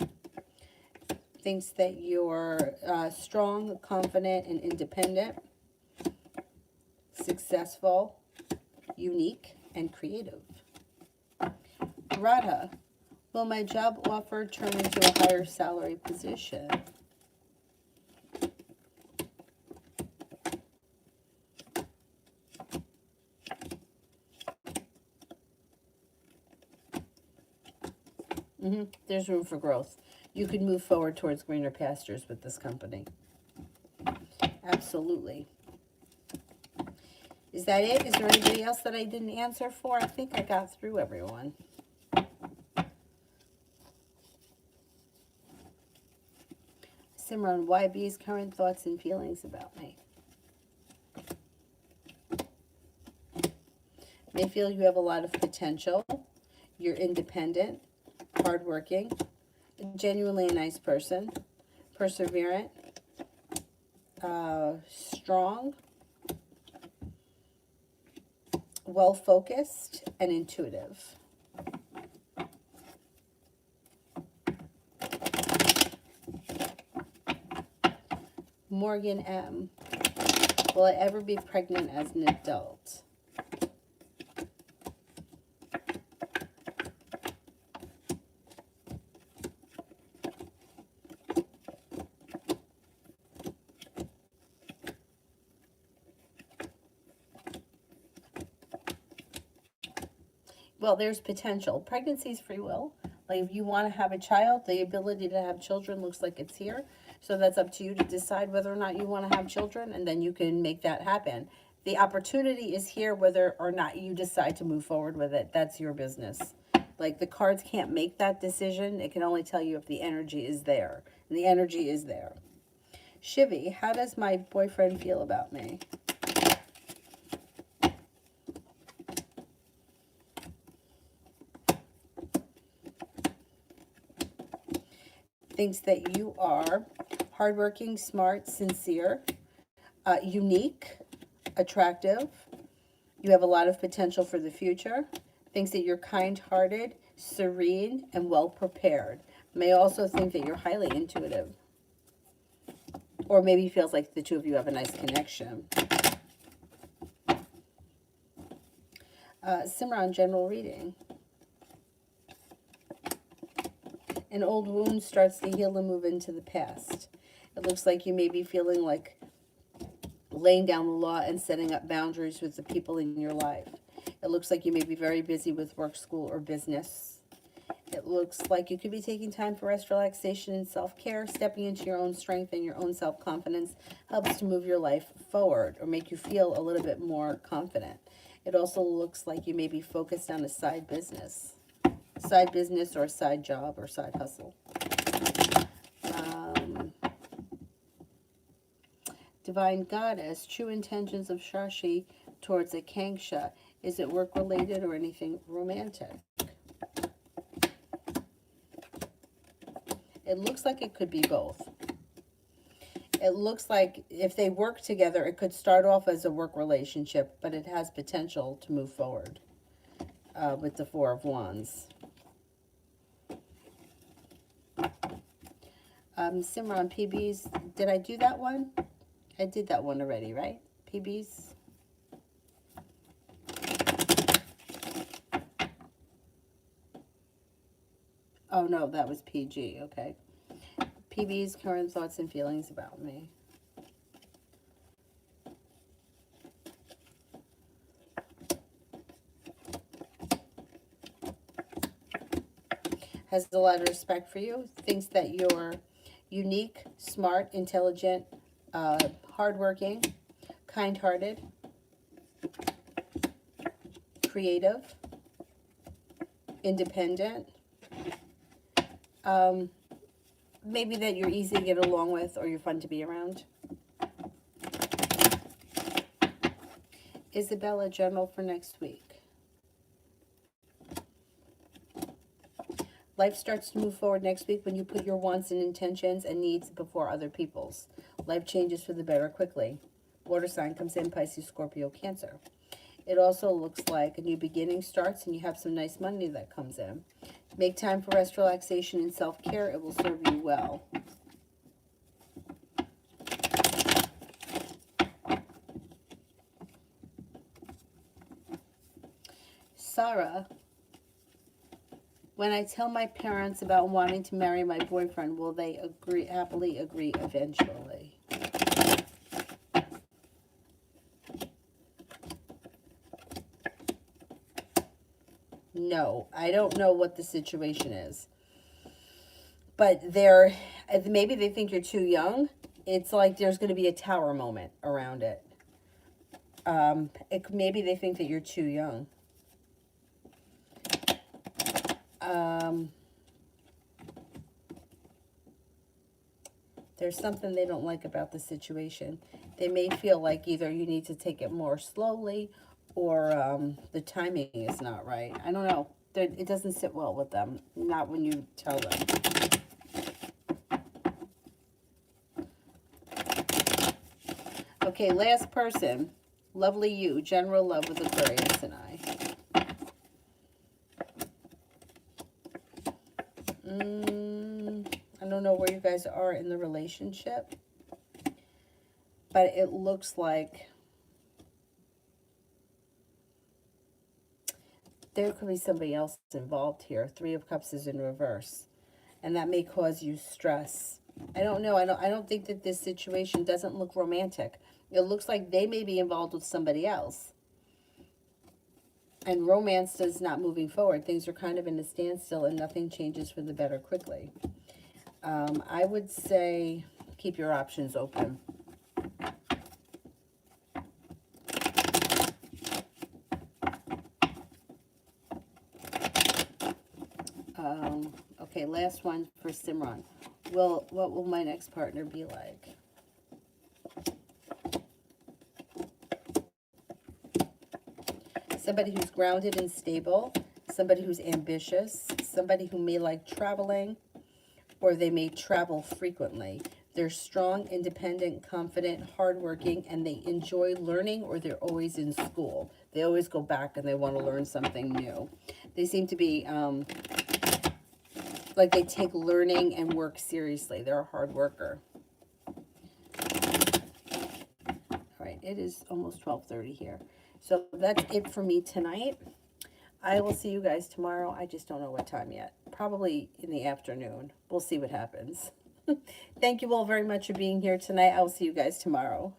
Thinks that you're strong, confident, and independent, successful, unique, and creative. Radha, will my job offer turn into a higher salary position? There's room for growth. You could move forward towards greener pastures with this company. Absolutely. Is that it? Is there anybody else that I didn't answer for? I think I got through everyone. Simran, YB's current thoughts and feelings about me. May feel you have a lot of potential. You're independent, hardworking, genuinely a nice person, perseverant, strong, well-focused, and intuitive. Morgan M. Will I ever be pregnant as an adult? Well, there's potential. Pregnancy is free will. Like if you want to have a child, the ability to have children looks like it's here. So that's up to you to decide whether or not you want to have children, and then you can make that happen. The opportunity is here whether or not you decide to move forward with it. That's your business. Like the cards can't make that decision. It can only tell you if the energy is there. And the energy is there. Shivi, how does my boyfriend feel about me? Thinks that you are hardworking, smart, sincere, unique, attractive. You have a lot of potential for the future. Thinks that you're kind-hearted, serene, and well-prepared. May also think that you're highly intuitive. Or maybe feels like the two of you have a nice connection. Simran, general reading. An old wound starts to heal and move into the past. It looks like you may be feeling like laying down the law and setting up boundaries with the people in your life. It looks like you may be very busy with work, school, or business. It looks like you could be taking time for rest, relaxation, and self-care. Stepping into your own strength and your own self-confidence helps to move your life forward or make you feel a little bit more confident. It also looks like you may be focused on a side business or a side job or side hustle. Divine Goddess, true intentions of Shashi towards Akanksha. Is it work related or anything romantic? It looks like it could be both. It looks like if they work together, it could start off as a work relationship, but it has potential to move forward with the Four of Wands. Simran, PBs, did I do that one? I did that one already, right? PBs. Oh, no, that was PG, okay. PB's current thoughts and feelings about me. has a lot of respect for you, thinks that you're unique, smart, intelligent, hardworking, kind-hearted, creative, independent, maybe that you're easy to get along with or you're fun to be around. Isabella, general for next week. Life starts to move forward next week when you put your wants and intentions and needs before other people's. Life changes for the better quickly. Water sign comes in, Pisces, Scorpio, Cancer. It also looks like a new beginning starts and you have some nice money that comes in. Make time for rest, relaxation, and self-care. It will serve you well. Sarah, when I tell my parents about wanting to marry my boyfriend, will they happily agree eventually? No, I don't know what the situation is. But maybe they think you're too young. It's like there's going to be a tower moment around it. Maybe they think that you're too young. There's something they don't like about the situation. They may feel like either you need to take it more slowly or the timing is not right. I don't know. It doesn't sit well with them. Not when you tell them. Okay, last person. Lovely you. General love with Aquarius and I. I don't know where you guys are in the relationship, but it looks like there could be somebody else involved here. Three of Cups is in reverse, and that may cause you stress. I don't know. I don't think that this situation doesn't look romantic. It looks like they may be involved with somebody else. And romance is not moving forward. Things are kind of in a standstill and nothing changes for the better quickly. I would say keep your options open. Okay, last one for Simran. What will my next partner be like? Somebody who's grounded and stable, somebody who's ambitious, somebody who may like traveling, or they may travel frequently. They're strong, independent, confident, hardworking, and they enjoy learning, or they're always in school. They always go back and they want to learn something new. They seem to be like they take learning and work seriously. They're a hard worker. All right, it is almost 12:30 here. So that's it for me tonight. I will see you guys tomorrow. I just don't know what time yet. Probably in the afternoon. We'll see what happens. Thank you all very much for being here tonight. I'll see you guys tomorrow.